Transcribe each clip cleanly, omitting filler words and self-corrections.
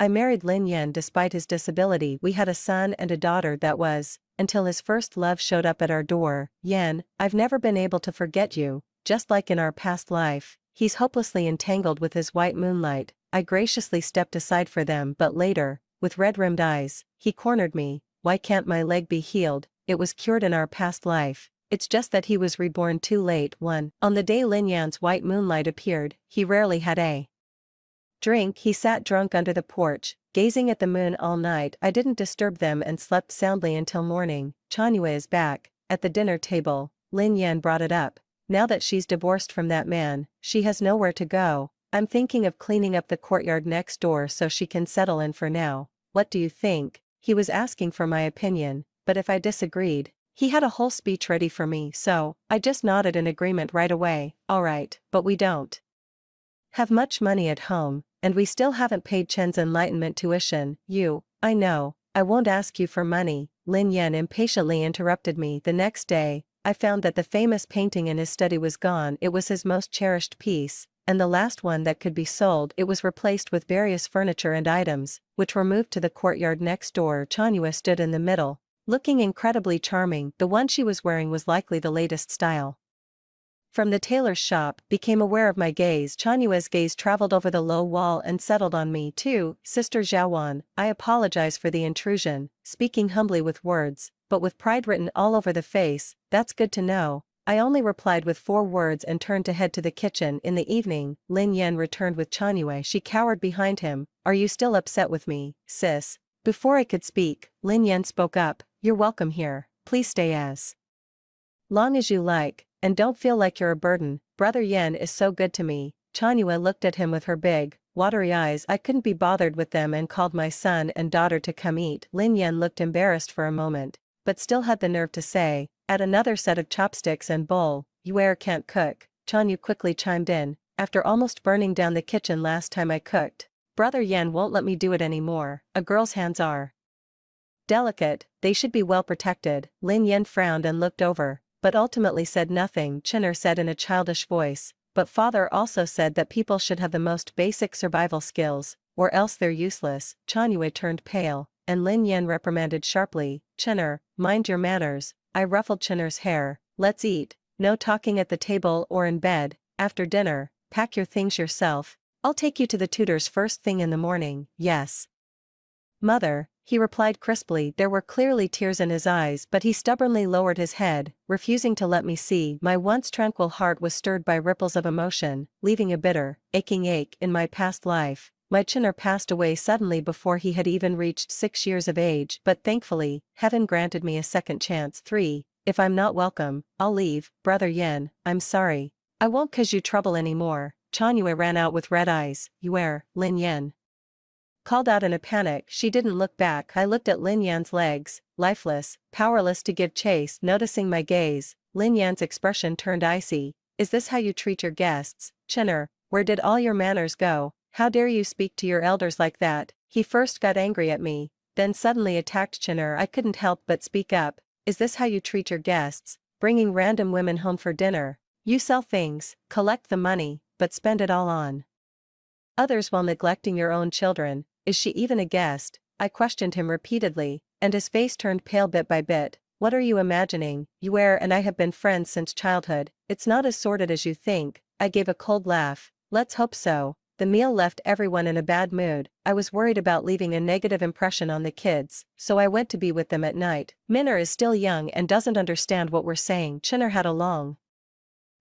I married Lin Yan despite his disability. We had a son and a daughter that was, until his first love showed up at our door. Yan, I've never been able to forget you, just like in our past life. He's hopelessly entangled with his white moonlight. I graciously stepped aside for them, but later, with red-rimmed eyes, he cornered me. Why can't my leg be healed? It was cured in our past life. It's just that he was reborn too late. On the day Lin Yan's white moonlight appeared, he rarely had a drink. He sat drunk under the porch, gazing at the moon all night. I didn't disturb them and slept soundly until morning. Chanyue is back. At the dinner table, Lin Yan brought it up. Now that she's divorced from that man, she has nowhere to go. I'm thinking of cleaning up the courtyard next door so she can settle in for now. What do you think? He was asking for my opinion, but if I disagreed, he had a whole speech ready for me, so I just nodded in agreement right away. All right, but we don't have much money at home, and we still haven't paid Chen's enlightenment tuition. I know, I won't ask you for money, Lin Yan impatiently interrupted me. The next day, I found that the famous painting in his study was gone. It was his most cherished piece, and the last one that could be sold. It was replaced with various furniture and items, which were moved to the courtyard next door. Chanyue stood in the middle, looking incredibly charming. The one she was wearing was likely the latest style from the tailor's shop. Became aware of my gaze. Chanyue's gaze traveled over the low wall and settled on me too. Sister Zhaowan, I apologize for the intrusion, speaking humbly with words, but with pride written all over the face. That's good to know. I only replied with 4 words and turned to head to the kitchen. In the evening, Lin Yan returned with Chanyue. She cowered behind him. Are you still upset with me, sis? Before I could speak, Lin Yan spoke up. You're welcome here. Please stay as long as you like, and don't feel like you're a burden. Brother Yan is so good to me. Chanyue looked at him with her big, watery eyes. I couldn't be bothered with them and called my son and daughter to come eat. Lin Yan looked embarrassed for a moment, but still had the nerve to say, add another set of chopsticks and bowl. You can't cook. Chanyu quickly chimed in, after almost burning down the kitchen last time I cooked. Brother Yan won't let me do it anymore. A girl's hands are delicate, they should be well protected. Lin Yan frowned and looked over, but ultimately said nothing. Chinner said in a childish voice, but father also said that people should have the most basic survival skills, or else they're useless. Chanyue turned pale, and Lin Yan reprimanded sharply, Chinner, mind your manners. I ruffled Chinner's hair. Let's eat. No talking at the table or in bed. After dinner, pack your things yourself. I'll take you to the tutor's first thing in the morning. Yes, mother, he replied crisply. There were clearly tears in his eyes, but he stubbornly lowered his head, refusing to let me see. My once tranquil heart was stirred by ripples of emotion, leaving a bitter, aching ache in my past life. My Chinner passed away suddenly before he had even reached 6 years of age, but thankfully, heaven granted me a second chance. 3. If I'm not welcome, I'll leave. Brother Yan, I'm sorry. I won't cause you trouble anymore. Chanyue ran out with red eyes. Lin Yan called out in a panic. She didn't look back. I looked at Lin Yan's legs, lifeless, powerless to give chase. Noticing my gaze, Lin Yan's expression turned icy. Is this how you treat your guests? Chinner, where did all your manners go? How dare you speak to your elders like that? He first got angry at me, then suddenly attacked Chinner. I couldn't help but speak up. Is this how you treat your guests? Bringing random women home for dinner? You sell things, collect the money, but spend it all on others while neglecting your own children. Is she even a guest? I questioned him repeatedly, and his face turned pale bit by bit. What are you imagining? You and I have been friends since childhood. It's not as sordid as you think. I gave a cold laugh. Let's hope so. The meal left everyone in a bad mood. I was worried about leaving a negative impression on the kids, so I went to be with them at night. Minner is still young and doesn't understand what we're saying. Chinner had a long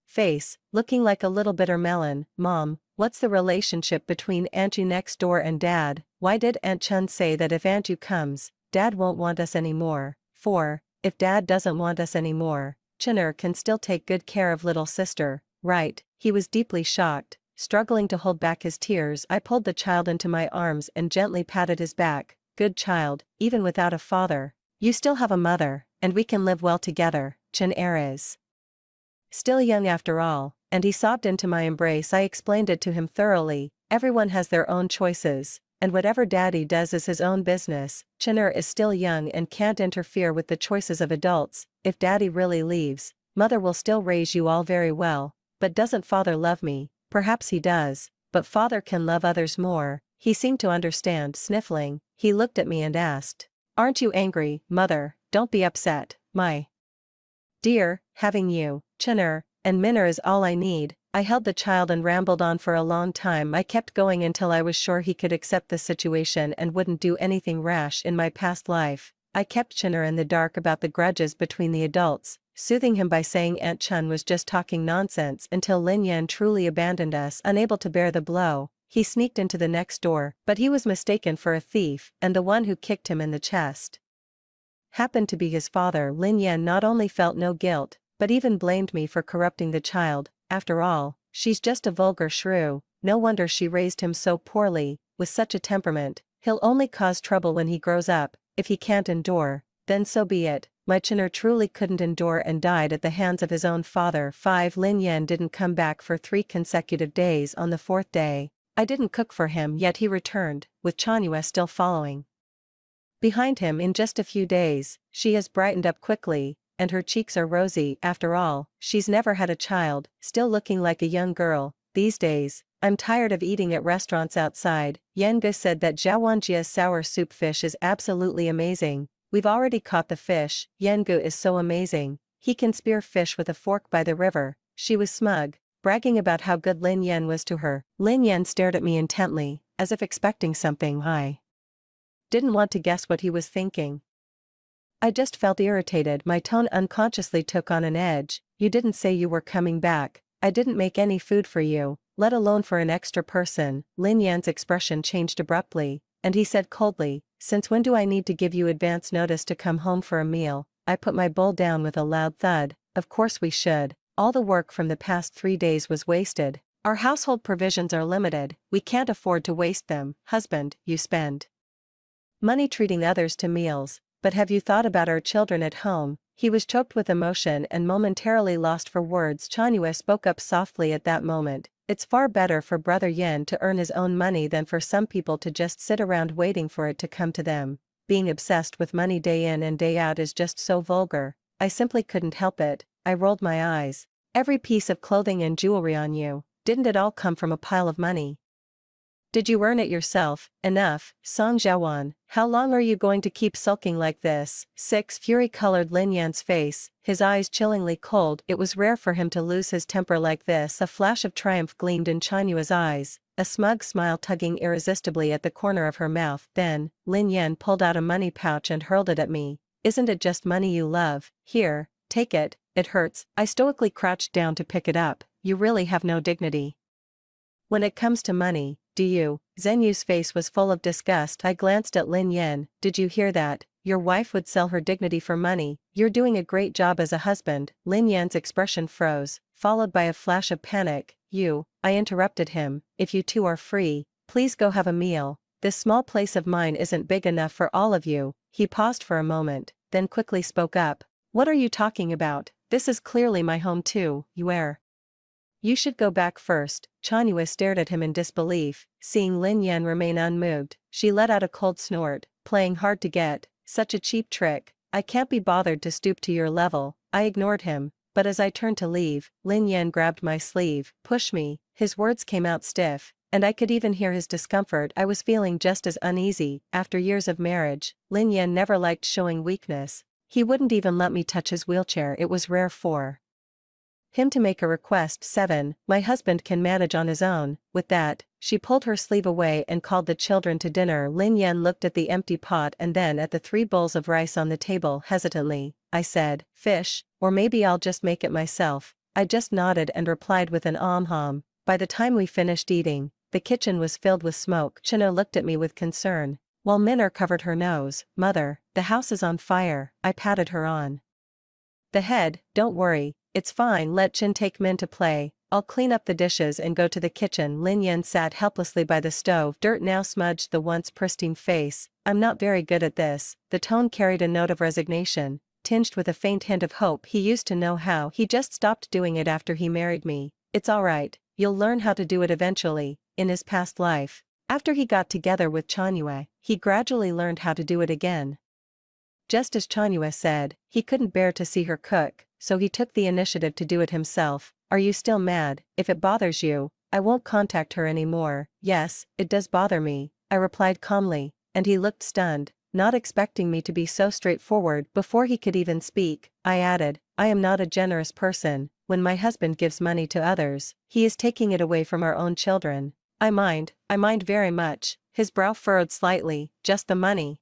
face, looking like a little bitter melon. Mom, what's the relationship between Aunt Yu next door and Dad? Why did Aunt Chun say that if Aunt Yu comes, Dad won't want us anymore? 4. If Dad doesn't want us anymore, Chinner can still take good care of little sister, right? He was deeply shocked, struggling to hold back his tears. I pulled the child into my arms and gently patted his back. Good child, even without a father, you still have a mother, and we can live well together. Chinner is still young after all, and he sobbed into my embrace. I explained it to him thoroughly. Everyone has their own choices, and whatever Daddy does is his own business. Chinner is still young and can't interfere with the choices of adults. If Daddy really leaves, Mother will still raise you all very well. But doesn't Father love me? Perhaps he does, but Father can love others more. He seemed to understand, sniffling. He looked at me and asked, "Aren't you angry, mother? Don't be upset, my dear, having you, Chinner, and Minner is all I need." I held the child and rambled on for a long time. I kept going until I was sure he could accept the situation and wouldn't do anything rash in my past life. I kept Chinner in the dark about the grudges between the adults, soothing him by saying Aunt Chun was just talking nonsense until Lin Yan truly abandoned us, unable to bear the blow. He sneaked into the next door, but he was mistaken for a thief, and the one who kicked him in the chest happened to be his father. Lin Yan not only felt no guilt, but even blamed me for corrupting the child. After all, she's just a vulgar shrew. No wonder she raised him so poorly. With such a temperament, he'll only cause trouble when he grows up. If he can't endure, then so be it. My Chinner truly couldn't endure and died at the hands of his own father. 5. Lin Yan didn't come back for 3 consecutive days. On the 4th day, I didn't cook for him, yet he returned, with Chanua still following behind him. In just a few days, she has brightened up quickly, and her cheeks are rosy. After all, she's never had a child, still looking like a young girl. These days, I'm tired of eating at restaurants outside. Yenga said that Zhaowanjia's sour soup fish is absolutely amazing. We've already caught the fish. Yengu is so amazing. He can spear fish with a fork by the river. She was smug, bragging about how good Lin Yan was to her. Lin Yan stared at me intently, as if expecting something. I didn't want to guess what he was thinking. I just felt irritated. My tone unconsciously took on an edge. "You didn't say you were coming back. I didn't make any food for you, let alone for an extra person." Lin Yan's expression changed abruptly, and he said coldly, "Since when do I need to give you advance notice to come home for a meal?" I put my bowl down with a loud thud. "Of course we should. All the work from the past 3 days was wasted. Our household provisions are limited. We can't afford to waste them. Husband, you spend money treating others to meals, but have you thought about our children at home?" He was choked with emotion and momentarily lost for words. Chanua spoke up softly at that moment. "It's far better for Brother Yen to earn his own money than for some people to just sit around waiting for it to come to them. Being obsessed with money day in and day out is just so vulgar." I simply couldn't help it. I rolled my eyes. "Every piece of clothing and jewelry on you, didn't it all come from a pile of money? Did you earn it yourself?" "Enough, Song Zhaowan. How long are you going to keep sulking like this?" 6. Fury colored Lin Yan's face, his eyes chillingly cold. It was rare for him to lose his temper like this. A flash of triumph gleamed in Chanua's eyes, a smug smile tugging irresistibly at the corner of her mouth. Then, Lin Yan pulled out a money pouch and hurled it at me. "Isn't it just money you love? Here, take it. It hurts." I stoically crouched down to pick it up. "You really have no dignity when it comes to money, do you?" Zhenyu's face was full of disgust. I glanced at Lin Yan. "Did you hear that? Your wife would sell her dignity for money. You're doing a great job as a husband." Lin Yan's expression froze, followed by a flash of panic. I interrupted him. "If you two are free, please go have a meal. This small place of mine isn't big enough for all of you." He paused for a moment, then quickly spoke up. "What are you talking about? This is clearly my home too. You should go back first." Chanua stared at him in disbelief. Seeing Lin Yan remain unmoved, she let out a cold snort. "Playing hard to get, such a cheap trick. I can't be bothered to stoop to your level." I ignored him, but as I turned to leave, Lin Yan grabbed my sleeve. "Push me." His words came out stiff, and I could even hear his discomfort. I was feeling just as uneasy. After years of marriage, Lin Yan never liked showing weakness. He wouldn't even let me touch his wheelchair. It was rare for him to make a request. 7. My husband can manage on his own. With that, she pulled her sleeve away and called the children to dinner. Lin Yan looked at the empty pot and then at the 3 bowls of rice on the table hesitantly. I said, "Fish, or maybe I'll just make it myself." I just nodded and replied with an "hum." By the time we finished eating, the kitchen was filled with smoke. Chino looked at me with concern, while Minner covered her nose. "Mother, the house is on fire." I patted her on the head. "Don't worry, it's fine. Let Chin take Min to play. I'll clean up the dishes and go to the kitchen." Lin Yan sat helplessly by the stove. Dirt now smudged the once pristine face. "I'm not very good at this." The tone carried a note of resignation, tinged with a faint hint of hope. "He used to know how. He just stopped doing it after he married me." "It's alright, you'll learn how to do it eventually." In his past life, after he got together with Chanua, he gradually learned how to do it again. Just as Chanua said, he couldn't bear to see her cook, so he took the initiative to do it himself. "Are you still mad? If it bothers you, I won't contact her anymore." "Yes, it does bother me, I replied calmly, and he looked stunned, not expecting me to be so straightforward. Before he could even speak, I added, I am not a generous person. When my husband gives money to others, he is taking it away from our own children. I mind very much. His brow furrowed slightly. Just the money.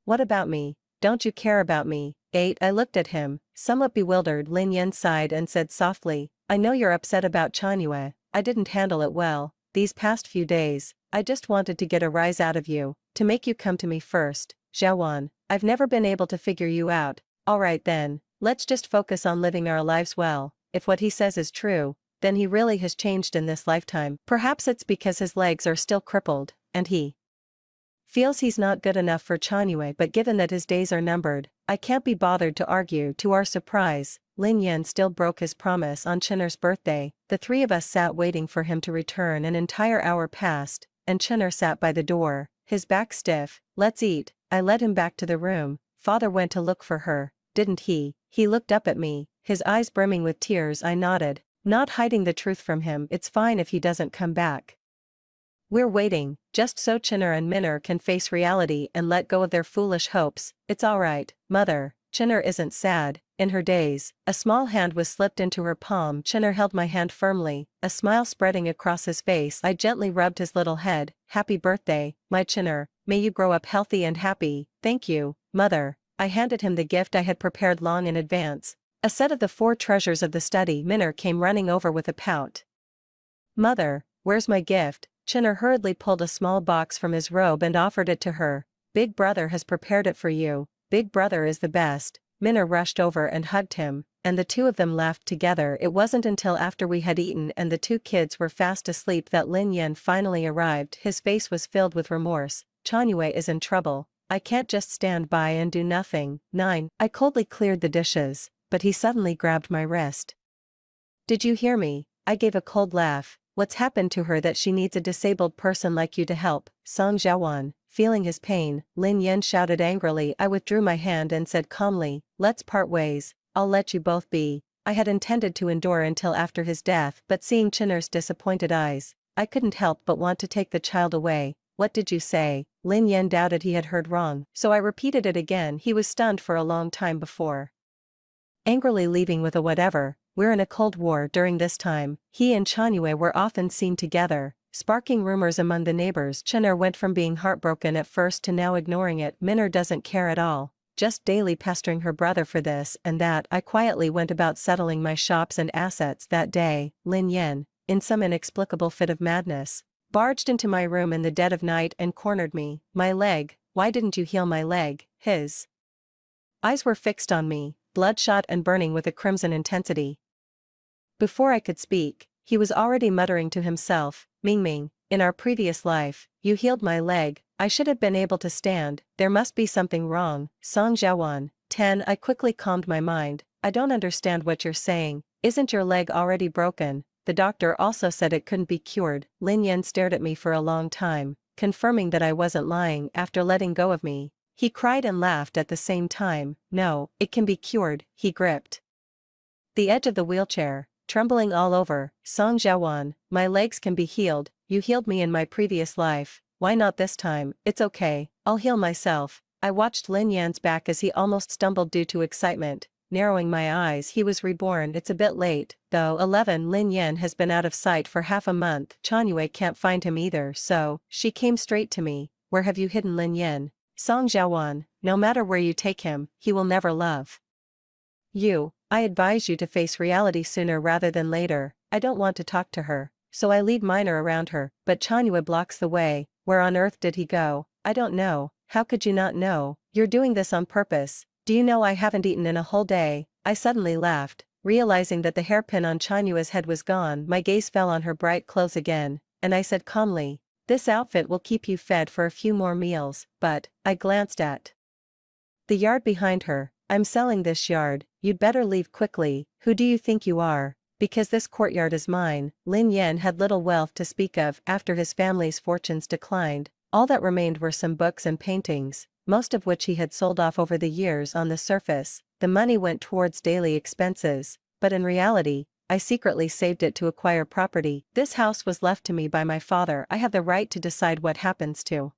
What about me? Don't you care about me? 8. I looked at him, somewhat bewildered. Lin Yen sighed and said softly, I know you're upset about Chanyue. I didn't handle it well these past few days. I just wanted to get a rise out of you, to make you come to me first. Xiaowan, I've never been able to figure you out. Alright then, let's just focus on living our lives well. If what he says is true, then he really has changed in this lifetime. Perhaps it's because his legs are still crippled, and he feels he's not good enough for Chanyue, but given that his days are numbered, I can't be bothered to argue. To our surprise, Lin Yan still broke his promise on Chinner's birthday. The three of us sat waiting for him to return. An entire hour passed, and Chinner sat by the door, his back stiff. Let's eat. I led him back to the room. Father went to look for her, didn't he? He looked up at me, his eyes brimming with tears. I nodded, not hiding the truth from him. It's fine if he doesn't come back. We're waiting, just so Chinner and Minner can face reality and let go of their foolish hopes. It's alright, mother. Chinner isn't sad. In her days, a small hand was slipped into her palm. Chinner held my hand firmly, a smile spreading across his face. I gently rubbed his little head. Happy birthday, my Chinner. May you grow up healthy and happy. Thank you, mother. I handed him the gift I had prepared long in advance. A set of the 4 treasures of the study. Minner came running over with a pout. Mother, where's my gift? Chinner hurriedly pulled a small box from his robe and offered it to her. Big brother has prepared it for you. Big brother is the best. Minner rushed over and hugged him, and the two of them laughed together. It wasn't until after we had eaten and the 2 kids were fast asleep that Lin Yan finally arrived. His face was filled with remorse. Chanyue is in trouble. I can't just stand by and do nothing. 9. I coldly cleared the dishes, but he suddenly grabbed my wrist. Did you hear me? I gave a cold laugh. What's happened to her that she needs a disabled person like you to help? Song Xiaowan, feeling his pain, Lin Yan shouted angrily. I withdrew my hand and said calmly, let's part ways. I'll let you both be. I had intended to endure until after his death, but seeing Chinner's disappointed eyes, I couldn't help but want to take the child away. What did you say? Lin Yan doubted he had heard wrong, so I repeated it again. He was stunned for a long time before angrily leaving with a whatever. We're in a cold war. During this time, he and Chanyue were often seen together, sparking rumors among the neighbors. Chinner went from being heartbroken at first to now ignoring it. Minner doesn't care at all, just daily pestering her brother for this and that. I quietly went about settling my shops and assets that day. Lin Yan, in some inexplicable fit of madness, barged into my room in the dead of night and cornered me. My leg, why didn't you heal my leg? His eyes were fixed on me, bloodshot and burning with a crimson intensity. Before I could speak, he was already muttering to himself, Mingming, in our previous life, you healed my leg. I should have been able to stand. There must be something wrong. Song Xiaowan. 10. I quickly calmed my mind. I don't understand what you're saying. Isn't your leg already broken? The doctor also said it couldn't be cured. Lin Yan stared at me for a long time, confirming that I wasn't lying. After letting go of me, he cried and laughed at the same time. No, it can be cured. He gripped the edge of the wheelchair, trembling all over. Song Xiaowan, my legs can be healed. You healed me in my previous life. Why not this time? It's okay, I'll heal myself. I watched Lin Yan's back as he almost stumbled due to excitement. Narrowing my eyes, he was reborn. It's a bit late, though. 11. Lin Yan has been out of sight for half a month. Chanyue can't find him either, so she came straight to me. Where have you hidden Lin Yan? Song Xiaowan, no matter where you take him, he will never love you. I advise you to face reality sooner rather than later. I don't want to talk to her, so I lead Minor around her, but Chanyue blocks the way. Where on earth did he go? I don't know. How could you not know? You're doing this on purpose. Do you know I haven't eaten in a whole day? I suddenly laughed, realizing that the hairpin on Chanyue's head was gone. My gaze fell on her bright clothes again, and I said calmly, this outfit will keep you fed for a few more meals. But I glanced at the yard behind her. I'm selling this yard. You'd better leave quickly. Who do you think you are? Because this courtyard is mine. Lin Yan had little wealth to speak of. After his family's fortunes declined, all that remained were some books and paintings, most of which he had sold off over the years. On the surface, the money went towards daily expenses, but in reality, I secretly saved it to acquire property. This house was left to me by my father. I have the right to decide what happens to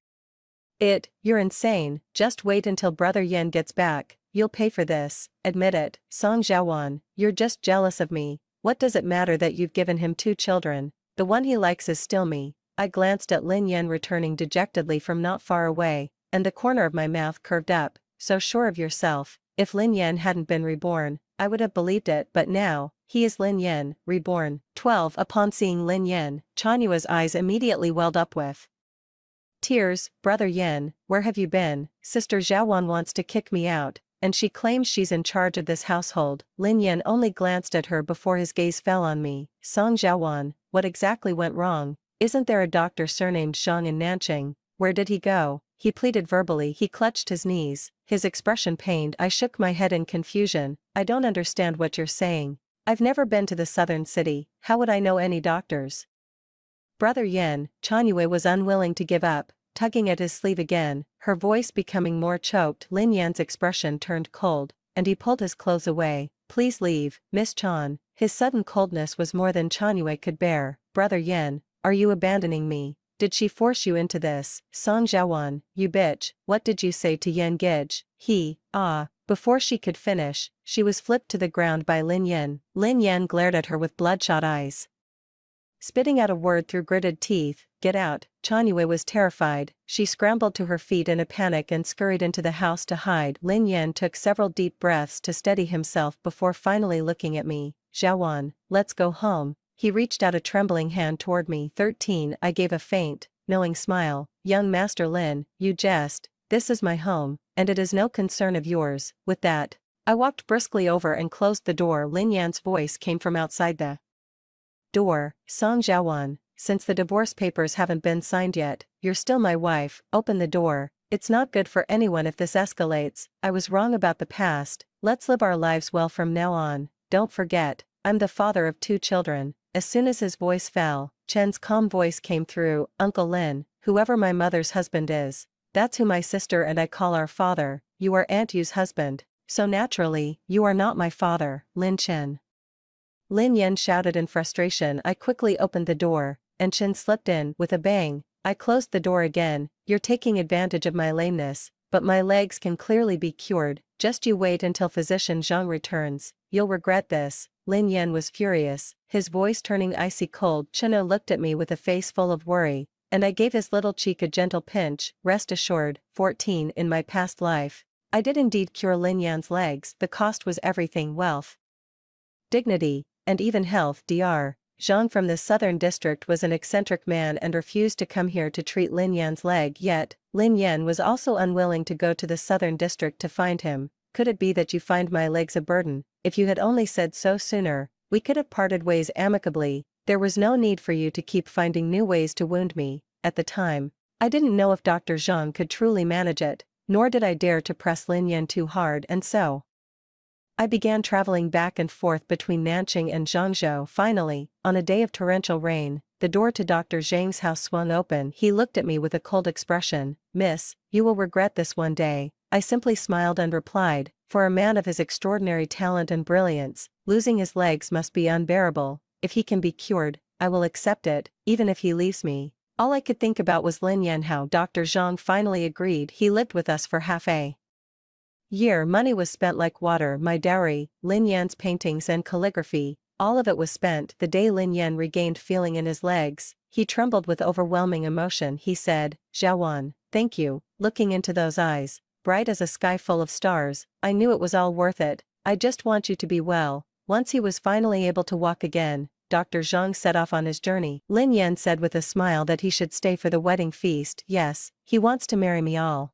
it. You're insane. Just wait until Brother Yin gets back. You'll pay for this. Admit it. Song Xiaowan, you're just jealous of me. What does it matter that you've given him 2 children? The one he likes is still me. I glanced at Lin Yan returning dejectedly from not far away, and the corner of my mouth curved up. So sure of yourself. If Lin Yan hadn't been reborn, I would have believed it, but now, he is Lin Yan, reborn. 12. Upon seeing Lin Yan, Chanyua's eyes immediately welled up with tears. Brother Yin, where have you been? Sister Xiaowan wants to kick me out, and she claims she's in charge of this household. Lin Yan only glanced at her before his gaze fell on me. Song Xiaowan, what exactly went wrong? Isn't there a doctor surnamed Zhang in Nanqing? Where did he go? He pleaded verbally. He clutched his knees, his expression pained. I shook my head in confusion. I don't understand what you're saying. I've never been to the southern city. How would I know any doctors? Brother Yin, Chanyue was unwilling to give up, tugging at his sleeve again, her voice becoming more choked. Lin Yan's expression turned cold, and he pulled his clothes away. Please leave, Miss Chan. His sudden coldness was more than Chanyue could bear. Brother Yin, are you abandoning me? Did she force you into this? Song Xiaowan, you bitch, what did you say to Yan Gij? Before she could finish, she was flipped to the ground by Lin Yan. Lin Yan glared at her with bloodshot eyes, spitting out a word through gritted teeth, get out. Chanyue was terrified. She scrambled to her feet in a panic and scurried into the house to hide. Lin Yan took several deep breaths to steady himself before finally looking at me. Xiaowan, let's go home. He reached out a trembling hand toward me. 13. I gave a faint, knowing smile. Young Master Lin, you jest. This is my home, and it is no concern of yours. With that, I walked briskly over and closed the door. Lin Yan's voice came from outside the door. Song Xiaowan, since the divorce papers haven't been signed yet, you're still my wife. Open the door. It's not good for anyone if this escalates. I was wrong about the past. Let's live our lives well from now on. Don't forget, I'm the father of 2 children. As soon as his voice fell, Chen's calm voice came through. Uncle Lin, whoever my mother's husband is, that's who my sister and I call our father. You are Aunt Yu's husband, so naturally, you are not my father. Lin Chen. Lin Yan shouted in frustration. I quickly opened the door, and Chen slipped in. With a bang, I closed the door again. You're taking advantage of my lameness, but my legs can clearly be cured. Just you wait until physician Zhang returns. You'll regret this. Lin Yan was furious, his voice turning icy cold. Cheno looked at me with a face full of worry, and I gave his little cheek a gentle pinch. Rest assured. 14. In my past life, I did indeed cure Lin Yan's legs. The cost was everything: wealth, dignity, and even health. Dr. Zhang from the southern district was an eccentric man and refused to come here to treat Lin Yan's leg, yet, Lin Yan was also unwilling to go to the southern district to find him. Could it be that you find my legs a burden? If you had only said so sooner, we could have parted ways amicably. There was no need for you to keep finding new ways to wound me. At the time, I didn't know if Dr. Zhang could truly manage it, nor did I dare to press Lin Yan too hard, and so I began traveling back and forth between Nanqing and Zhangzhou. Finally, on a day of torrential rain, the door to Dr. Zhang's house swung open. He looked at me with a cold expression. Miss, you will regret this one day. I simply smiled and replied, for a man of his extraordinary talent and brilliance, losing his legs must be unbearable. If he can be cured, I will accept it, even if he leaves me. All I could think about was Lin Yan. How Dr. Zhang finally agreed. He lived with us for half a year. Money was spent like water. My dowry, Lin Yan's paintings and calligraphy, all of it was spent. The day Lin Yan regained feeling in his legs, he trembled with overwhelming emotion. He said, Xiaowan, thank you. Looking into those eyes, bright as a sky full of stars, I knew it was all worth it. I just want you to be well. Once he was finally able to walk again, Dr. Zhang set off on his journey. Lin Yan said with a smile that he should stay for the wedding feast. Yes, he wants to marry me all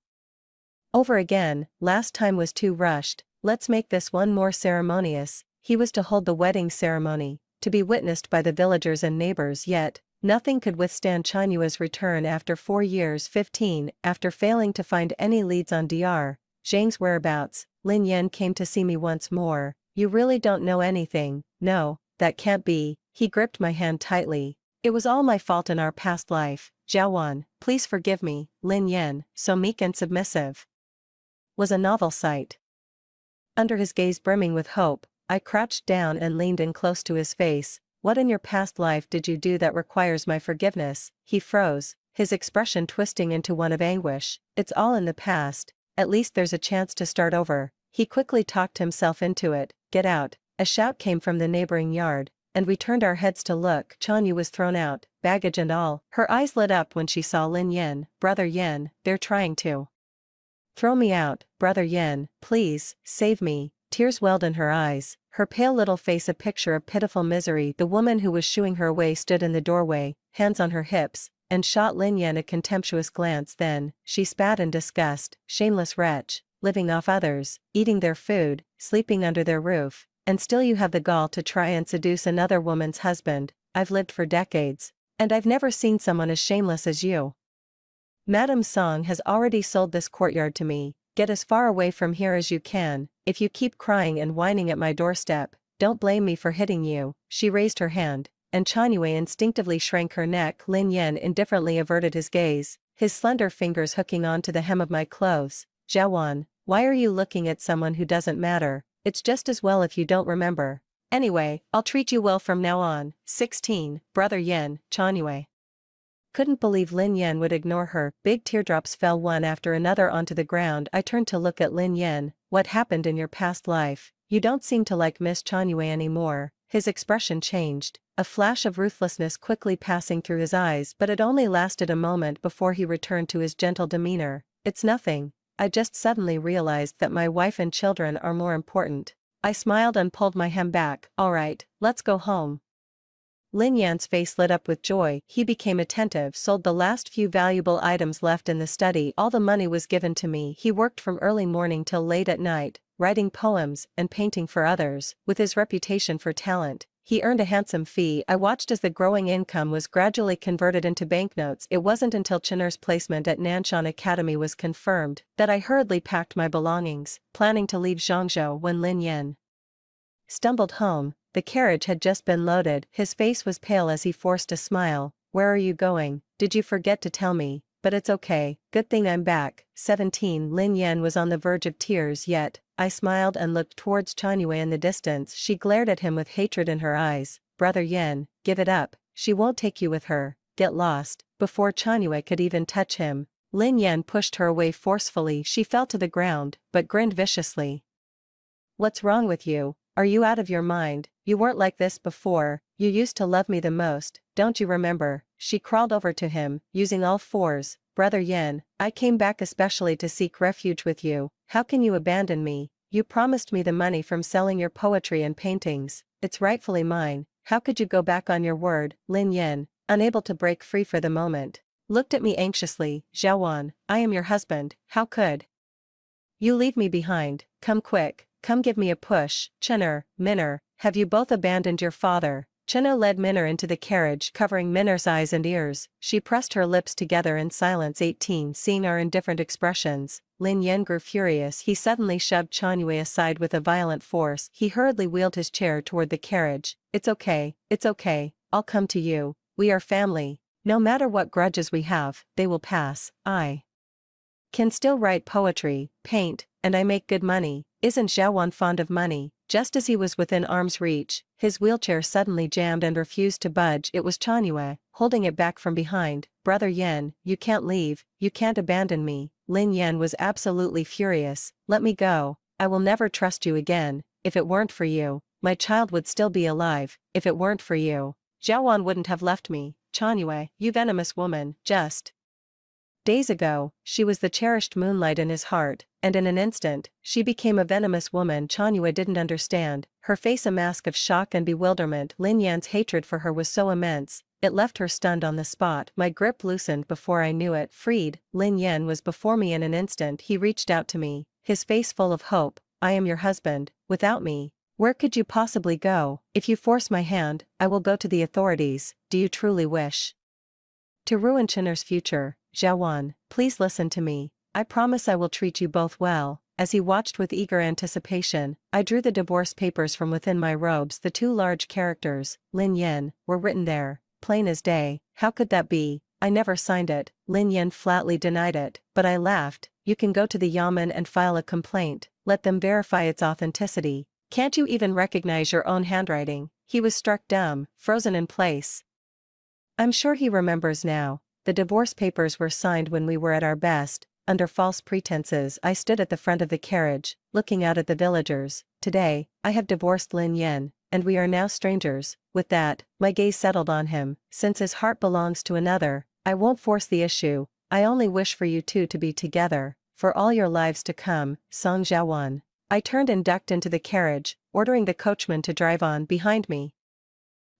over again. Last time was too rushed. Let's make this one more ceremonious. He was to hold the wedding ceremony, to be witnessed by the villagers and neighbors, yet nothing could withstand Chinua's return after 4 years. 15. After failing to find any leads on Dr. Zhang's whereabouts, Lin Yan came to see me once more. You really don't know anything? No, that can't be. He gripped my hand tightly. It was all my fault in our past life. Xiaowan, please forgive me. Lin Yan, so meek and submissive, was a novel sight. Under his gaze brimming with hope, I crouched down and leaned in close to his face. What in your past life did you do that requires my forgiveness? He froze, his expression twisting into one of anguish. It's all in the past, at least there's a chance to start over. He quickly talked himself into it. Get out. A shout came from the neighboring yard, and we turned our heads to look. Chanyu was thrown out, baggage and all. Her eyes lit up when she saw Lin Yen. Brother Yen, they're trying to throw me out. Brother Yen, please, save me. Tears welled in her eyes, her pale little face a picture of pitiful misery. The woman who was shooing her away stood in the doorway, hands on her hips, and shot Lin Yen a contemptuous glance. Then, she spat in disgust. Shameless wretch, living off others, eating their food, sleeping under their roof, and still you have the gall to try and seduce another woman's husband. I've lived for decades, and I've never seen someone as shameless as you. Madame Song has already sold this courtyard to me. Get as far away from here as you can. If you keep crying and whining at my doorstep, don't blame me for hitting you. She raised her hand, and Chanyue instinctively shrank her neck. Lin Yen indifferently averted his gaze, his slender fingers hooking onto the hem of my clothes. Jiawan, why are you looking at someone who doesn't matter? It's just as well if you don't remember. Anyway, I'll treat you well from now on. 16, Brother Yen, Chanyue. Couldn't believe Lin Yen would ignore her. Big teardrops fell one after another onto the ground. I turned to look at Lin Yen. What happened in your past life? You don't seem to like Miss Chanyue anymore. His expression changed, a flash of ruthlessness quickly passing through his eyes, but it only lasted a moment before he returned to his gentle demeanor. It's nothing. I just suddenly realized that my wife and children are more important. I smiled and pulled my hem back. All right, let's go home. Lin Yan's face lit up with joy. He became attentive, sold the last few valuable items left in the study. All the money was given to me. He worked from early morning till late at night, writing poems and painting for others. With his reputation for talent, he earned a handsome fee. I watched as the growing income was gradually converted into banknotes. It wasn't until Chinner's placement at Nanshan Academy was confirmed that I hurriedly packed my belongings, planning to leave Zhangzhou when Lin Yan stumbled home. The carriage had just been loaded. His face was pale as he forced a smile. Where are you going? Did you forget to tell me? But it's okay, good thing I'm back. 17 Lin Yan was on the verge of tears, yet I smiled and looked towards Chanyue in the distance. She glared at him with hatred in her eyes. Brother Yan, give it up. She won't take you with her. Get lost. Before Chanyue could even touch him, Lin Yan pushed her away forcefully. She fell to the ground, but grinned viciously. What's wrong with you? Are you out of your mind? You weren't like this before. You used to love me the most, don't you remember? She crawled over to him, using all fours. Brother Yen, I came back especially to seek refuge with you. How can you abandon me? You promised me the money from selling your poetry and paintings. It's rightfully mine. How could you go back on your word? Lin Yen, unable to break free for the moment, looked at me anxiously. Jiawan, I am your husband. How could you leave me behind? Come quick. Come give me a push. Chinner, Minner, have you both abandoned your father? Chinno led Minner into the carriage, covering Minner's eyes and ears. She pressed her lips together in silence. 18 Seeing our indifferent expressions, Lin Yen grew furious. He suddenly shoved Chanyue aside with a violent force. He hurriedly wheeled his chair toward the carriage. It's okay, I'll come to you. We are family. No matter what grudges we have, they will pass. I can still write poetry, paint, and I make good money. Isn't Jiawan fond of money? Just as he was within arm's reach, his wheelchair suddenly jammed and refused to budge. It was Chanyue, holding it back from behind. Brother Yen, you can't leave, you can't abandon me. Lin Yen was absolutely furious. Let me go. I will never trust you again. If it weren't for you, my child would still be alive. If it weren't for you, Jiawan wouldn't have left me. Chanyue, you venomous woman, just days ago, she was the cherished moonlight in his heart, and in an instant, she became a venomous woman. Chanyue didn't understand, her face a mask of shock and bewilderment. Lin Yan's hatred for her was so immense, it left her stunned on the spot. My grip loosened before I knew it. Freed, Lin Yan was before me in an instant. He reached out to me, his face full of hope. I am your husband. Without me, where could you possibly go? If you force my hand, I will go to the authorities. Do you truly wish to ruin Chinner's future? Jiawan, please listen to me. I promise I will treat you both well. As he watched with eager anticipation, I drew the divorce papers from within my robes. The two large characters, Lin Yen, were written there, plain as day. How could that be? I never signed it. Lin Yen flatly denied it, but I laughed. You can go to the Yamen and file a complaint, let them verify its authenticity. Can't you even recognize your own handwriting?" He was struck dumb, frozen in place. I'm sure he remembers now. The divorce papers were signed when we were at our best. Under false pretenses, I stood at the front of the carriage, looking out at the villagers. Today, I have divorced Lin Yen, and we are now strangers. With that, my gaze settled on him. Since his heart belongs to another, I won't force the issue. I only wish for you two to be together, for all your lives to come, Song Jiawan. I turned and ducked into the carriage, ordering the coachman to drive on behind me.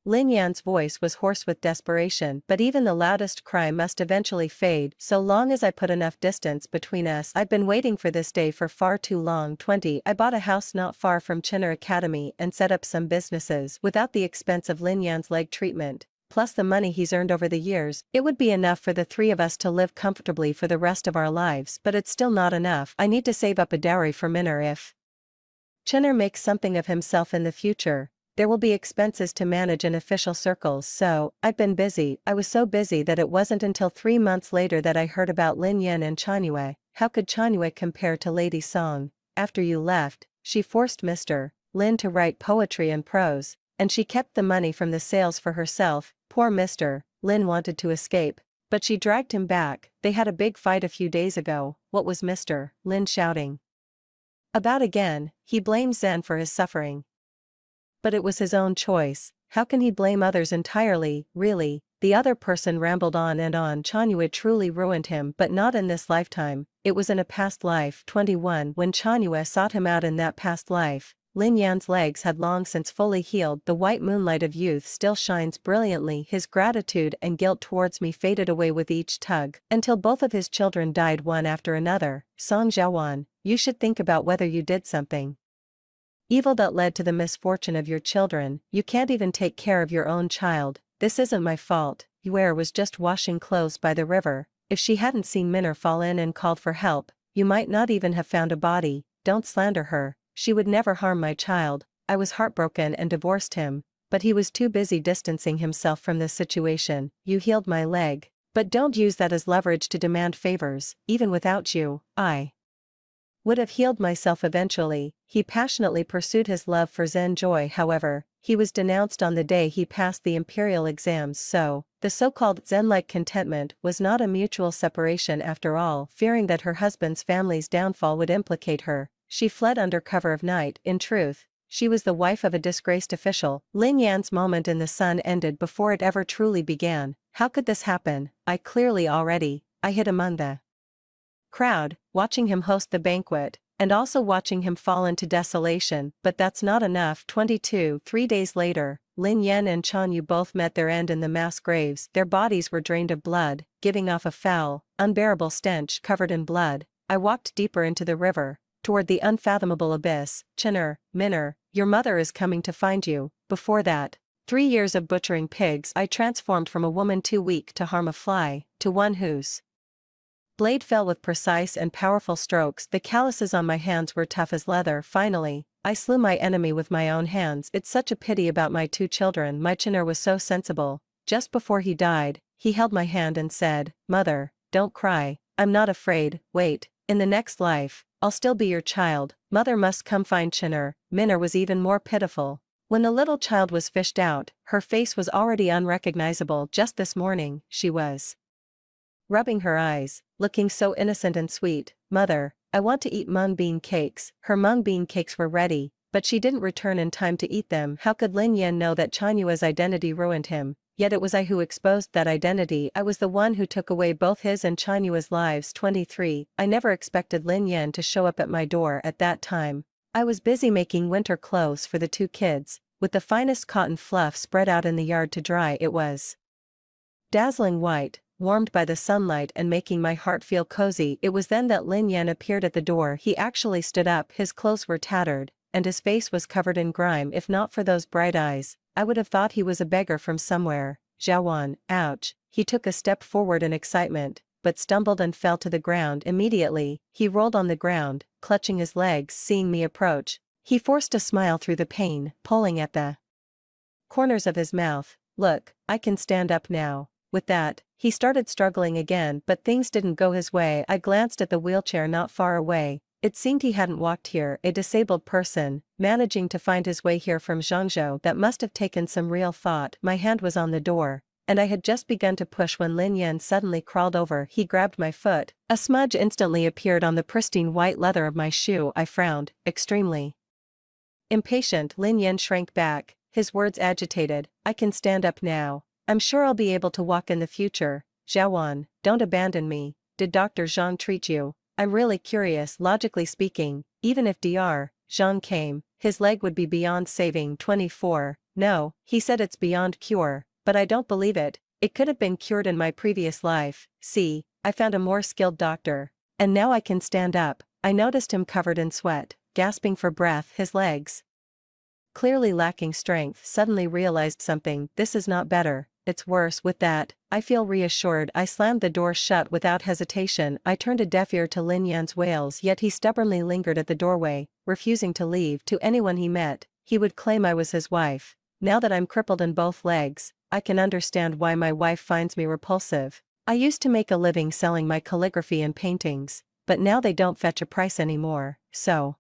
Lin Yan's voice was hoarse with desperation, but even the loudest cry must eventually fade so long as I put enough distance between us. I've been waiting for this day for far too long. 20. I bought a house not far from Chinner Academy and set up some businesses without the expense of Lin Yan's leg treatment, plus the money he's earned over the years. It would be enough for the three of us to live comfortably for the rest of our lives, but it's still not enough. I need to save up a dowry for Minner if Chinner makes something of himself in the future. There will be expenses to manage in official circles, so I've been busy. I was so busy that it wasn't until 3 months later that I heard about Lin Yan and Chanyue. How could Chanyue compare to Lady Song? After you left, she forced Mr. Lin to write poetry and prose, and she kept the money from the sales for herself. Poor Mr. Lin wanted to escape, but she dragged him back. They had a big fight a few days ago. What was Mr. Lin shouting about again? He blamed Zen for his suffering. But it was his own choice. How can he blame others entirely? Really? The other person rambled on and on. Chanyue truly ruined him, but not in this lifetime. It was in a past life. 21. When Chanyue sought him out in that past life, Lin Yan's legs had long since fully healed. The white moonlight of youth still shines brilliantly. His gratitude and guilt towards me faded away with each tug, until both of his children died one after another. Song Jiawan, you should think about whether you did something evil that led to the misfortune of your children. You can't even take care of your own child. This isn't my fault. Yue was just washing clothes by the river. If she hadn't seen Minner fall in and called for help, you might not even have found a body. Don't slander her. She would never harm my child. I was heartbroken and divorced him, but he was too busy distancing himself from this situation. You healed my leg, but don't use that as leverage to demand favors. Even without you, I would have healed myself eventually. He passionately pursued his love for Zen Joy. However, he was denounced on the day he passed the imperial exams, so the so-called Zen-like contentment was not a mutual separation after all. Fearing that her husband's family's downfall would implicate her, she fled under cover of night. In truth, she was the wife of a disgraced official. Lin Yan's moment in the sun ended before it ever truly began. How could this happen? I hid among the crowd, watching him host the banquet, and also watching him fall into desolation, but that's not enough. 22. 3 days later, Lin Yan and Chanyu both met their end in the mass graves. Their bodies were drained of blood, giving off a foul, unbearable stench. Covered in blood, I walked deeper into the river, toward the unfathomable abyss. Chinner, Minner, your mother is coming to find you. Before that, 3 years of butchering pigs, I transformed from a woman too weak to harm a fly, to one whose blade fell with precise and powerful strokes. The calluses on my hands were tough as leather. Finally, I slew my enemy with my own hands. It's such a pity about my 2 children. My Chinner was so sensible. Just before he died, he held my hand and said, "Mother, don't cry. I'm not afraid. Wait, in the next life, I'll still be your child. Mother must come find Chinner." Minner was even more pitiful. When the little child was fished out, her face was already unrecognizable. Just this morning, she was rubbing her eyes, looking so innocent and sweet. "Mother, I want to eat mung bean cakes." Her mung bean cakes were ready, but she didn't return in time to eat them. How could Lin Yan know that Chanyue's identity ruined him? Yet it was I who exposed that identity. I was the one who took away both his and Chanyue's lives. 23. I never expected Lin Yan to show up at my door at that time. I was busy making winter clothes for the 2 kids, with the finest cotton fluff spread out in the yard to dry. It was dazzling white, warmed by the sunlight and making my heart feel cozy. It was then that Lin Yan appeared at the door. He actually stood up. His clothes were tattered, and his face was covered in grime. If not for those bright eyes, I would have thought he was a beggar from somewhere. "Jiawan, ouch." He took a step forward in excitement, but stumbled and fell to the ground. Immediately, he rolled on the ground, clutching his legs. Seeing me approach, he forced a smile through the pain, pulling at the corners of his mouth. "Look, I can stand up now." With that, he started struggling again, but things didn't go his way. I glanced at the wheelchair not far away, It seemed he hadn't walked here, a disabled person, managing to find his way here from Zhangzhou. That must have taken some real thought. My hand was on the door, and I had just begun to push when Lin Yan suddenly crawled over. He grabbed my foot. A smudge instantly appeared on the pristine white leather of my shoe. I frowned, extremely impatient. Lin Yan shrank back, his words agitated. I can stand up now. I'm sure I'll be able to walk in the future. Zhaowan, don't abandon me. Did Dr. Zhang treat you? I'm really curious. Logically speaking, even if Dr. Zhang came, his leg would be beyond saving. 24. No, he said it's beyond cure, but I don't believe it. It could have been cured in my previous life. See, I found a more skilled doctor. And now I can stand up. I noticed him covered in sweat, gasping for breath, his legs clearly lacking strength. Suddenly realized something. This is not better, it's worse. With that, I feel reassured. I slammed the door shut without hesitation. I turned a deaf ear to Lin Yan's wails, yet he stubbornly lingered at the doorway, refusing to leave. To anyone he met, he would claim I was his wife. Now that I'm crippled in both legs, I can understand why my wife finds me repulsive. I used to make a living selling my calligraphy and paintings, but now they don't fetch a price anymore, so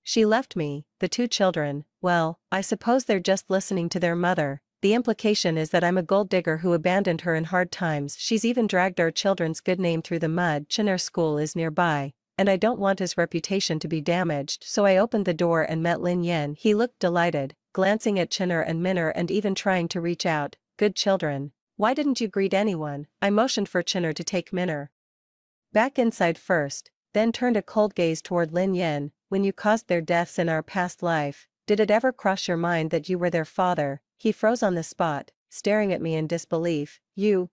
she left me. The two children, well, I suppose they're just listening to their mother. The implication is that I'm a gold digger who abandoned her in hard times. She's even dragged our children's good name through the mud. Chinner School is nearby, and I don't want his reputation to be damaged, so I opened the door and met Lin Yan. He looked delighted, glancing at Chinner and Minner and even trying to reach out. Good children. Why didn't you greet anyone? I motioned for Chinner to take Minner back inside first, then turned a cold gaze toward Lin Yan. When you caused their deaths in our past life, did it ever cross your mind that you were their father? He froze on the spot, staring at me in disbelief. You.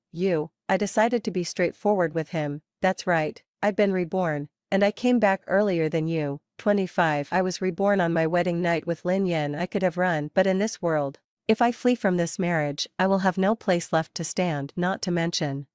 I decided to be straightforward with him. That's right, I've been reborn, and I came back earlier than you. 25. I was reborn on my wedding night with Lin Yan. I could have run, but in this world, if I flee from this marriage, I will have no place left to stand, not to mention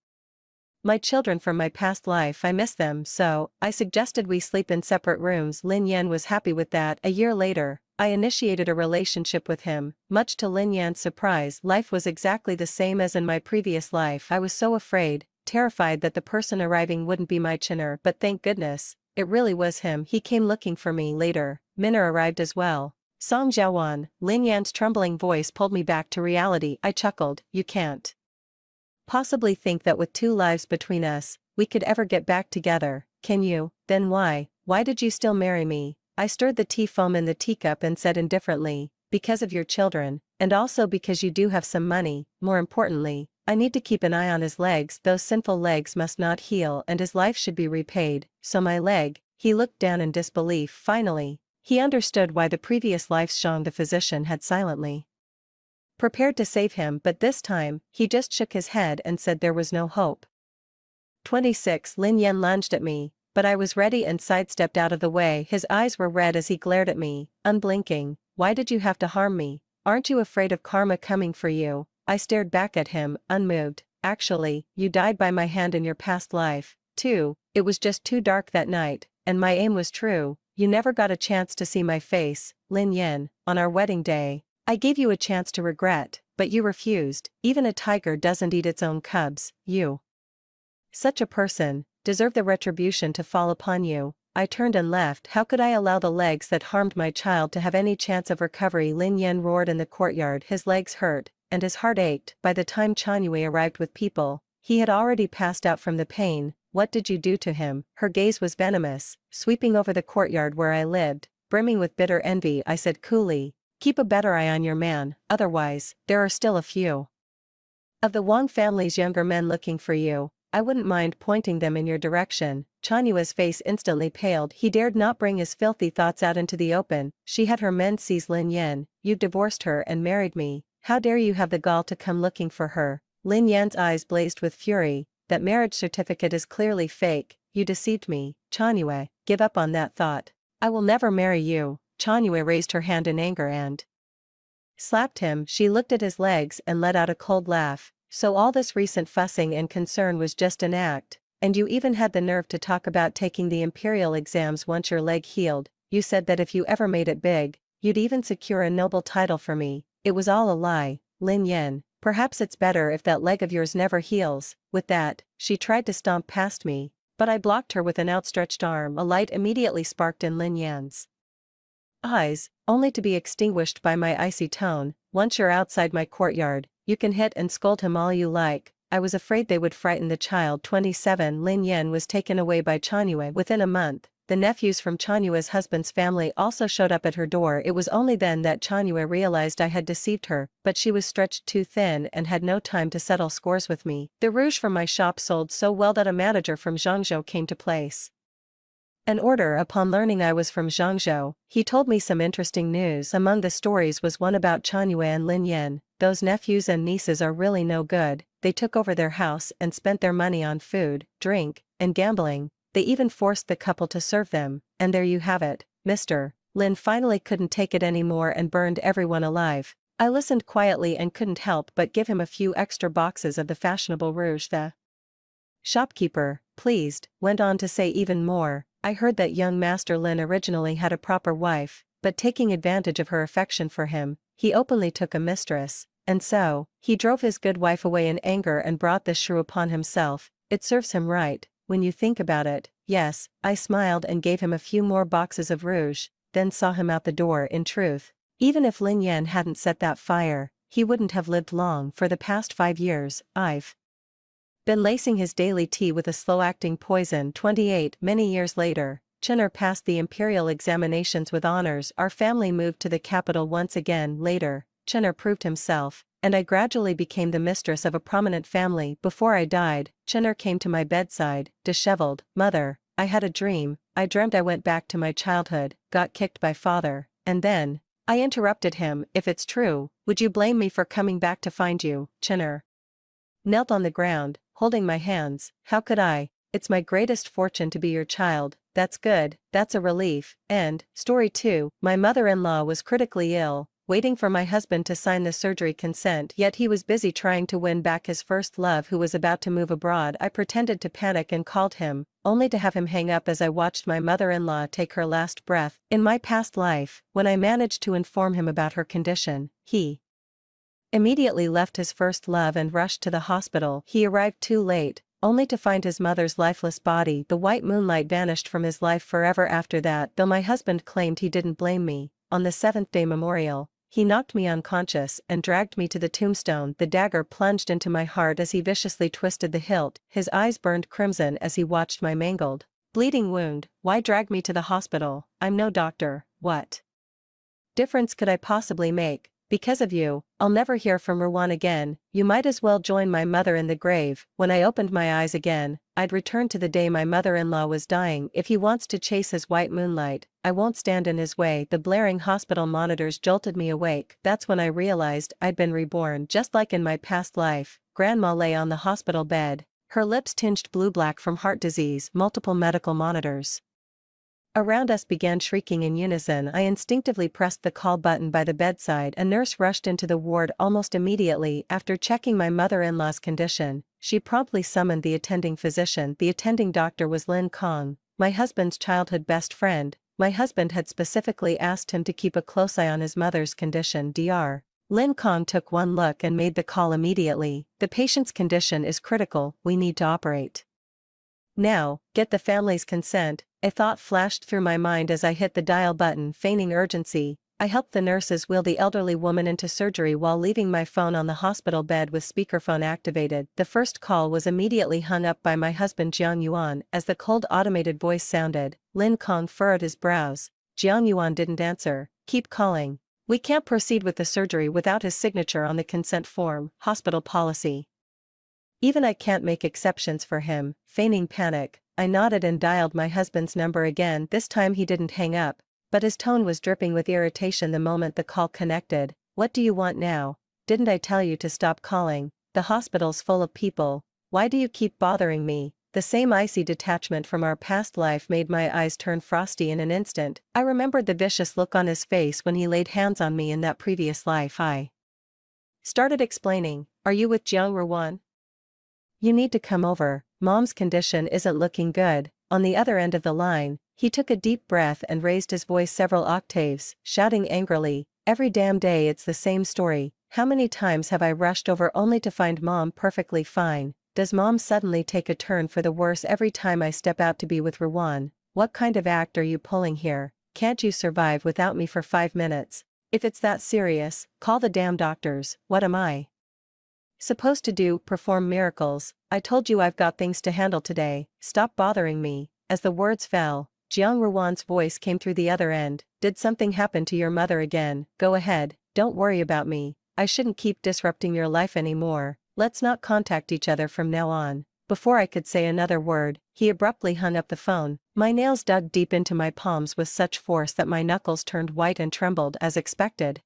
my children from my past life. I miss them, so I suggested we sleep in separate rooms. Lin Yan was happy with that. A year later, I initiated a relationship with him. Much to Lin Yan's surprise, life was exactly the same as in my previous life. I was so afraid, terrified that the person arriving wouldn't be my Chinner, but thank goodness, it really was him. He came looking for me. Later, Minner arrived as well. Song Zhaowan. Lin Yan's trembling voice pulled me back to reality. I chuckled. You can't possibly think that with 2 lives between us, we could ever get back together, can you? Then why did you still marry me? I stirred the tea foam in the teacup and said indifferently, because of your children, and also because you do have some money. More importantly, I need to keep an eye on his legs. Those sinful legs must not heal and his life should be repaid. So my leg. He looked down in disbelief. Finally, he understood why the previous lives Zhang the physician had silently prepared to save him, but this time, he just shook his head and said there was no hope. 26. Lin Yan lunged at me, but I was ready and sidestepped out of the way. His eyes were red as he glared at me, unblinking. Why did you have to harm me? Aren't you afraid of karma coming for you? I stared back at him, unmoved. Actually, you died by my hand in your past life, too. It was just too dark that night, and my aim was true. You never got a chance to see my face, Lin Yan. On our wedding day, I gave you a chance to regret, but you refused. Even a tiger doesn't eat its own cubs. You, such a person, deserve the retribution to fall upon you. I turned and left. How could I allow the legs that harmed my child to have any chance of recovery? Lin Yan roared in the courtyard. His legs hurt, and his heart ached. By the time Chanyue arrived with people, he had already passed out from the pain. What did you do to him? Her gaze was venomous, sweeping over the courtyard where I lived, brimming with bitter envy. I said coolly, keep a better eye on your man, otherwise, there are still a few of the Wang family's younger men looking for you. I wouldn't mind pointing them in your direction. Chanyue's face instantly paled. He dared not bring his filthy thoughts out into the open. She had her men seize Lin Yan. You divorced her and married me. How dare you have the gall to come looking for her? Lin Yan's eyes blazed with fury. That marriage certificate is clearly fake. You deceived me. Chanyue, give up on that thought. I will never marry you. Chanyue raised her hand in anger and slapped him. She looked at his legs and let out a cold laugh. So all this recent fussing and concern was just an act, and you even had the nerve to talk about taking the imperial exams once your leg healed. You said that if you ever made it big, you'd even secure a noble title for me. It was all a lie, Lin Yan. Perhaps it's better if that leg of yours never heals. With that, she tried to stomp past me, But I blocked her with an outstretched arm. A light immediately sparked in Lin Yan's eyes, only to be extinguished by my icy tone. Once you're outside my courtyard, you can hit and scold him all you like. I was afraid they would frighten the child. 27 Lin Yan was taken away by Chanyue within a month. The nephews from Chanyue's husband's family also showed up at her door. It was only then that Chanyue realized I had deceived her, but she was stretched too thin and had no time to settle scores with me. The rouge from my shop sold so well that a manager from Zhangzhou came to place an order. Upon learning I was from Zhangzhou, he told me some interesting news. Among the stories was one about Chanyue and Lin Yan. Those nephews and nieces are really no good. They took over their house and spent their money on food, drink, and gambling. They even forced the couple to serve them, and there you have it, Mr. Lin finally couldn't take it anymore and burned everyone alive. I listened quietly and couldn't help but give him a few extra boxes of the fashionable rouge. The shopkeeper, pleased, went on to say even more. I heard that young Master Lin originally had a proper wife, but taking advantage of her affection for him, he openly took a mistress, and so, he drove his good wife away in anger and brought this shrew upon himself. It serves him right, when you think about it. Yes, I smiled and gave him a few more boxes of rouge, then saw him out the door. In truth, even if Lin Yan hadn't set that fire, he wouldn't have lived long. For the past 5 years, I've been lacing his daily tea with a slow-acting poison. 28 Many years later, Chen'er passed the imperial examinations with honors. Our family moved to the capital once again. Later, Chen'er proved himself, and I gradually became the mistress of a prominent family. Before I died, Chen'er came to my bedside, disheveled. Mother, I had a dream. I dreamt I went back to my childhood, got kicked by father, and then, I interrupted him. If it's true, would you blame me for coming back to find you? Chen'er knelt on the ground, holding my hands. How could I? It's my greatest fortune to be your child. That's good, that's a relief. And, story 2, my mother-in-law was critically ill, waiting for my husband to sign the surgery consent, yet he was busy trying to win back his first love who was about to move abroad. I pretended to panic and called him, only to have him hang up as I watched my mother-in-law take her last breath. In my past life, when I managed to inform him about her condition, he immediately left his first love and rushed to the hospital. He arrived too late, only to find his mother's lifeless body. The white moonlight vanished from his life forever after that. Though my husband claimed he didn't blame me, on the 7th-day memorial, he knocked me unconscious and dragged me to the tombstone. The dagger plunged into my heart as he viciously twisted the hilt. His eyes burned crimson as he watched my mangled, bleeding wound. Why drag me to the hospital? I'm no doctor. What difference could I possibly make? Because of you, I'll never hear from Reborn again. You might as well join my mother in the grave. When I opened my eyes again, I'd returned to the day my mother-in-law was dying. If he wants to chase his white moonlight, I won't stand in his way. The blaring hospital monitors jolted me awake. That's when I realized I'd been reborn. Just like in my past life, Grandma lay on the hospital bed, her lips tinged blue-black from heart disease. Multiple medical monitors around us began shrieking in unison. I instinctively pressed the call button by the bedside. A nurse rushed into the ward almost immediately. After checking my mother-in-law's condition, she promptly summoned the attending physician. The attending doctor was Lin Kong, my husband's childhood best friend. My husband had specifically asked him to keep a close eye on his mother's condition. Dr. Lin Kong took one look and made the call immediately. The patient's condition is critical. We need to operate now. Get the family's consent. A thought flashed through my mind as I hit the dial button. Feigning urgency, I helped the nurses wheel the elderly woman into surgery while leaving my phone on the hospital bed with speakerphone activated. The first call was immediately hung up by my husband Jiang Yuan. As the cold automated voice sounded, Lin Kong furrowed his brows. Jiang Yuan didn't answer. Keep calling. We can't proceed with the surgery without his signature on the consent form. Hospital policy. Even I can't make exceptions for him. Feigning panic, I nodded and dialed my husband's number again. This time he didn't hang up, but his tone was dripping with irritation the moment the call connected. What do you want now? Didn't I tell you to stop calling? The hospital's full of people. Why do you keep bothering me? The same icy detachment from our past life made my eyes turn frosty in an instant. I remembered the vicious look on his face when he laid hands on me in that previous life. I started explaining. Are you with Jiang Rewan? You need to come over. Mom's condition isn't looking good. On the other end of the line, he took a deep breath and raised his voice several octaves, shouting angrily, every damn day it's the same story. How many times have I rushed over only to find Mom perfectly fine? Does mom suddenly take a turn for the worse every time I step out to be with Rowan? What kind of act are you pulling here? Can't you survive without me for 5 minutes? If it's that serious, call the damn doctors. What am I supposed to do, perform miracles? I told you I've got things to handle today, stop bothering me. As the words fell, Jiang Ruwan's voice came through the other end. Did something happen to your mother again? Go ahead, don't worry about me. I shouldn't keep disrupting your life anymore. Let's not contact each other from now on. Before I could say another word, he abruptly hung up the phone. My nails dug deep into my palms with such force that my knuckles turned white and trembled as expected.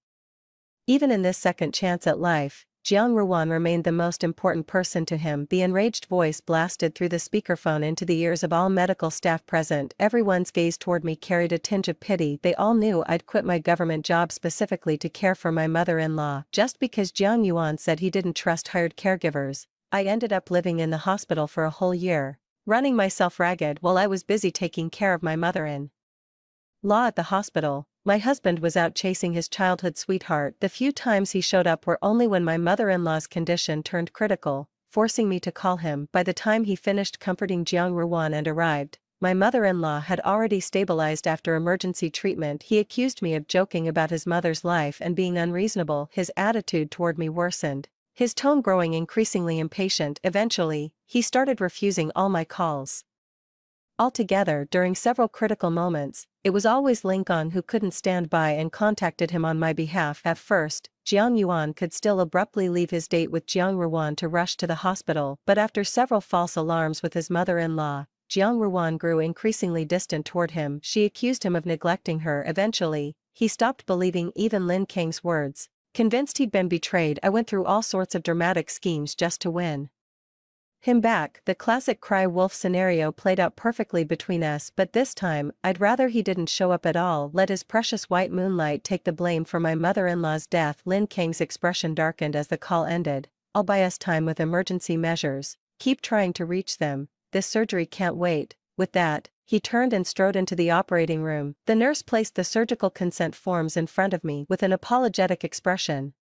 Even in this second chance at life, Jiang Ruwan remained the most important person to him. The enraged voice blasted through the speakerphone into the ears of all medical staff present. Everyone's gaze toward me carried a tinge of pity. They all knew I'd quit my government job specifically to care for my mother-in-law. Just because Jiang Yuan said he didn't trust hired caregivers, I ended up living in the hospital for a whole year, running myself ragged while I was busy taking care of my mother-in-law at the hospital. My husband was out chasing his childhood sweetheart. The few times he showed up were only when my mother-in-law's condition turned critical, forcing me to call him. By the time he finished comforting Jiang Ruwan and arrived, my mother-in-law had already stabilized after emergency treatment. He accused me of joking about his mother's life and being unreasonable. His attitude toward me worsened, his tone growing increasingly impatient. Eventually, he started refusing all my calls. Altogether, during several critical moments, it was always Lin Kang who couldn't stand by and contacted him on my behalf. At first, Jiang Yuan could still abruptly leave his date with Jiang Ruwan to rush to the hospital, but after several false alarms with his mother-in-law, Jiang Ruwan grew increasingly distant toward him. She accused him of neglecting her. Eventually, he stopped believing even Lin Kang's words. Convinced he'd been betrayed, I went through all sorts of dramatic schemes just to win him back. The classic cry wolf scenario played out perfectly between us, but this time, I'd rather he didn't show up at all. Let his precious white moonlight take the blame for my mother-in-law's death. Lin Kang's expression darkened as the call ended. I'll buy us time with emergency measures. Keep trying to reach them. This surgery can't wait. With that, he turned and strode into the operating room. The nurse placed the surgical consent forms in front of me with an apologetic expression.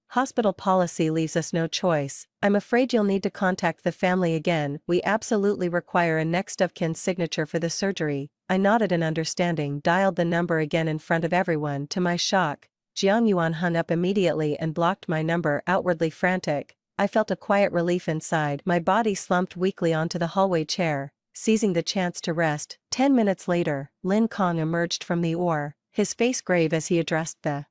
Hospital policy leaves us no choice. I'm afraid you'll need to contact the family again. We absolutely require a next of kin signature for the surgery. I nodded in understanding, dialed the number again in front of everyone. To my shock, Jiang Yuan hung up immediately and blocked my number. Outwardly frantic, I felt a quiet relief inside. My body slumped weakly onto the hallway chair, seizing the chance to rest. 10 minutes later, Lin Kang emerged from the OR, his face grave as he addressed the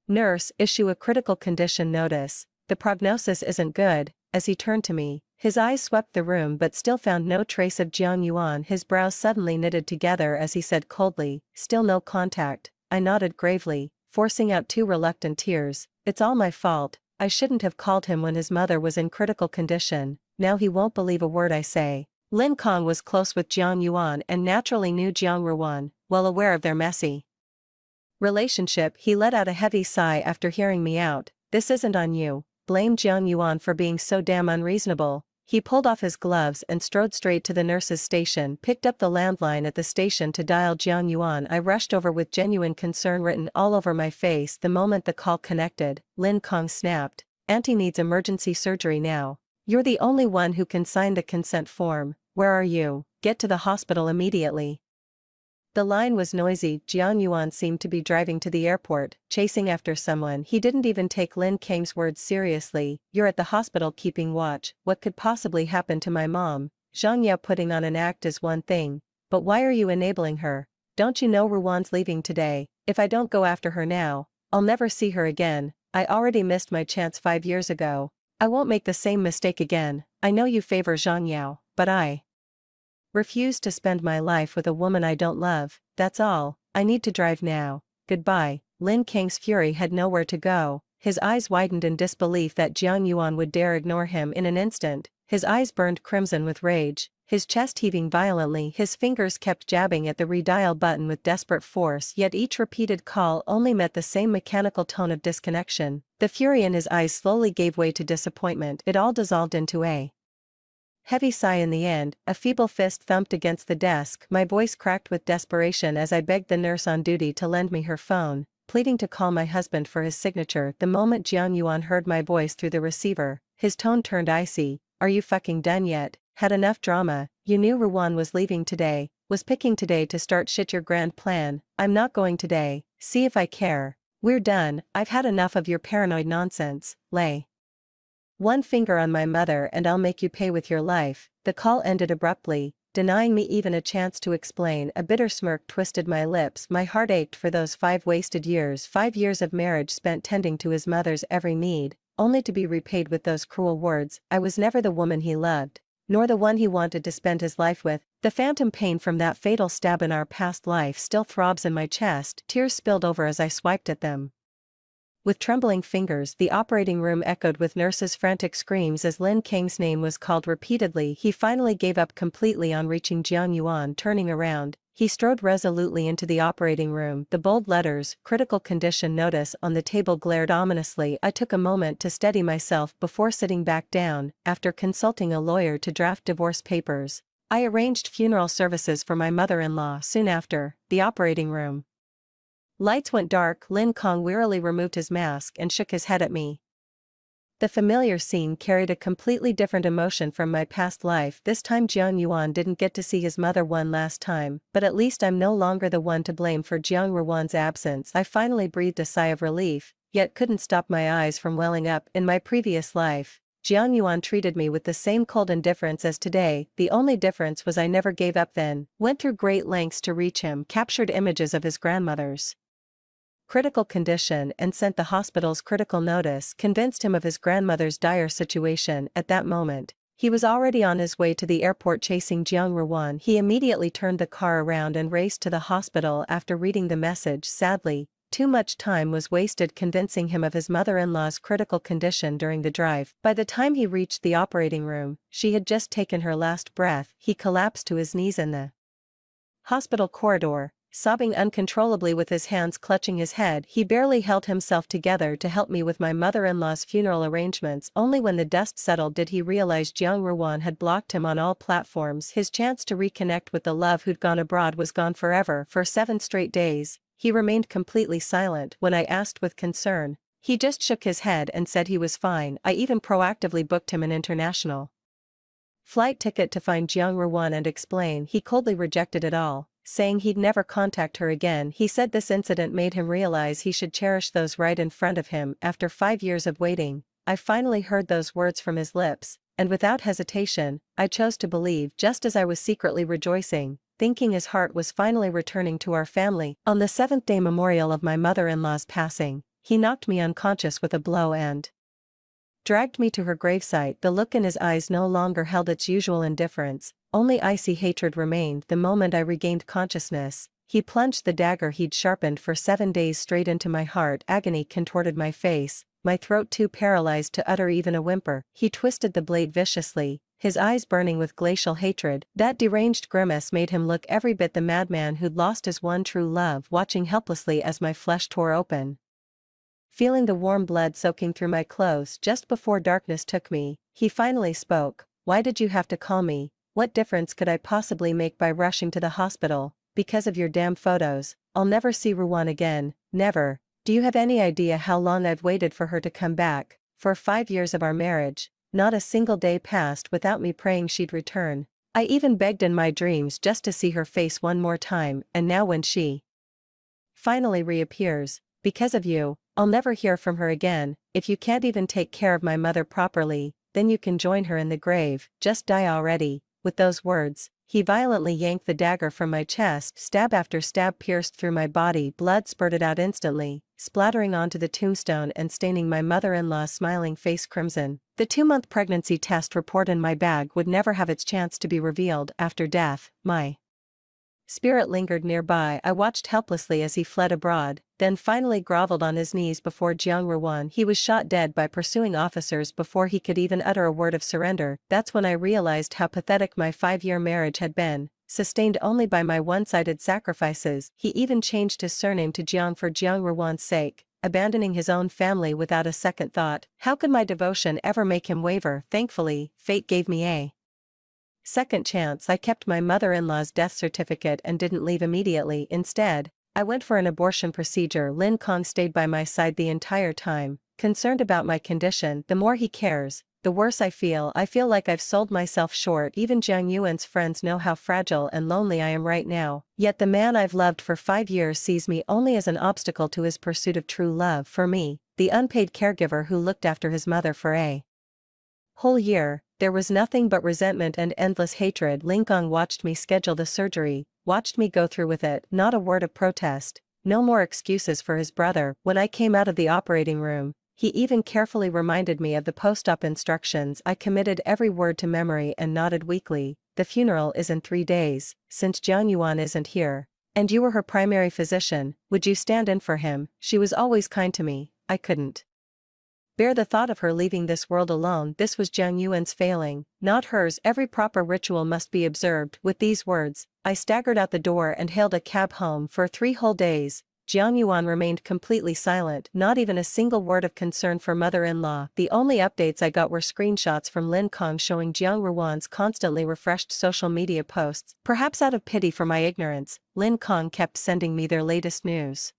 nurse. Issue a critical condition notice. The prognosis isn't good. As he turned to me, his eyes swept the room but still found no trace of Jiang Yuan. His brows suddenly knitted together as he said coldly, "Still no contact." I nodded gravely, forcing out 2 reluctant tears. It's all my fault. I shouldn't have called him when his mother was in critical condition. Now he won't believe a word I say. Lin Kang was close with Jiang Yuan and naturally knew Jiang Ruwan, well aware of their messy relationship. He let out a heavy sigh after hearing me out. This isn't on you. Blame Jiang Yuan for being so damn unreasonable. He pulled off his gloves and strode straight to the nurse's station, picked up the landline at the station to dial Jiang Yuan. I rushed over with genuine concern written all over my face. The moment the call connected, Lin Kang snapped, "Auntie needs emergency surgery now. You're the only one who can sign the consent form. Where are you? Get to the hospital immediately." The line was noisy. Jiang Yuan seemed to be driving to the airport, chasing after someone. He didn't even take Lin Kang's words seriously. "You're at the hospital keeping watch. What could possibly happen to my mom? Zhang Yao putting on an act is one thing, but why are you enabling her? Don't you know Ruwan's leaving today? If I don't go after her now, I'll never see her again. I already missed my chance 5 years ago. I won't make the same mistake again. I know you favor Zhang Yao, but I refuse to spend my life with a woman I don't love. That's all. I need to drive now. Goodbye." Lin Kang's fury had nowhere to go. His eyes widened in disbelief that Jiang Yuan would dare ignore him in an instant. His eyes burned crimson with rage, his chest heaving violently. His fingers kept jabbing at the redial button with desperate force, yet each repeated call only met the same mechanical tone of disconnection. The fury in his eyes slowly gave way to disappointment. It all dissolved into a heavy sigh in the end. A feeble fist thumped against the desk. My voice cracked with desperation as I begged the nurse on duty to lend me her phone, pleading to call my husband for his signature. The moment Jiang Yuan heard my voice through the receiver, his tone turned icy. are you fucking done yet? Had enough drama, you knew Ruwan was leaving today, was picking today to start shit your grand plan, I'm not going today, see if I care. We're done, I've had enough of your paranoid nonsense, lay one finger on my mother and I'll make you pay with your life. The call ended abruptly, denying me even a chance to explain. A bitter smirk twisted my lips. My heart ached for those 5 wasted years, 5 years of marriage spent tending to his mother's every need, only to be repaid with those cruel words. I was never the woman he loved, nor the one he wanted to spend his life with. The phantom pain from that fatal stab in our past life still throbs in my chest. Tears spilled over as I swiped at them. With trembling fingers, the operating room echoed with nurses' frantic screams as Lin Kang's name was called repeatedly. He finally gave up completely on reaching Jiang Yuan. Turning around, he strode resolutely into the operating room. The bold letters, "Critical Condition Notice," on the table glared ominously. I took a moment to steady myself before sitting back down. After consulting a lawyer to draft divorce papers, I arranged funeral services for my mother-in-law. Soon after, the operating room lights went dark. Lin Kang wearily removed his mask and shook his head at me. The familiar scene carried a completely different emotion from my past life. This time Jiang Yuan didn't get to see his mother one last time, but at least I'm no longer the one to blame for Jiang Ruwan's absence. I finally breathed a sigh of relief, yet couldn't stop my eyes from welling up. In my previous life, Jiang Yuan treated me with the same cold indifference as today. The only difference was I never gave up then, went through great lengths to reach him, captured images of his grandmother's critical condition and sent the hospital's critical notice, convinced him of his grandmother's dire situation. At that moment, he was already on his way to the airport chasing Jiang Ruwan. He immediately turned the car around and raced to the hospital after reading the message. Sadly, too much time was wasted convincing him of his mother-in-law's critical condition during the drive. By the time he reached the operating room, she had just taken her last breath. He collapsed to his knees in the hospital corridor, sobbing uncontrollably with his hands clutching his head. He barely held himself together to help me with my mother-in-law's funeral arrangements. Only when the dust settled did he realize Jiang Ruwan had blocked him on all platforms. His chance to reconnect with the love who'd gone abroad was gone forever. For 7 straight days, he remained completely silent. When I asked with concern, he just shook his head and said he was fine. I even proactively booked him an international flight ticket to find Jiang Ruwan and explain. He coldly rejected it all, saying he'd never contact her again. He said this incident made him realize he should cherish those right in front of him. After 5 years of waiting, I finally heard those words from his lips, and without hesitation, I chose to believe. Just as I was secretly rejoicing, thinking his heart was finally returning to our family, on the 7th-day memorial of my mother-in-law's passing, he knocked me unconscious with a blow and dragged me to her gravesite. The look in his eyes no longer held its usual indifference, only icy hatred remained. The moment I regained consciousness, he plunged the dagger he'd sharpened for 7 days straight into my heart. Agony contorted my face, my throat too paralyzed to utter even a whimper. He twisted the blade viciously, his eyes burning with glacial hatred. That deranged grimace made him look every bit the madman who'd lost his one true love. Watching helplessly as my flesh tore open, feeling the warm blood soaking through my clothes just before darkness took me, he finally spoke. "Why did you have to call me? What difference could I possibly make by rushing to the hospital? Because of your damn photos, I'll never see Ruwan again, never. Do you have any idea how long I've waited for her to come back? For 5 years of our marriage, not a single day passed without me praying she'd return. I even begged in my dreams just to see her face one more time, and now when she finally reappears, because of you, I'll never hear from her again. If you can't even take care of my mother properly, then you can join her in the grave. Just die already." With those words, he violently yanked the dagger from my chest. Stab after stab pierced through my body. Blood spurted out instantly, splattering onto the tombstone and staining my mother-in-law's smiling face crimson. The 2-month pregnancy test report in my bag would never have its chance to be revealed. After death, my spirit lingered nearby. I watched helplessly as he fled abroad, then finally groveled on his knees before Jiang Ruwan. He was shot dead by pursuing officers before he could even utter a word of surrender. That's when I realized how pathetic my 5-year marriage had been, sustained only by my one-sided sacrifices. He even changed his surname to Jiang for Jiang Ruwan's sake, abandoning his own family without a second thought. How could my devotion ever make him waver? Thankfully, fate gave me a second chance. I kept my mother-in-law's death certificate and didn't leave immediately. Instead, I went for an abortion procedure. Lin Kang stayed by my side the entire time, concerned about my condition. The more he cares, the worse I feel like I've sold myself short. Even Jiang Yuan's friends know how fragile and lonely I am right now, yet the man I've loved for 5 years sees me only as an obstacle to his pursuit of true love for me, the unpaid caregiver who looked after his mother for a whole year. There was nothing but resentment and endless hatred. Lin Gong watched me schedule the surgery, watched me go through with it, not a word of protest, no more excuses for his brother. When I came out of the operating room, he even carefully reminded me of the post-op instructions. I committed every word to memory and nodded weakly. The funeral is in 3 days, since Jiang Yuan isn't here. And you were her primary physician, would you stand in for him? She was always kind to me. I couldn't bear the thought of her leaving this world alone. This was Jiang Yuan's failing, not hers. Every proper ritual must be observed. With these words, I staggered out the door and hailed a cab home. For 3 whole days, Jiang Yuan remained completely silent, not even a single word of concern for mother-in-law. The only updates I got were screenshots from Lin Kong showing Jiang Ruwan's constantly refreshed social media posts. Perhaps out of pity for my ignorance, Lin Kong kept sending me their latest news.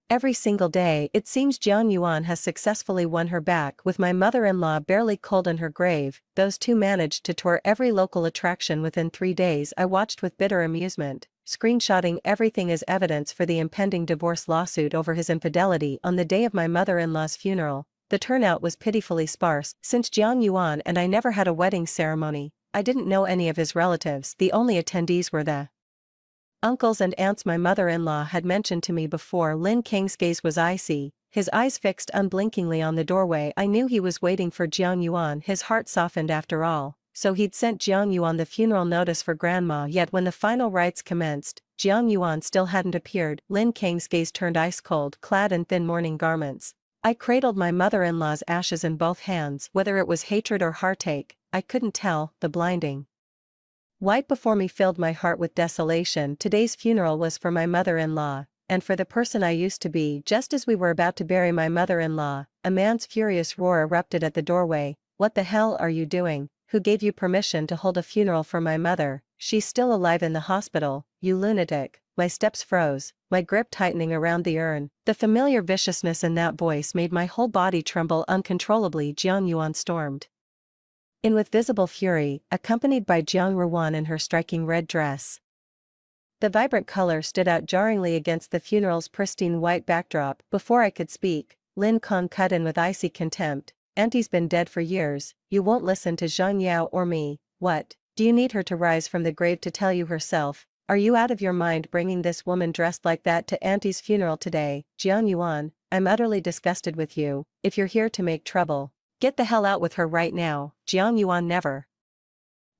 Every single day, it seems Jiang Yuan has successfully won her back. With my mother-in-law barely cold in her grave, those two managed to tour every local attraction within 3 days. I watched with bitter amusement, screenshotting everything as evidence for the impending divorce lawsuit over his infidelity. On the day of my mother-in-law's funeral, the turnout was pitifully sparse. Since Jiang Yuan and I never had a wedding ceremony, I didn't know any of his relatives. The only attendees were the uncles and aunts my mother-in-law had mentioned to me before. Lin Kang's gaze was icy, his eyes fixed unblinkingly on the doorway. I knew he was waiting for Jiang Yuan. His heart softened. After all, so he'd sent Jiang Yuan the funeral notice for grandma. Yet when the final rites commenced, Jiang Yuan still hadn't appeared. Lin Kang's gaze turned ice cold. Clad in thin mourning garments, I cradled my mother-in-law's ashes in both hands. Whether it was hatred or heartache, I couldn't tell. The blinding white before me filled my heart with desolation. Today's funeral was for my mother-in-law, and for the person I used to be. Just as we were about to bury my mother-in-law, a man's furious roar erupted at the doorway. What the hell are you doing? Who gave you permission to hold a funeral for my mother? She's still alive in the hospital, you lunatic. My steps froze, my grip tightening around the urn. The familiar viciousness in that voice made my whole body tremble uncontrollably. Jiang Yuan stormed in with visible fury, accompanied by Jiang Ruwan in her striking red dress. The vibrant color stood out jarringly against the funeral's pristine white backdrop. Before I could speak, Lin Kong cut in with icy contempt. Auntie's been dead for years, you won't listen to Zhang Yao or me. What, do you need her to rise from the grave to tell you herself? Are you out of your mind bringing this woman dressed like that to Auntie's funeral today? Jiang Yuan, I'm utterly disgusted with you. If you're here to make trouble, get the hell out with her right now. Jiang Yuan never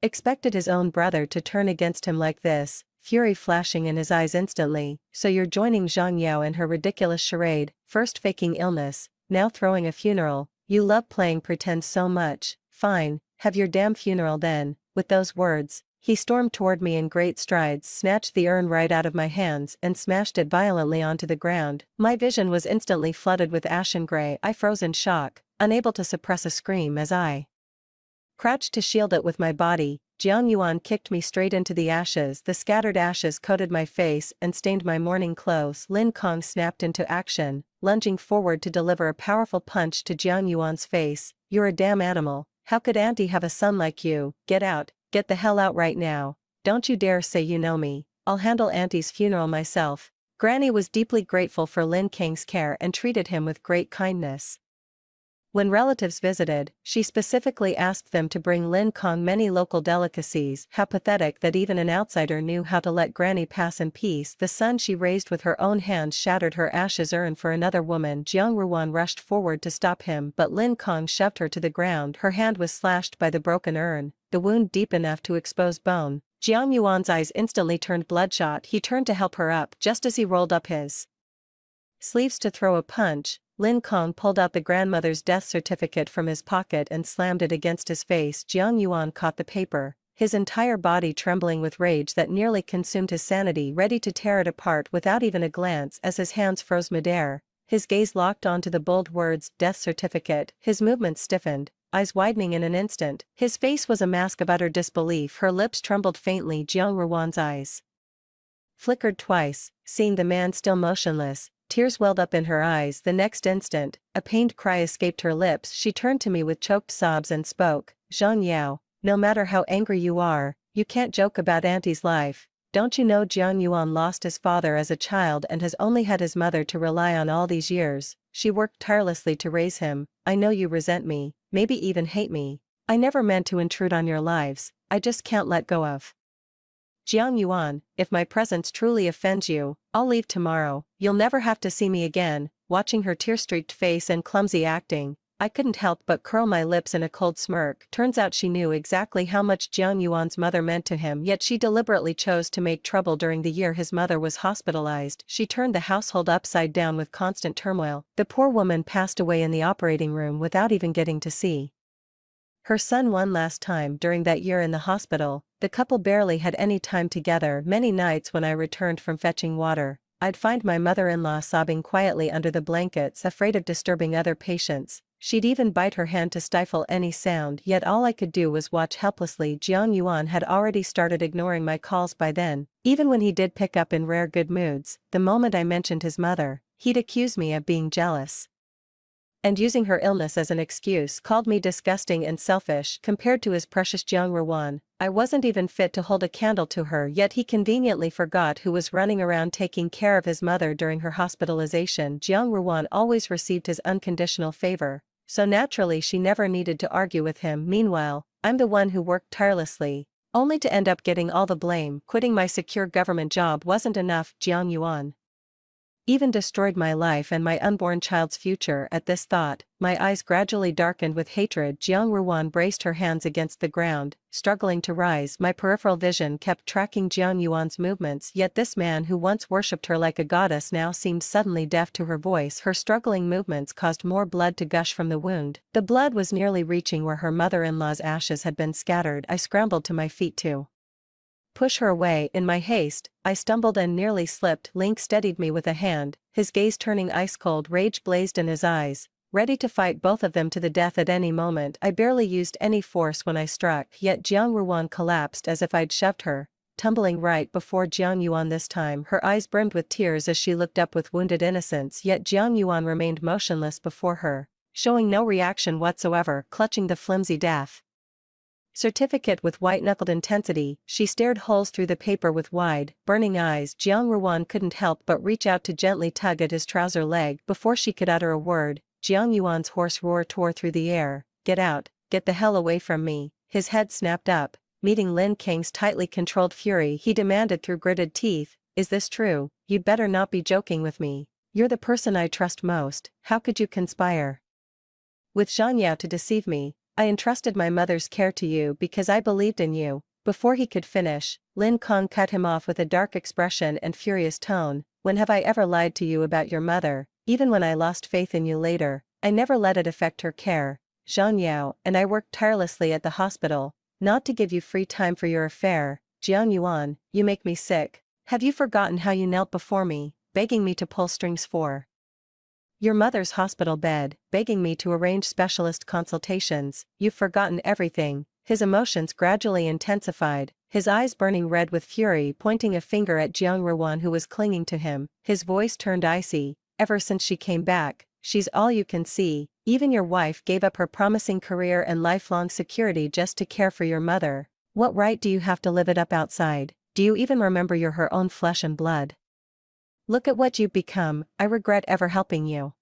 expected his own brother to turn against him like this, fury flashing in his eyes instantly. So you're joining Zhang Yao in her ridiculous charade, first faking illness, now throwing a funeral. You love playing pretend so much. Fine, have your damn funeral then. With those words, he stormed toward me in great strides, snatched the urn right out of my hands and smashed it violently onto the ground. My vision was instantly flooded with ashen gray. I froze in shock, unable to suppress a scream as I crouched to shield it with my body. Jiang Yuan kicked me straight into the ashes. The scattered ashes coated my face and stained my mourning clothes. Lin Kong snapped into action, lunging forward to deliver a powerful punch to Jiang Yuan's face. You're a damn animal. How could Auntie have a son like you? Get out, get the hell out right now. Don't you dare say you know me. I'll handle Auntie's funeral myself. Granny was deeply grateful for Lin Kang's care and treated him with great kindness. When relatives visited, she specifically asked them to bring Lin Kong many local delicacies. How pathetic that even an outsider knew how to let Granny pass in peace. The son she raised with her own hands shattered her ashes urn for another woman. Jiang Ruwan rushed forward to stop him, but Lin Kong shoved her to the ground. Her hand was slashed by the broken urn, the wound deep enough to expose bone. Jiang Yuan's eyes instantly turned bloodshot. He turned to help her up. Just as he rolled up his sleeves to throw a punch, Lin Kong pulled out the grandmother's death certificate from his pocket and slammed it against his face. Jiang Yuan caught the paper, his entire body trembling with rage that nearly consumed his sanity, ready to tear it apart without even a glance. As his hands froze midair, his gaze locked onto the bold words, death certificate. His movements stiffened, eyes widening in an instant. His face was a mask of utter disbelief. Her lips trembled faintly. Jiang Ruwan's eyes flickered twice, seeing the man still motionless. Tears welled up in her eyes the next instant, a pained cry escaped her lips. She turned to me with choked sobs and spoke, "Zhang Yao, no matter how angry you are, you can't joke about Auntie's life. Don't you know Jiang Yuan lost his father as a child and has only had his mother to rely on all these years? She worked tirelessly to raise him. I know you resent me, maybe even hate me. I never meant to intrude on your lives, I just can't let go of. Jiang Yuan, if my presence truly offends you, I'll leave tomorrow. You'll never have to see me again." Watching her tear-streaked face and clumsy acting, I couldn't help but curl my lips in a cold smirk. Turns out she knew exactly how much Jiang Yuan's mother meant to him, yet she deliberately chose to make trouble during the year his mother was hospitalized. She turned the household upside down with constant turmoil. The poor woman passed away in the operating room without even getting to see her son one last time during that year in the hospital. The couple barely had any time together. Many nights when I returned from fetching water, I'd find my mother-in-law sobbing quietly under the blankets, afraid of disturbing other patients. She'd even bite her hand to stifle any sound, yet all I could do was watch helplessly. Jiang Yuan had already started ignoring my calls by then. Even when he did pick up in rare good moods, the moment I mentioned his mother, he'd accuse me of being jealous, and using her illness as an excuse called me disgusting and selfish. Compared to his precious Jiang Ruwan, I wasn't even fit to hold a candle to her. Yet he conveniently forgot who was running around taking care of his mother during her hospitalization. Jiang Ruwan always received his unconditional favor, so naturally she never needed to argue with him. Meanwhile, I'm the one who worked tirelessly, only to end up getting all the blame. Quitting my secure government job wasn't enough. Jiang Yuan even destroyed my life and my unborn child's future. At this thought, my eyes gradually darkened with hatred. Jiang Ruwan braced her hands against the ground, struggling to rise. My peripheral vision kept tracking Jiang Yuan's movements, yet this man who once worshipped her like a goddess now seemed suddenly deaf to her voice. Her struggling movements caused more blood to gush from the wound. The blood was nearly reaching where her mother-in-law's ashes had been scattered. I scrambled to my feet to push her away. In my haste, I stumbled and nearly slipped. Link steadied me with a hand, his gaze turning ice cold. Rage blazed in his eyes, ready to fight both of them to the death at any moment. I barely used any force when I struck, yet Jiang Ruwan collapsed as if I'd shoved her, tumbling right before Jiang Yuan. This time her eyes brimmed with tears as she looked up with wounded innocence, yet Jiang Yuan remained motionless before her, showing no reaction whatsoever. Clutching the flimsy death certificate with white-knuckled intensity, she stared holes through the paper with wide, burning eyes. Jiang Ruwan couldn't help but reach out to gently tug at his trouser leg. Before she could utter a word, Jiang Yuan's hoarse roar tore through the air. "Get out, get the hell away from me." His head snapped up, meeting Lin Kang's tightly controlled fury. He demanded through gritted teeth, "Is this true? You'd better not be joking with me. You're the person I trust most. How could you conspire with Zhang Yao to deceive me? I entrusted my mother's care to you because I believed in you." Before he could finish, Lin Kang cut him off with a dark expression and furious tone. "When have I ever lied to you about your mother? Even when I lost faith in you later, I never let it affect her care. Zhang Yao and I worked tirelessly at the hospital, not to give you free time for your affair. Jiang Yuan, you make me sick. Have you forgotten how you knelt before me, begging me to pull strings for your mother's hospital bed, begging me to arrange specialist consultations? You've forgotten everything." His emotions gradually intensified, his eyes burning red with fury, pointing a finger at Jiang Ruwan who was clinging to him. His voice turned icy. "Ever since she came back, she's all you can see. Even your wife gave up her promising career and lifelong security just to care for your mother. What right do you have to live it up outside? Do you even remember you're her own flesh and blood? Look at what you've become. I regret ever helping you.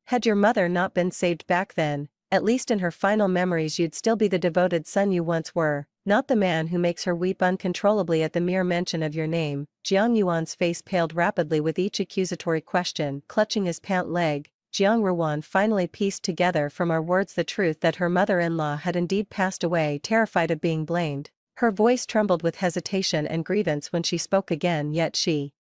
Had your mother not been saved back then, at least in her final memories you'd still be the devoted son you once were, not the man who makes her weep uncontrollably at the mere mention of your name." Jiang Yuan's face paled rapidly with each accusatory question. Clutching his pant leg, Jiang Ruwan finally pieced together from our words the truth that her mother-in-law had indeed passed away. Terrified of being blamed, her voice trembled with hesitation and grievance when she spoke again, yet she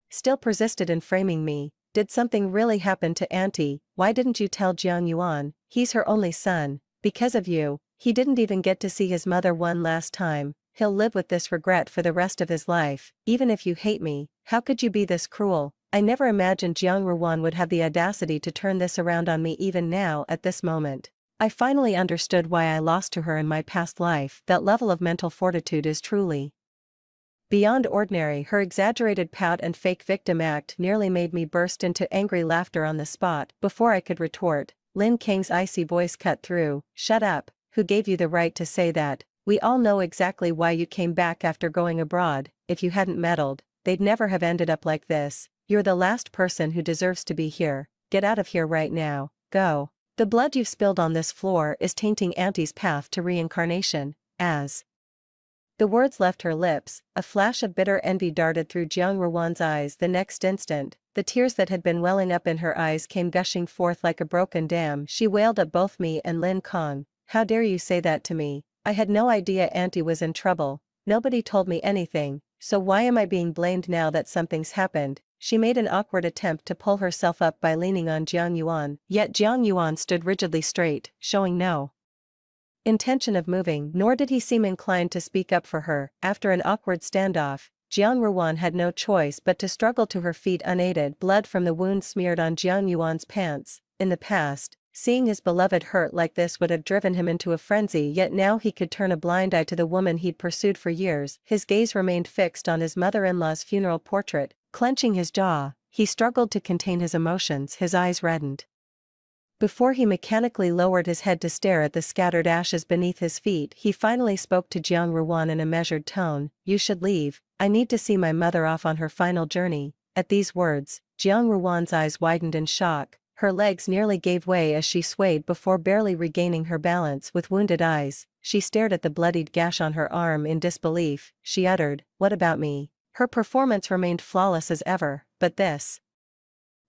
still persisted in framing me. "Did something really happen to Auntie? Why didn't you tell Jiang Yuan? He's her only son. Because of you, he didn't even get to see his mother one last time. He'll live with this regret for the rest of his life. Even if you hate me, how could you be this cruel?" I never imagined Jiang Ruwan would have the audacity to turn this around on me. Even now, at this moment, I finally understood why I lost to her in my past life. That level of mental fortitude is truly Beyond ordinary, her exaggerated pout and fake victim act nearly made me burst into angry laughter on the spot. Before I could retort, Lin Kang's icy voice cut through. "Shut up, who gave you the right to say that? We all know exactly why you came back after going abroad. If you hadn't meddled, they'd never have ended up like this. You're the last person who deserves to be here. Get out of here right now, go. The blood you've spilled on this floor is tainting Auntie's path to reincarnation." As the words left her lips, a flash of bitter envy darted through Jiang Ruwan's eyes. The next instant, the tears that had been welling up in her eyes came gushing forth like a broken dam. She wailed at both me and Lin Kong. "How dare you say that to me? I had no idea Auntie was in trouble. Nobody told me anything, so why am I being blamed now that something's happened?" She made an awkward attempt to pull herself up by leaning on Jiang Yuan, yet Jiang Yuan stood rigidly straight, showing no intention of moving, nor did he seem inclined to speak up for her. After an awkward standoff, Jiang Ruwan had no choice but to struggle to her feet unaided. Blood from the wound smeared on Jiang Yuan's pants. In the past, seeing his beloved hurt like this would have driven him into a frenzy, yet now he could turn a blind eye to the woman he'd pursued for years. His gaze remained fixed on his mother-in-law's funeral portrait. Clenching his jaw, he struggled to contain his emotions. His eyes reddened before he mechanically lowered his head to stare at the scattered ashes beneath his feet. He finally spoke to Jiang Ruwan in a measured tone. "You should leave. I need to see my mother off on her final journey." At these words, Jiang Ruwan's eyes widened in shock. Her legs nearly gave way as she swayed before barely regaining her balance. With wounded eyes, she stared at the bloodied gash on her arm in disbelief. She uttered, "What about me?" Her performance remained flawless as ever, but this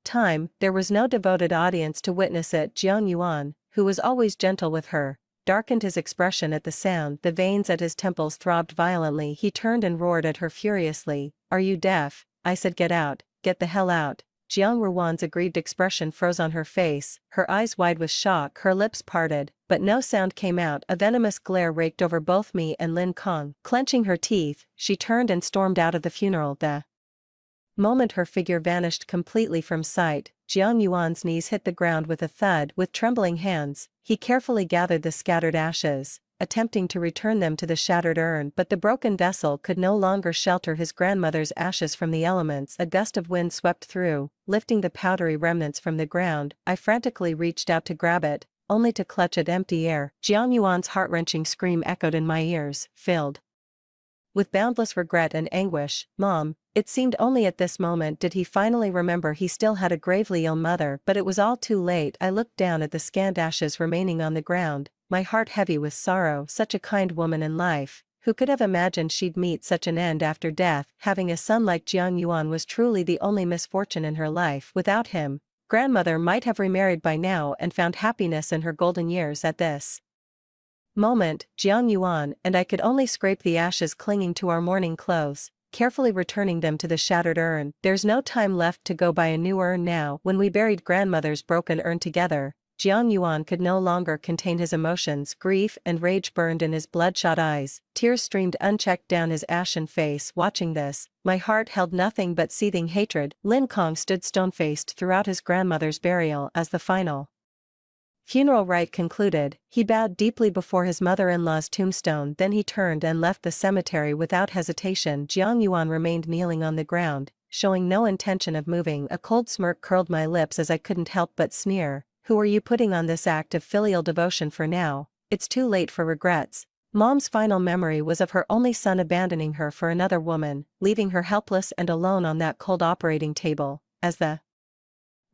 time, there was no devoted audience to witness it. Jiang Yuan, who was always gentle with her, darkened his expression at the sound. The veins at his temples throbbed violently. He turned and roared at her furiously. "Are you deaf? I said get out, get the hell out." Jiang Ruwan's aggrieved expression froze on her face, her eyes wide with shock. Her lips parted, but no sound came out. A venomous glare raked over both me and Lin Kong. Clenching her teeth, she turned and stormed out of the funeral. The moment her figure vanished completely from sight, Jiang Yuan's knees hit the ground with a thud. With trembling hands, he carefully gathered the scattered ashes, attempting to return them to the shattered urn, but the broken vessel could no longer shelter his grandmother's ashes from the elements. A gust of wind swept through, lifting the powdery remnants from the ground. I frantically reached out to grab it, only to clutch at empty air. Jiang Yuan's heart-wrenching scream echoed in my ears, filled with boundless regret and anguish. "Mom." It seemed only at this moment did he finally remember he still had a gravely ill mother, but it was all too late. I looked down at the scant ashes remaining on the ground, my heart heavy with sorrow. Such a kind woman in life, who could have imagined she'd meet such an end after death? Having a son like Jiang Yuan was truly the only misfortune in her life. Without him, grandmother might have remarried by now and found happiness in her golden years. At this moment, Jiang Yuan and I could only scrape the ashes clinging to our mourning clothes, carefully returning them to the shattered urn. There's no time left to go buy a new urn now. When we buried grandmother's broken urn together, Jiang Yuan could no longer contain his emotions. Grief and rage burned in his bloodshot eyes. Tears streamed unchecked down his ashen face. Watching this, my heart held nothing but seething hatred. Lin Kong stood stone-faced throughout his grandmother's burial. As the final funeral rite concluded, he bowed deeply before his mother-in-law's tombstone. Then he turned and left the cemetery without hesitation. Jiang Yuan remained kneeling on the ground, showing no intention of moving. A cold smirk curled my lips as I couldn't help but sneer. "Who are you putting on this act of filial devotion for now? It's too late for regrets." Mom's final memory was of her only son abandoning her for another woman, leaving her helpless and alone on that cold operating table. As the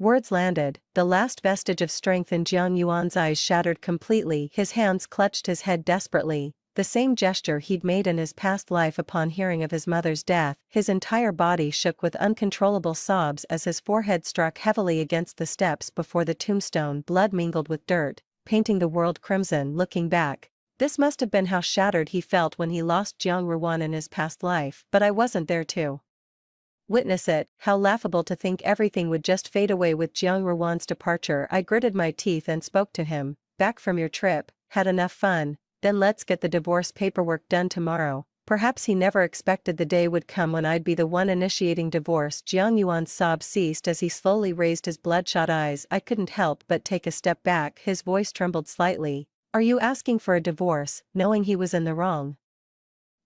words landed, the last vestige of strength in Jiang Yuan's eyes shattered completely. His hands clutched his head desperately, the same gesture he'd made in his past life upon hearing of his mother's death. His entire body shook with uncontrollable sobs as his forehead struck heavily against the steps before the tombstone. Blood mingled with dirt, painting the world crimson. Looking back, this must have been how shattered he felt when he lost Jiang Ruwan in his past life, but I wasn't there to witness it. How laughable to think everything would just fade away with Jiang Ruwan's departure. I gritted my teeth and spoke to him. "Back from your trip, had enough fun? Then let's get the divorce paperwork done tomorrow." Perhaps he never expected the day would come when I'd be the one initiating divorce. Jiang Yuan's sobs ceased as he slowly raised his bloodshot eyes. I couldn't help but take a step back. His voice trembled slightly. "Are you asking for a divorce, knowing he was in the wrong?"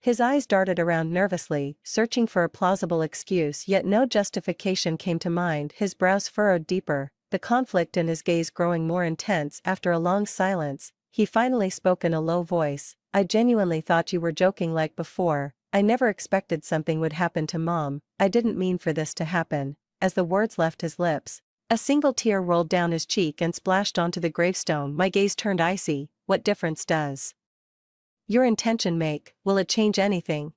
His eyes darted around nervously, searching for a plausible excuse, yet no justification came to mind. His brows furrowed deeper, the conflict in his gaze growing more intense. After a long silence, he finally spoke in a low voice. "I genuinely thought you were joking like before. I never expected something would happen to Mom. I didn't mean for this to happen." As the words left his lips, a single tear rolled down his cheek and splashed onto the gravestone. My gaze turned icy. What difference does your intention make? Will it change anything?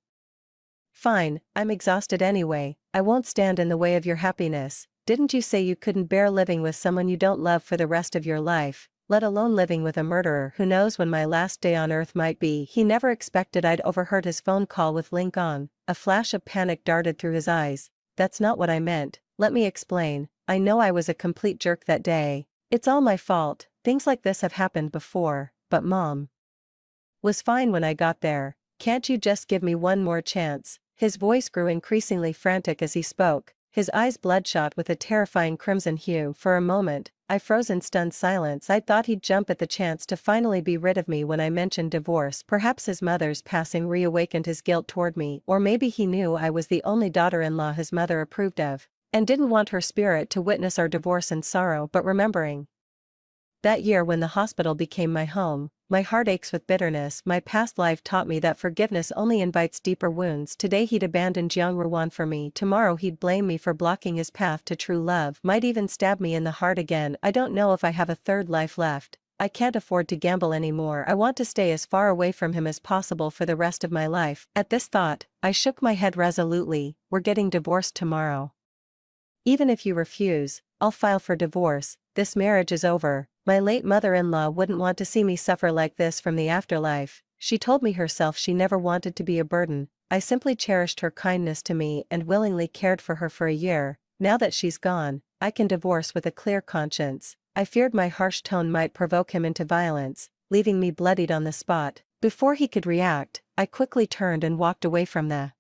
Fine, I'm exhausted anyway. I won't stand in the way of your happiness. Didn't you say you couldn't bear living with someone you don't love for the rest of your life, let alone living with a murderer who knows when my last day on earth might be? He never expected I'd overheard his phone call with Lincoln. A flash of panic darted through his eyes. That's not what I meant. Let me explain. I know I was a complete jerk that day. It's all my fault. Things like this have happened before, but Mom was fine when I got there. Can't you just give me one more chance? His voice grew increasingly frantic as he spoke, his eyes bloodshot with a terrifying crimson hue. For a moment, I froze in stunned silence. I thought he'd jump at the chance to finally be rid of me when I mentioned divorce. Perhaps his mother's passing reawakened his guilt toward me, or maybe he knew I was the only daughter-in-law his mother approved of, and didn't want her spirit to witness our divorce in sorrow. But remembering that year when the hospital became my home, my heart aches with bitterness. My past life taught me that forgiveness only invites deeper wounds. Today he'd abandoned Jiang Ruwan for me. Tomorrow he'd blame me for blocking his path to true love. Might even stab me in the heart again. I don't know if I have a third life left. I can't afford to gamble anymore. I want to stay as far away from him as possible for the rest of my life. At this thought, I shook my head resolutely. We're getting divorced tomorrow. Even if you refuse, I'll file for divorce. This marriage is over. My late mother-in-law wouldn't want to see me suffer like this from the afterlife. She told me herself she never wanted to be a burden. I simply cherished her kindness to me and willingly cared for her for a year. Now that she's gone, I can divorce with a clear conscience. I feared my harsh tone might provoke him into violence, leaving me bloodied on the spot. Before he could react, I quickly turned and walked away from the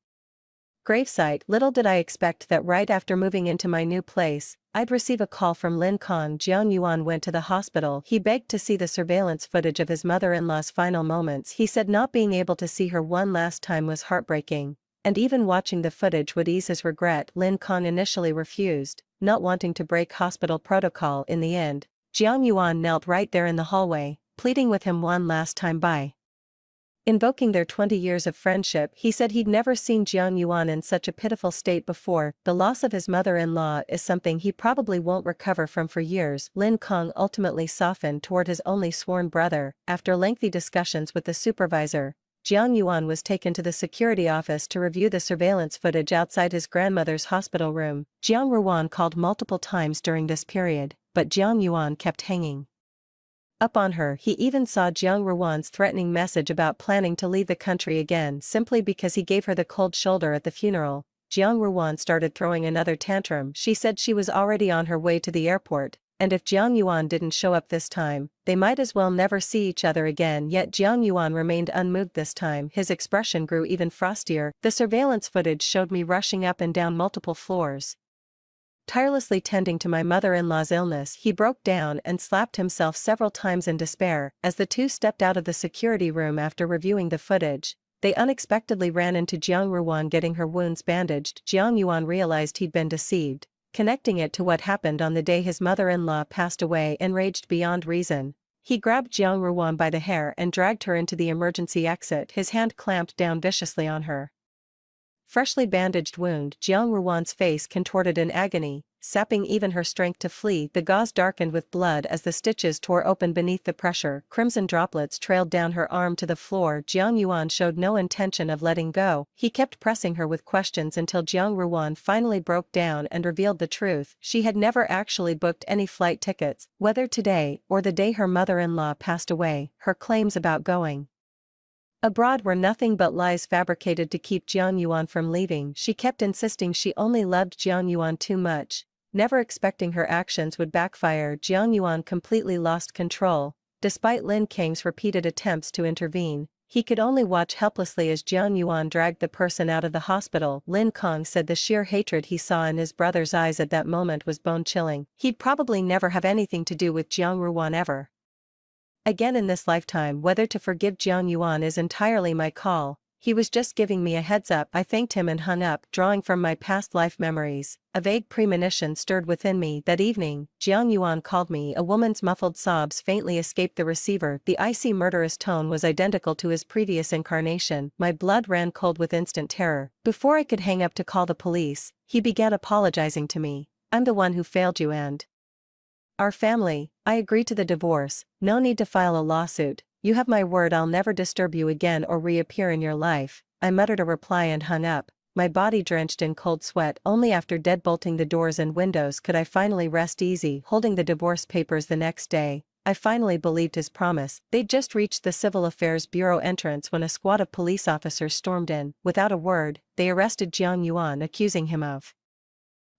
gravesite. Little did I expect that right after moving into my new place, I'd receive a call from Lin Kong. Jiang Yuan went to the hospital. He begged to see the surveillance footage of his mother-in-law's final moments. He said not being able to see her one last time was heartbreaking, and even watching the footage would ease his regret. Lin Kong initially refused, not wanting to break hospital protocol. In the end, Jiang Yuan knelt right there in the hallway, pleading with him one last time by invoking their 20 years of friendship. He said he'd never seen Jiang Yuan in such a pitiful state before. The loss of his mother-in-law is something he probably won't recover from for years. Lin Kong ultimately softened toward his only sworn brother. After lengthy discussions with the supervisor, Jiang Yuan was taken to the security office to review the surveillance footage outside his grandmother's hospital room. Jiang Ruwan called multiple times during this period, but Jiang Yuan kept hanging up on her. He even saw Jiang Ruwan's threatening message about planning to leave the country again simply because he gave her the cold shoulder at the funeral. Jiang Ruwan started throwing another tantrum. She said she was already on her way to the airport, and if Jiang Yuan didn't show up this time, they might as well never see each other again. Yet Jiang Yuan remained unmoved this time. His expression grew even frostier. The surveillance footage showed me rushing up and down multiple floors, tirelessly tending to my mother-in-law's illness. He broke down and slapped himself several times in despair. As the two stepped out of the security room after reviewing the footage, they unexpectedly ran into Jiang Ruwan getting her wounds bandaged. Jiang Yuan realized he'd been deceived, connecting it to what happened on the day his mother-in-law passed away. Enraged beyond reason, he grabbed Jiang Ruwan by the hair and dragged her into the emergency exit. His hand clamped down viciously on her freshly bandaged wound. Jiang Ruwan's face contorted in agony, sapping even her strength to flee. The gauze darkened with blood as the stitches tore open beneath the pressure. Crimson droplets trailed down her arm to the floor. Jiang Yuan showed no intention of letting go. He kept pressing her with questions until Jiang Ruwan finally broke down and revealed the truth. She had never actually booked any flight tickets, whether today or the day her mother-in-law passed away. Her claims about going abroad were nothing but lies fabricated to keep Jiang Yuan from leaving. She kept insisting she only loved Jiang Yuan too much, never expecting her actions would backfire. Jiang Yuan completely lost control. Despite Lin Kang's repeated attempts to intervene, he could only watch helplessly as Jiang Yuan dragged the person out of the hospital. Lin Kang said the sheer hatred he saw in his brother's eyes at that moment was bone-chilling. He'd probably never have anything to do with Jiang Ruwan ever again in this lifetime. Whether to forgive Jiang Yuan is entirely my call, He was just giving me a heads up. I thanked him and hung up, drawing from my past life memories. A vague premonition stirred within me. That evening, Jiang Yuan called me. A woman's muffled sobs faintly escaped the receiver. The icy murderous tone was identical to his previous incarnation. My blood ran cold with instant terror. Before I could hang up to call the police, he began apologizing to me. I'm the one who failed you and our family. I agreed to the divorce. No need to file a lawsuit. You have my word I'll never disturb you again or reappear in your life. I muttered a reply and hung up, my body drenched in cold sweat. Only after deadbolting the doors and windows could I finally rest easy. Holding the divorce papers the next day, I finally believed his promise. They'd just reached the Civil Affairs Bureau entrance when a squad of police officers stormed in. Without a word, they arrested Jiang Yuan, accusing him of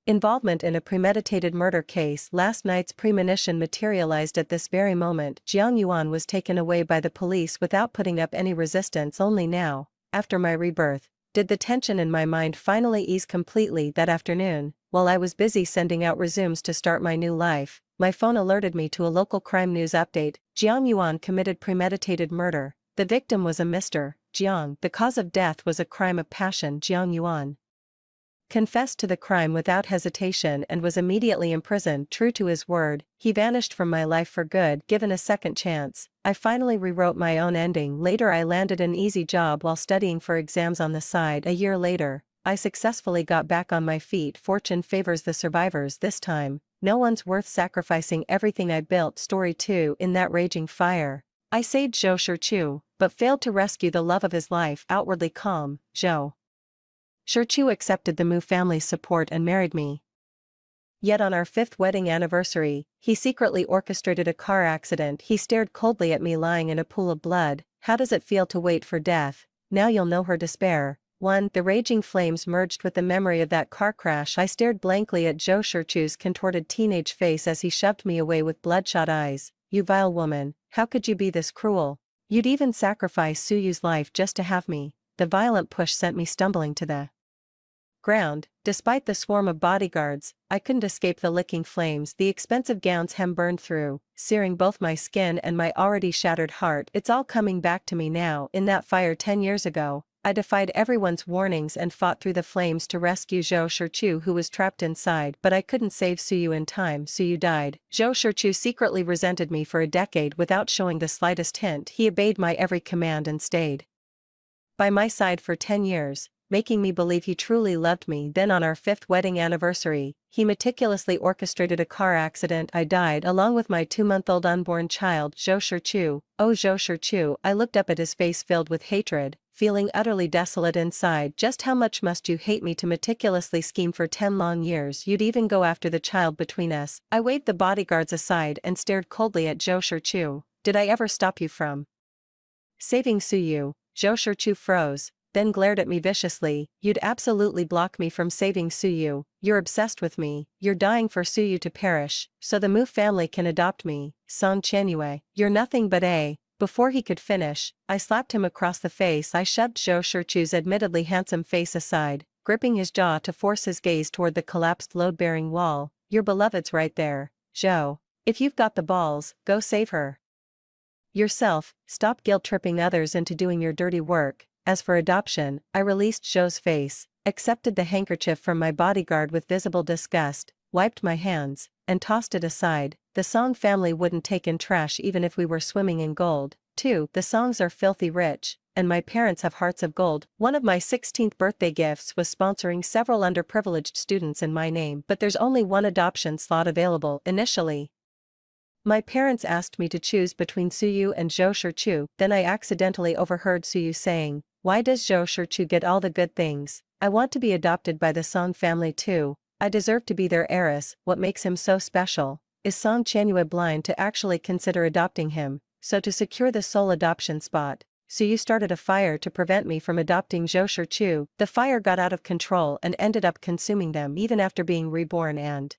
involvement in a premeditated murder case. Last night's premonition materialized at this very moment. Jiang Yuan was taken away by the police without putting up any resistance. Only now, after my rebirth, did the tension in my mind finally ease completely. That afternoon, while I was busy sending out resumes to start my new life, my phone alerted me to a local crime news update. Jiang Yuan committed premeditated murder. The victim was a Mr. Jiang. The cause of death was a crime of passion. Jiang Yuan confessed to the crime without hesitation and was immediately imprisoned. True to his word, he vanished from my life for good. Given a second chance, I finally rewrote my own ending. Later I landed an easy job while studying for exams on the side. A year later, I successfully got back on my feet. Fortune favors the survivors this time. No one's worth sacrificing everything I built. Story 2. In that raging fire, I saved Zhou Shichu, but failed to rescue the love of his life. Outwardly calm, Zhou Shichu accepted the Mu family's support and married me. Yet on our 5th wedding anniversary, he secretly orchestrated a car accident. He stared coldly at me lying in a pool of blood. How does it feel to wait for death? Now you'll know her despair. 1. The raging flames merged with the memory of that car crash. I stared blankly at Zhou Shichu's contorted teenage face as he shoved me away with bloodshot eyes. You vile woman, how could you be this cruel? You'd even sacrifice Suyu's life just to have me. The violent push sent me stumbling to the ground. Despite the swarm of bodyguards, I couldn't escape the licking flames. The expensive gown's hem burned through, searing both my skin and my already shattered heart. It's all coming back to me now. In that fire 10 years ago, I defied everyone's warnings and fought through the flames to rescue Zhou Shichu, who was trapped inside. But I couldn't save Suyu in time. Suyu died. Zhou Shichu secretly resented me for a decade without showing the slightest hint. He obeyed my every command and stayed by my side for 10 years. Making me believe he truly loved me. Then on our 5th wedding anniversary, he meticulously orchestrated a car accident. I died along with my 2-month-old unborn child, Zhou Shichu. Oh Zhou Shichu, I looked up at his face filled with hatred, feeling utterly desolate inside. Just how much must you hate me to meticulously scheme for 10 long years? You'd even go after the child between us. I waved the bodyguards aside and stared coldly at Zhou Shichu. Did I ever stop you from saving Suyu? Zhou Shichu froze, then glared at me viciously. You'd absolutely block me from saving Suyu. You're obsessed with me. You're dying for Suyu to perish, so the Mu family can adopt me. Song Qianyue, you're nothing but a... Before he could finish, I slapped him across the face. I shoved Zhou Shichu's admittedly handsome face aside, gripping his jaw to force his gaze toward the collapsed load-bearing wall. Your beloved's right there, Zhou. If you've got the balls, go save her yourself. Stop guilt-tripping others into doing your dirty work. As for adoption, I released Zhou's face, accepted the handkerchief from my bodyguard with visible disgust, wiped my hands, and tossed it aside. The Song family wouldn't take in trash even if we were swimming in gold. 2. The Songs are filthy rich, and my parents have hearts of gold. One of my 16th birthday gifts was sponsoring several underprivileged students in my name, but there's only one adoption slot available. Initially, my parents asked me to choose between Suyu and Zhou Shichu. Then I accidentally overheard Suyu saying, "Why does Zhou Shichu get all the good things? I want to be adopted by the Song family too. I deserve to be their heiress. What makes him so special? Is Song Qianyue blind to actually consider adopting him?" So to secure the sole adoption spot, Suyu started a fire to prevent me from adopting Zhou Shichu. The fire got out of control and ended up consuming them even after being reborn and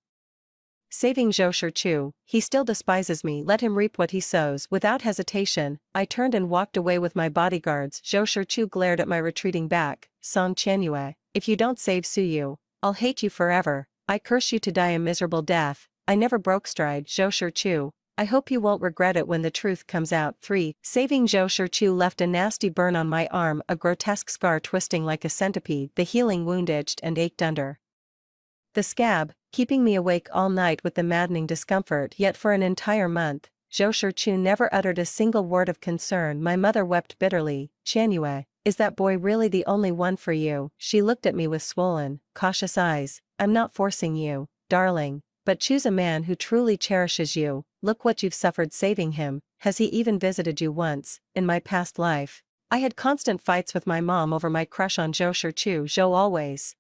saving Zhou Shichu. He still despises me. Let him reap what he sows. Without hesitation, I turned and walked away with my bodyguards. Zhou Shichu glared at my retreating back. Song Qianyue, if you don't save Suyu, I'll hate you forever. I curse you to die a miserable death. I never broke stride. Zhou Shichu, I hope you won't regret it when the truth comes out. 3. Saving Zhou Shichu left a nasty burn on my arm, a grotesque scar twisting like a centipede, the healing wound itched and ached under the scab, keeping me awake all night with the maddening discomfort. Yet for an entire month, Zhou Shichu never uttered a single word of concern. My mother wept bitterly. Qianyue, is that boy really the only one for you? She looked at me with swollen, cautious eyes. I'm not forcing you, darling, but choose a man who truly cherishes you. Look what you've suffered saving him. Has he even visited you once? In my past life, I had constant fights with my mom over my crush on Zhou Shichu. Zhou always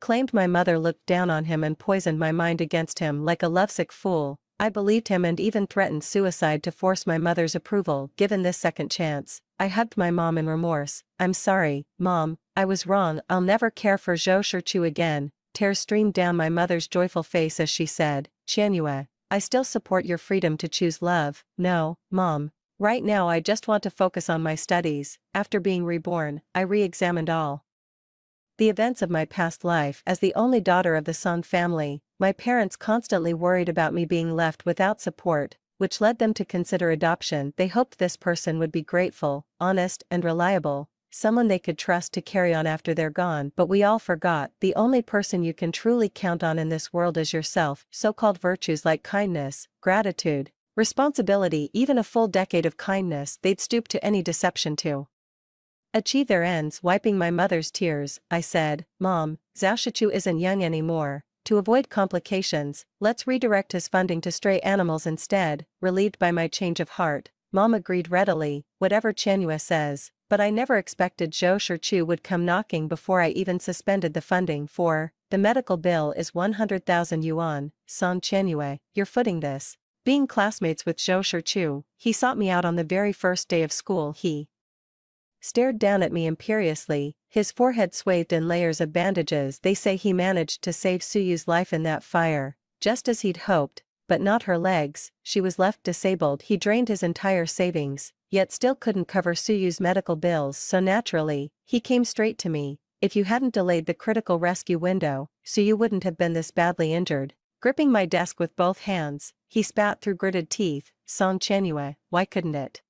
claimed my mother looked down on him and poisoned my mind against him like a lovesick fool. I believed him and even threatened suicide to force my mother's approval. Given this second chance, I hugged my mom in remorse. I'm sorry, Mom, I was wrong. I'll never care for Zhou Shichu again. Tears streamed down my mother's joyful face as she said, Qianyue, I still support your freedom to choose love. No, Mom. Right now I just want to focus on my studies. After being reborn, I re-examined all the events of my past life. As the only daughter of the Song family, my parents constantly worried about me being left without support, which led them to consider adoption. They hoped this person would be grateful, honest, and reliable, someone they could trust to carry on after they're gone. But we all forgot, the only person you can truly count on in this world is yourself. So-called virtues like kindness, gratitude, responsibility, even a full decade of kindness, they'd stoop to any deception to achieve their ends. Wiping my mother's tears, I said, Mom, Zhou Shichu isn't young anymore. To avoid complications, let's redirect his funding to stray animals instead. Relieved by my change of heart, Mom agreed readily. Whatever Qianyue says. But I never expected Zhou Shichu would come knocking before I even suspended the funding for the medical bill is 100,000 yuan. Song Qianyue, you're footing this. Being classmates with Zhou Shichu, he sought me out on the very first day of school. He stared down at me imperiously, his forehead swathed in layers of bandages. They say he managed to save Suyu's life in that fire, just as he'd hoped, but not her legs. She was left disabled. He drained his entire savings, yet still couldn't cover Suyu's medical bills, so naturally, he came straight to me. If you hadn't delayed the critical rescue window, Suyu wouldn't have been this badly injured. Gripping my desk with both hands, he spat through gritted teeth, Song Qianyue, why couldn't it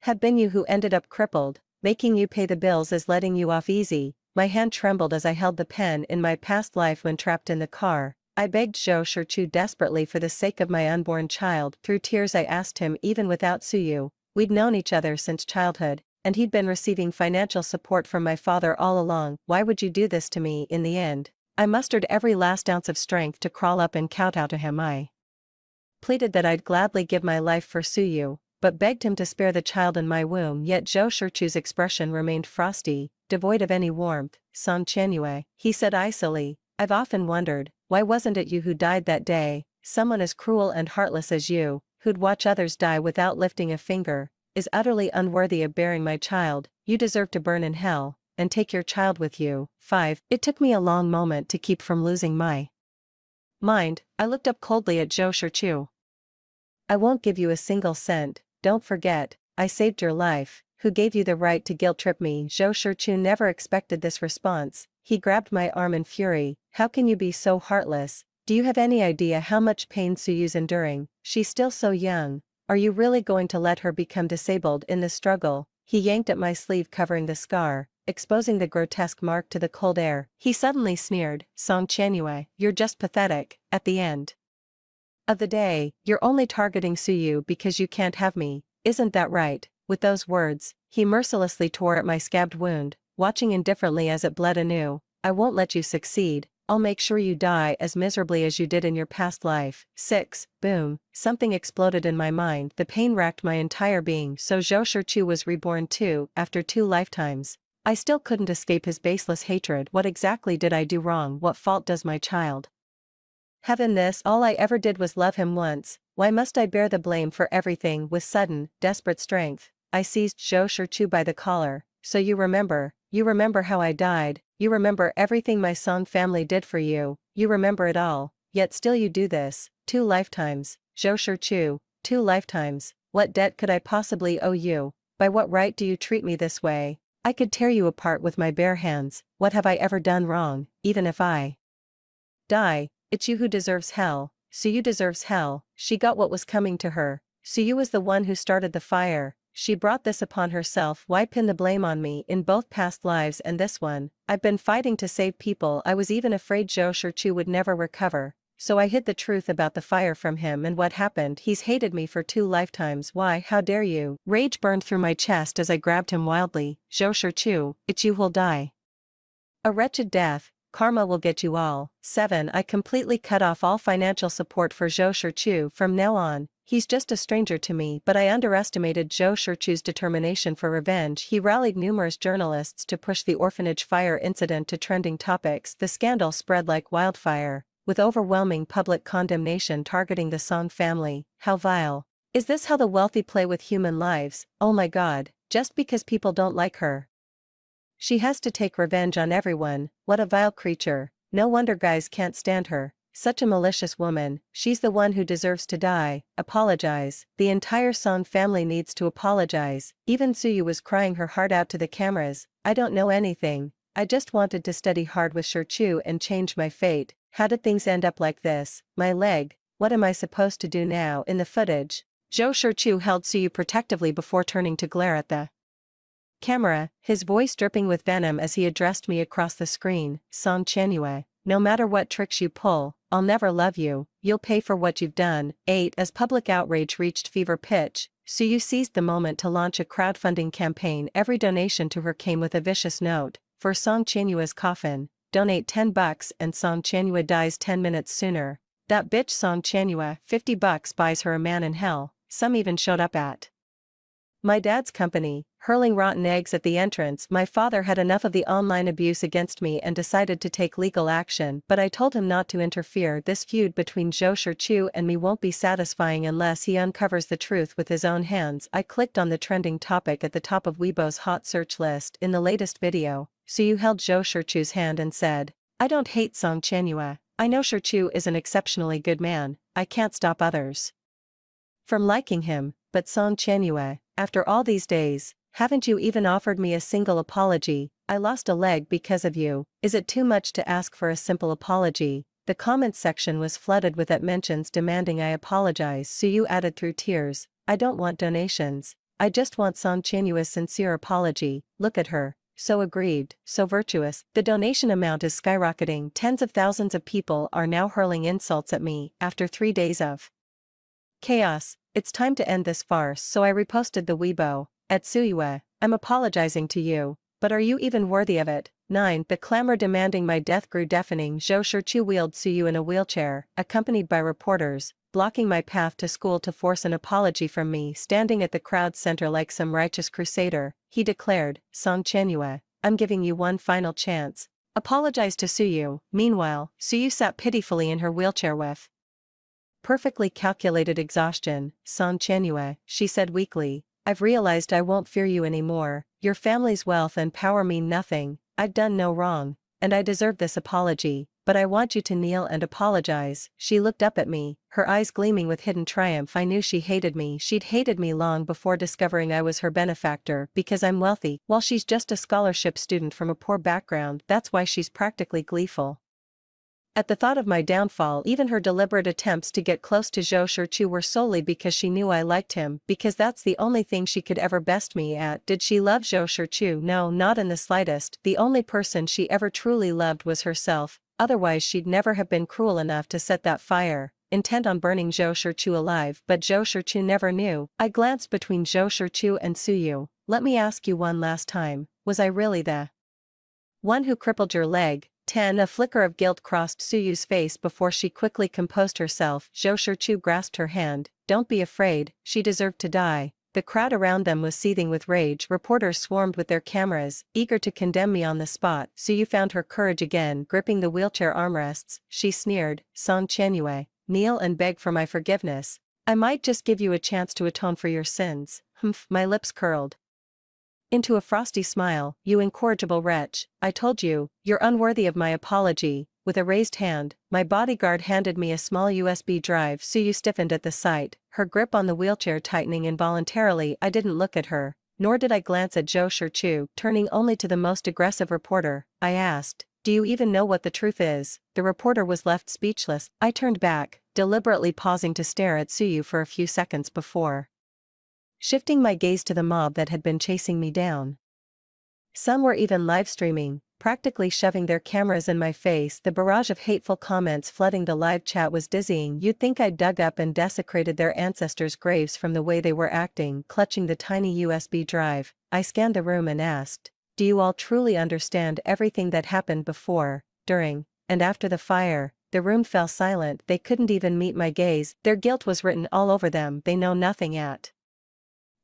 have been you who ended up crippled? Making you pay the bills is letting you off easy. My hand trembled as I held the pen. In my past life when trapped in the car, I begged Zhou Shichu desperately for the sake of my unborn child. Through tears I asked him, even without Suyu, we'd known each other since childhood, and he'd been receiving financial support from my father all along. Why would you do this to me? In the end, I mustered every last ounce of strength to crawl up and kowtow to him. I pleaded that I'd gladly give my life for Suyu, but begged him to spare the child in my womb. Yet Zhou Shichu's expression remained frosty, devoid of any warmth. Song Qianyue, he said icily, I've often wondered, why wasn't it you who died that day? Someone as cruel and heartless as you, who'd watch others die without lifting a finger, is utterly unworthy of bearing my child. You deserve to burn in hell, and take your child with you. 5. It took me a long moment to keep from losing my mind. I looked up coldly at Zhou Shichu. I won't give you a single cent. Don't forget, I saved your life. Who gave you the right to guilt-trip me? Zhou Shichu never expected this response. He grabbed my arm in fury. How can you be so heartless? Do you have any idea how much pain Suyu's enduring? She's still so young. Are you really going to let her become disabled in this struggle? He yanked at my sleeve, covering the scar, exposing the grotesque mark to the cold air. He suddenly sneered, Song Qianyue, you're just pathetic. At the end of the day, you're only targeting Suyu because you can't have me, isn't that right? With those words, he mercilessly tore at my scabbed wound, watching indifferently as it bled anew. I won't let you succeed. I'll make sure you die as miserably as you did in your past life. 6. Boom. Something exploded in my mind. The pain racked my entire being. So Zhou Shichu was reborn too, after 2 lifetimes. I still couldn't escape his baseless hatred. What exactly did I do wrong? What fault does my child have in this? All I ever did was love him once. Why must I bear the blame for everything? With sudden, desperate strength, I seized Zhou Shichu by the collar. So you remember how I died, you remember everything my Song family did for you, you remember it all, yet still you do this. 2 lifetimes, Zhou Shichu, 2 lifetimes. What debt could I possibly owe you? By what right do you treat me this way? I could tear you apart with my bare hands. What have I ever done wrong? Even if I die, it's you who deserves hell. Suyu deserves hell. She got what was coming to her. Suyu was the one who started the fire. She brought this upon herself. Why pin the blame on me in both past lives and this one? I've been fighting to save people. I was even afraid Zhou Shichu would never recover. So I hid the truth about the fire from him, and what happened? He's hated me for 2 lifetimes. Why? How dare you? Rage burned through my chest as I grabbed him wildly. Zhou Shichu, it's you who'll die. A wretched death. Karma will get you all. 7. I completely cut off all financial support for Zhou Shichu from now on. He's just a stranger to me, but I underestimated Zhou Shichu's determination for revenge. He rallied numerous journalists to push the orphanage fire incident to trending topics. The scandal spread like wildfire, with overwhelming public condemnation targeting the Song family. How vile. Is this how the wealthy play with human lives? Oh my god, just because people don't like her, she has to take revenge on everyone. What a vile creature. No wonder guys can't stand her. Such a malicious woman. She's the one who deserves to die. Apologize. The entire Song family needs to apologize. Even Suyu was crying her heart out to the cameras. I don't know anything. I just wanted to study hard with Shichu and change my fate. How did things end up like this? My leg. What am I supposed to do now? In the footage, Zhou Shichu held Suyu protectively before turning to glare at the camera, his voice dripping with venom as he addressed me across the screen. Song Qianyue, no matter what tricks you pull, I'll never love you. You'll pay for what you've done. 8. As public outrage reached fever pitch, Suyu seized the moment to launch a crowdfunding campaign. Every donation to her came with a vicious note. For Song Qianyue's coffin, donate $10 and Song Qianyue dies 10 minutes sooner. That bitch Song Qianyue, $50 buys her a man in hell. Some even showed up at my dad's company, hurling rotten eggs at the entrance. My father had enough of the online abuse against me and decided to take legal action, but I told him not to interfere. This feud between Zhou Shichu and me won't be satisfying unless he uncovers the truth with his own hands. I clicked on the trending topic at the top of Weibo's hot search list. In the latest video, Suyu held Zhou Shichu's hand and said, I don't hate Song Qianyue. I know Shichu is an exceptionally good man. I can't stop others from liking him, but Song Qianyue, after all these days, haven't you even offered me a single apology? I lost a leg because of you. Is it too much to ask for a simple apology? The comments section was flooded with mentions demanding I apologize. Suyu added through tears, I don't want donations. I just want Song Qianyue's sincere apology. Look at her. So aggrieved, so virtuous. The donation amount is skyrocketing. Tens of thousands of people are now hurling insults at me after 3 days of chaos. It's time to end this farce, so I reposted the Weibo. At Suyue, I'm apologizing to you, but are you even worthy of it? 9. The clamor demanding my death grew deafening. Zhou Shichu wheeled Suyu in a wheelchair, accompanied by reporters, blocking my path to school to force an apology from me. Standing at the crowd center like some righteous crusader, he declared, Song Qianyue, I'm giving you one final chance. Apologize to Suyu. Meanwhile, Suyu sat pitifully in her wheelchair with perfectly calculated exhaustion. Song Qianyue, she said weakly, I've realized I won't fear you anymore. Your family's wealth and power mean nothing. I've done no wrong, and I deserve this apology, but I want you to kneel and apologize. She looked up at me, her eyes gleaming with hidden triumph. I knew she hated me. She'd hated me long before discovering I was her benefactor, because I'm wealthy, while she's just a scholarship student from a poor background. That's why she's practically gleeful at the thought of my downfall. Even her deliberate attempts to get close to Zhou Shichu were solely because she knew I liked him, because that's the only thing she could ever best me at. Did she love Zhou Shichu? No, not in the slightest. The only person she ever truly loved was herself, otherwise she'd never have been cruel enough to set that fire, intent on burning Zhou Shichu alive. But Zhou Shichu never knew. I glanced between Zhou Shichu and Suyu. Let me ask you one last time, was I really the one who crippled your leg? 10. A flicker of guilt crossed Suyu's face before she quickly composed herself. Zhou Shichu grasped her hand. Don't be afraid, she deserved to die. The crowd around them was seething with rage. Reporters swarmed with their cameras, eager to condemn me on the spot. Suyu found her courage again. Gripping the wheelchair armrests, she sneered, Song Qianyue, kneel and beg for my forgiveness. I might just give you a chance to atone for your sins. Humph. My lips curled into a frosty smile. You incorrigible wretch, I told you, you're unworthy of my apology. With a raised hand, my bodyguard handed me a small USB drive. Suyu stiffened at the sight, her grip on the wheelchair tightening involuntarily. I didn't look at her, nor did I glance at Zhou Shichu. Turning only to the most aggressive reporter, I asked, do you even know what the truth is? The reporter was left speechless. I turned back, deliberately pausing to stare at Suyu for a few seconds before shifting my gaze to the mob that had been chasing me down. Some were even live streaming, practically shoving their cameras in my face. The barrage of hateful comments flooding the live chat was dizzying. You'd think I'd dug up and desecrated their ancestors' graves from the way they were acting. Clutching the tiny USB drive, I scanned the room and asked, "Do you all truly understand everything that happened before, during, and after the fire?" The room fell silent. They couldn't even meet my gaze. Their guilt was written all over them. They know nothing at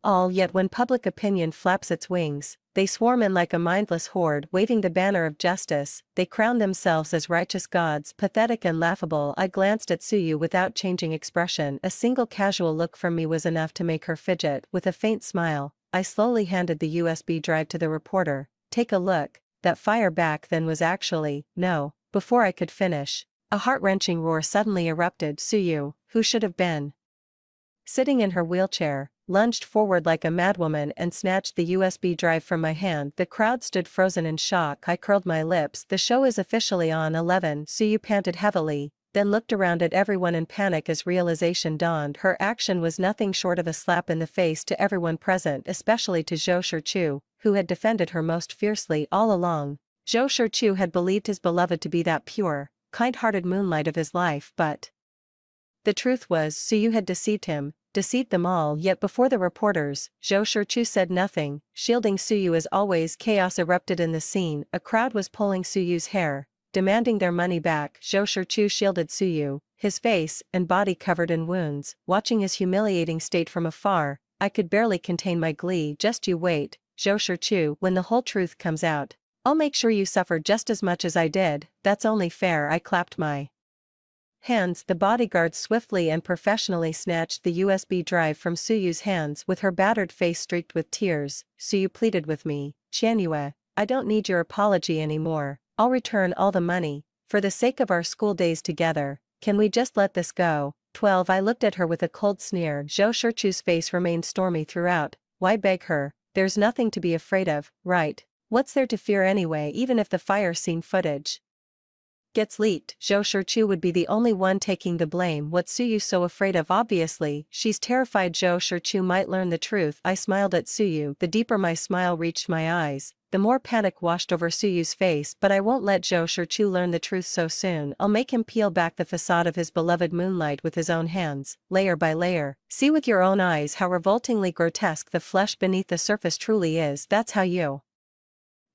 all. Yet when public opinion flaps its wings, they swarm in like a mindless horde, waving the banner of justice. They crown themselves as righteous gods. Pathetic and laughable. I glanced at Suyu without changing expression. A single casual look from me was enough to make her fidget. With a faint smile, I slowly handed the USB drive to the reporter. "Take a look." That fire back then was actually, no. Before I could finish, a heart-wrenching roar suddenly erupted. Suyu, who should have been sitting in her wheelchair, lunged forward like a madwoman and snatched the USB drive from my hand. The crowd stood frozen in shock. I curled my lips. "The show is officially on." 11. Suyu panted heavily, then looked around at everyone in panic as realization dawned. Her action was nothing short of a slap in the face to everyone present, especially to Zhou Shichu, who had defended her most fiercely all along. Zhou Shichu had believed his beloved to be that pure, kind-hearted moonlight of his life, but the truth was Suyu had deceived him, deceived them all. Yet before the reporters, Zhou Shichu said nothing, shielding Suyu as always. Chaos erupted in the scene. A crowd was pulling Suyu's hair, demanding their money back. Zhou Shichu shielded Suyu, his face and body covered in wounds. Watching his humiliating state from afar, I could barely contain my glee. "Just you wait, Zhou Shichu, when the whole truth comes out, I'll make sure you suffer just as much as I did. That's only fair." I clapped my hands. The bodyguard swiftly and professionally snatched the USB drive from Suyu's hands. With her battered face streaked with tears, Suyu pleaded with me, "Qianyue, I don't need your apology anymore. I'll return all the money. For the sake of our school days together, can we just let this go?" 12. I looked at her with a cold sneer. Zhou Shichu's face remained stormy throughout. "Why beg her? There's nothing to be afraid of, right? What's there to fear anyway? Even if the fire scene footage gets leaked, Zhou Shichu would be the only one taking the blame. What's Suyu so afraid of? Obviously, she's terrified Zhou Shichu might learn the truth." I smiled at Suyu. The deeper my smile reached my eyes, the more panic washed over Suyu's face. "But I won't let Zhou Shichu learn the truth so soon. I'll make him peel back the facade of his beloved moonlight with his own hands, layer by layer. See with your own eyes how revoltingly grotesque the flesh beneath the surface truly is. That's how you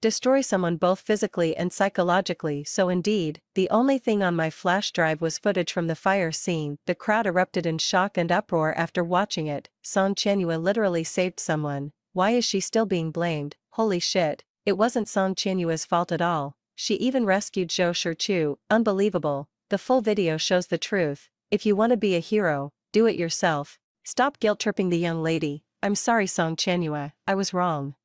destroy someone both physically and psychologically." So indeed, the only thing on my flash drive was footage from the fire scene. The crowd erupted in shock and uproar after watching it. "Song Qianyue literally saved someone. Why is she still being blamed? Holy shit, it wasn't Song Qianyue's fault at all. She even rescued Zhou Shichu. Unbelievable. The full video shows the truth. If you want to be a hero, do it yourself. Stop guilt-tripping the young lady." "I'm sorry Song Qianyue, I was wrong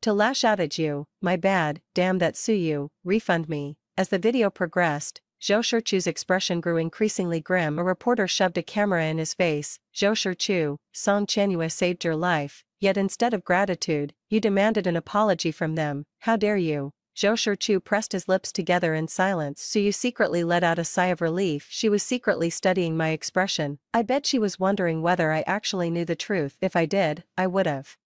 to lash out at you. My bad, damn that Suyu, refund me." As the video progressed, Zhou Shichu's expression grew increasingly grim. A reporter shoved a camera in his face. "Zhou Shichu, Song Qianyue saved your life, yet instead of gratitude, you demanded an apology from them. How dare you?" Zhou Shichu pressed his lips together in silence. Suyu secretly let out a sigh of relief. She was secretly studying my expression. I bet she was wondering whether I actually knew the truth. If I did, I would've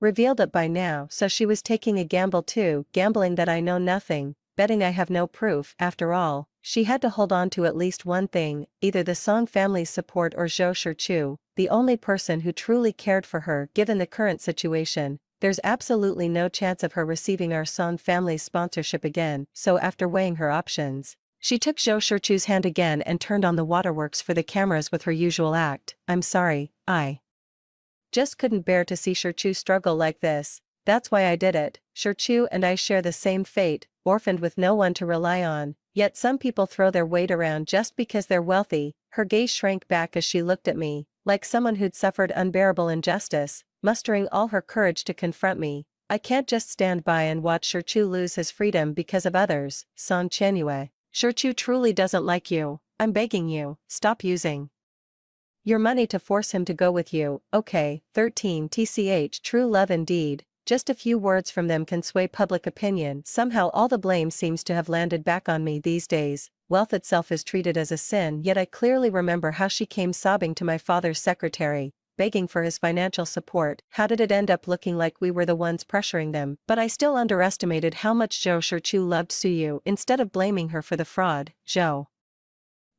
revealed it by now. So she was taking a gamble too, gambling that I know nothing, betting I have no proof. After all, she had to hold on to at least one thing, either the Song family's support or Zhou Shichu, the only person who truly cared for her. Given the current situation, there's absolutely no chance of her receiving our Song family's sponsorship again. So after weighing her options, she took Zhou Shichu's hand again and turned on the waterworks for the cameras with her usual act. "I'm sorry, I just couldn't bear to see Shichu struggle like this. That's why I did it. Shichu and I share the same fate, orphaned with no one to rely on. Yet some people throw their weight around just because they're wealthy." Her gaze shrank back as she looked at me, like someone who'd suffered unbearable injustice, mustering all her courage to confront me. "I can't just stand by and watch Shichu lose his freedom because of others. Song Qianyue, Shichu truly doesn't like you. I'm begging you, stop using your money to force him to go with you." Okay, 13. TCH, true love indeed. Just a few words from them can sway public opinion. Somehow all the blame seems to have landed back on me these days. Wealth itself is treated as a sin, yet I clearly remember how she came sobbing to my father's secretary, begging for his financial support. How did it end up looking like we were the ones pressuring them? But I still underestimated how much Zhou Shichu loved Suyu. Instead of blaming her for the fraud, Zhou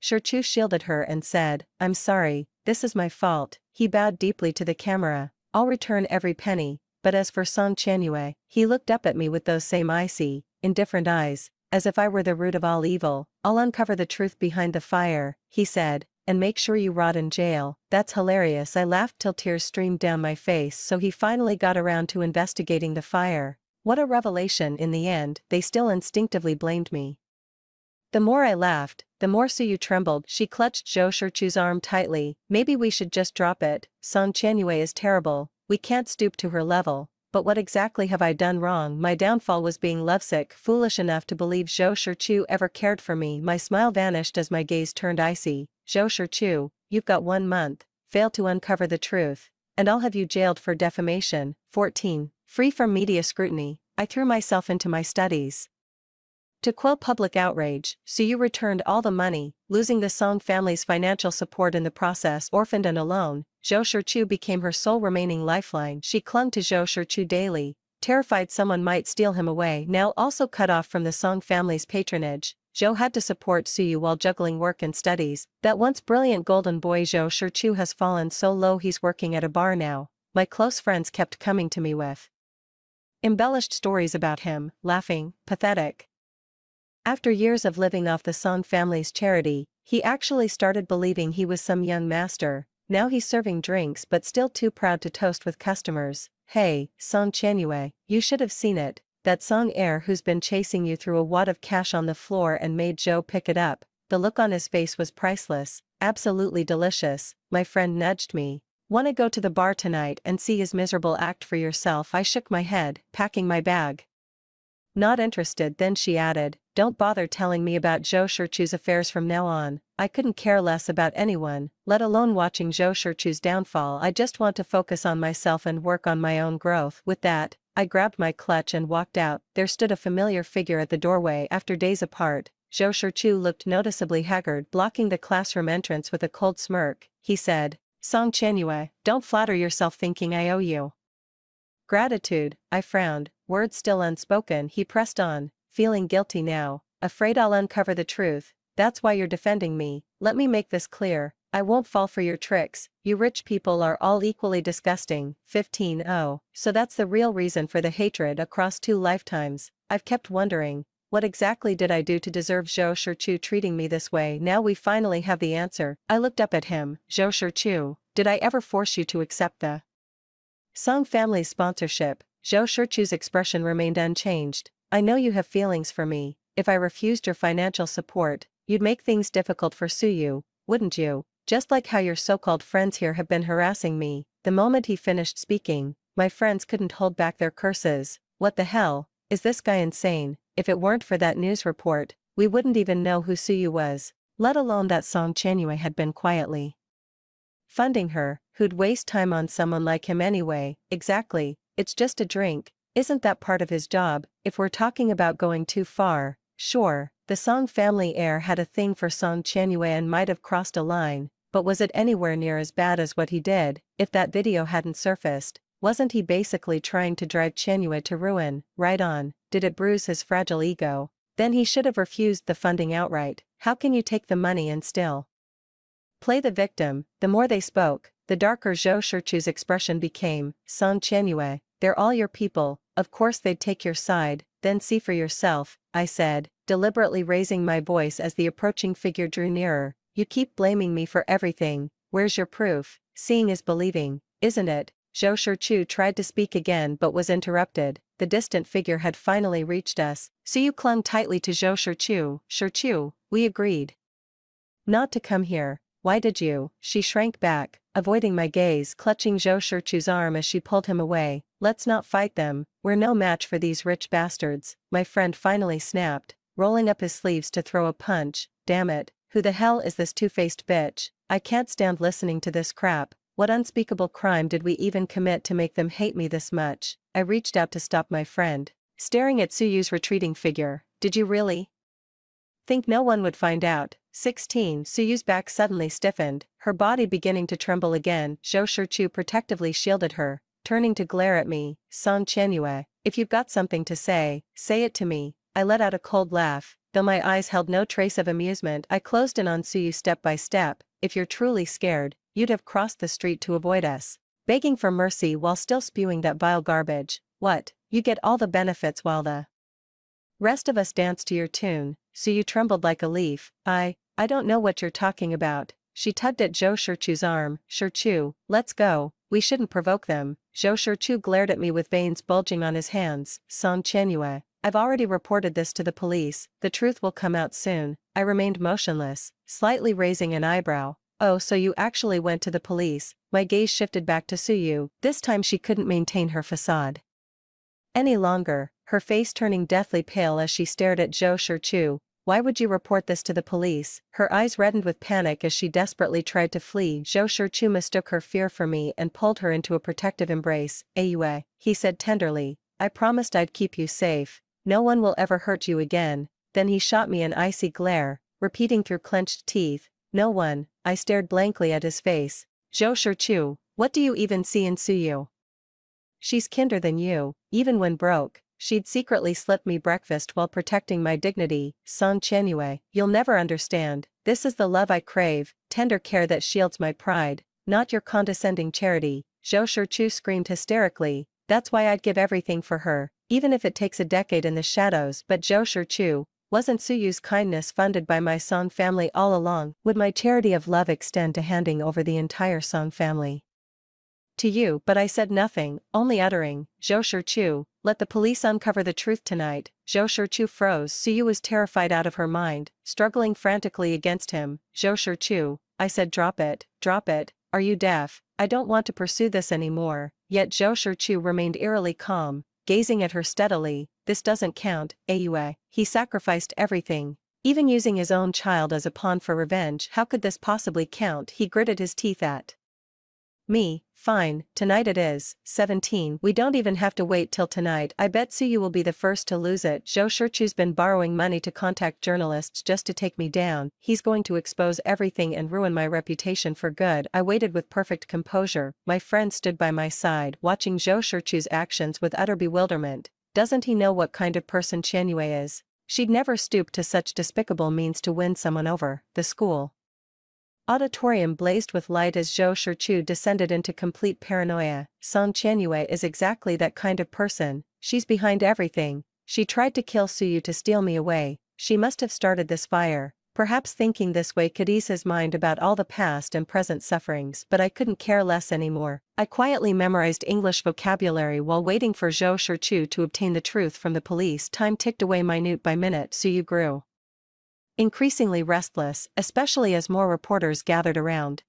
Shichu shielded her and said, "I'm sorry, this is my fault." He bowed deeply to the camera. "I'll return every penny." But as for Song Qianyue, he looked up at me with those same icy, indifferent eyes, as if I were the root of all evil. "I'll uncover the truth behind the fire," he said, "and make sure you rot in jail." That's hilarious. I laughed till tears streamed down my face. So he finally got around to investigating the fire. What a revelation. In the end, they still instinctively blamed me. The more I laughed, the more Suyu trembled. She clutched Zhou Shichu's arm tightly. "Maybe we should just drop it. Song Qianyue is terrible. We can't stoop to her level." But what exactly have I done wrong? My downfall was being lovesick, foolish enough to believe Zhou Shichu ever cared for me. My smile vanished as my gaze turned icy. "Zhou Shichu, you've got 1 month. Fail to uncover the truth, and I'll have you jailed for defamation." 14. Free from media scrutiny, I threw myself into my studies. To quell public outrage, Suyu returned all the money, losing the Song family's financial support in the process. Orphaned and alone, Zhou Shichu became her sole remaining lifeline. She clung to Zhou Shichu daily, terrified someone might steal him away. Now also cut off from the Song family's patronage, Zhou had to support Suyu while juggling work and studies. That once brilliant golden boy Zhou Shichu has fallen so low he's working at a bar now. My close friends kept coming to me with embellished stories about him, laughing, pathetic. After years of living off the Song family's charity, he actually started believing he was some young master. Now he's serving drinks but still too proud to toast with customers. "Hey, Song Qianyue, you should have seen it. That Song heir who's been chasing you threw a wad of cash on the floor and made Zhou pick it up." The look on his face was priceless, absolutely delicious. My friend nudged me. "Wanna go to the bar tonight and see his miserable act for yourself?" I shook my head, packing my bag. "Not interested." Then she added, "Don't bother telling me about Zhou Shichu's affairs from now on. I couldn't care less about anyone, let alone watching Zhou Shichu's downfall. I just want to focus on myself and work on my own growth." With that, I grabbed my clutch and walked out. There stood a familiar figure at the doorway. After days apart, Zhou Shichu looked noticeably haggard, blocking the classroom entrance with a cold smirk. He said, "Song Qianyue, don't flatter yourself thinking I owe you gratitude." I frowned, words still unspoken. He pressed on, feeling guilty now. "Afraid I'll uncover the truth, that's why you're defending me. Let me make this clear, I won't fall for your tricks. You rich people are all equally disgusting." 15. Oh, so that's the real reason for the hatred across 2 lifetimes. I've kept wondering, what exactly did I do to deserve Zhou Shichu treating me this way? Now we finally have the answer. I looked up at him. "Zhou Shichu, did I ever force you to accept the Song family's sponsorship?" Zhou Shichu's expression remained unchanged. "I know you have feelings for me. If I refused your financial support, you'd make things difficult for Suyu, wouldn't you? Just like how your so-called friends here have been harassing me." The moment he finished speaking, my friends couldn't hold back their curses. What the hell? Is this guy insane? If it weren't for that news report, we wouldn't even know who Suyu was, let alone that Song Qianyue had been quietly funding her. Who'd waste time on someone like him anyway? Exactly, it's just a drink. Isn't that part of his job? If we're talking about going too far, sure, the Song family heir had a thing for Song Qianyue and might have crossed a line, but was it anywhere near as bad as what he did? If that video hadn't surfaced, wasn't he basically trying to drive Qianyue to ruin? Right on. Did it bruise his fragile ego? Then he should have refused the funding outright. How can you take the money and still play the victim? The more they spoke, the darker Zhou Shichu's expression became. "Song Qianyue, they're all your people, of course they'd take your side, then see for yourself," I said, deliberately raising my voice as the approaching figure drew nearer. "You keep blaming me for everything, where's your proof?" "Seeing is believing, isn't it?" Zhou Shichu tried to speak again but was interrupted. The distant figure had finally reached us. Suyu clung tightly to Zhou Shichu. "Shichu, we agreed not to come here. Why did you?" She shrank back, avoiding my gaze, clutching Zhou Shichu's arm as she pulled him away. "Let's not fight them, we're no match for these rich bastards," my friend finally snapped, rolling up his sleeves to throw a punch. "Damn it, who the hell is this two-faced bitch? I can't stand listening to this crap. What unspeakable crime did we even commit to make them hate me this much? I reached out to stop my friend, staring at Suyu's retreating figure. Did you really think no one would find out? 16. Suyu's back suddenly stiffened, her body beginning to tremble again. Zhou Shichu protectively shielded her, turning to glare at me. Song Chenyue, if you've got something to say it to me. I let out a cold laugh, though my eyes held no trace of amusement. I closed in on Suyu step by step. If you're truly scared, you'd have crossed the street to avoid us, begging for mercy while still spewing that vile garbage. What, you get all the benefits while the rest of us dance to your tune? Suyu trembled like a leaf. I don't know what you're talking about. She tugged at Zhou Shichu's arm. Shichu, let's go, we shouldn't provoke them. Zhou Shichu glared at me with veins bulging on his hands. Song Chenyue, I've already reported this to the police, the truth will come out soon. I remained motionless, slightly raising an eyebrow. Oh, so you actually went to the police? My gaze shifted back to Suyu. This time she couldn't maintain her facade any longer, her face turning deathly pale as she stared at Zhou Shichu. Why would you report this to the police? Her eyes reddened with panic as she desperately tried to flee. Zhou Shichu mistook her fear for me and pulled her into a protective embrace. Ayue, he said tenderly, I promised I'd keep you safe. No one will ever hurt you again. Then he shot me an icy glare, repeating through clenched teeth, no one. I stared blankly at his face. Zhou Shichu, what do you even see in Suyu? She's kinder than you. Even when broke, she'd secretly slip me breakfast while protecting my dignity. Song Chenyue, you'll never understand. This is the love I crave, tender care that shields my pride, not your condescending charity. Zhou Shichu screamed hysterically. That's why I'd give everything for her, even if it takes a decade in the shadows. But Zhou Shichu, wasn't Suyu's kindness funded by my Song family all along? Would my charity of love extend to handing over the entire Song family to you? But I said nothing, only uttering, Zhou Shichu, let the police uncover the truth tonight. Zhou Shichu froze. Suyu was terrified out of her mind, struggling frantically against him. Zhou Shichu, I said drop it, are you deaf? I don't want to pursue this anymore. Yet Zhou Shichu remained eerily calm, gazing at her steadily. This doesn't count, Ayue. He sacrificed everything, even using his own child as a pawn for revenge. How could this possibly count? He gritted his teeth at me. Fine, tonight it is. 17. We don't even have to wait till tonight. I bet Suyu will be the first to lose it. Zhou Shichu's been borrowing money to contact journalists just to take me down. He's going to expose everything and ruin my reputation for good. I waited with perfect composure. My friend stood by my side, watching Zhou Shichu's actions with utter bewilderment. Doesn't he know what kind of person Chenyue is? She'd never stoop to such despicable means to win someone over. The school auditorium blazed with light as Zhou Shichu descended into complete paranoia. Song Chenyue is exactly that kind of person. She's behind everything. She tried to kill Suyu to steal me away. She must have started this fire, perhaps thinking this way could ease his mind about all the past and present sufferings. But I couldn't care less anymore. I quietly memorized English vocabulary while waiting for Zhou Shichu to obtain the truth from the police. Time ticked away minute by minute. Suyu grew increasingly restless, especially as more reporters gathered around.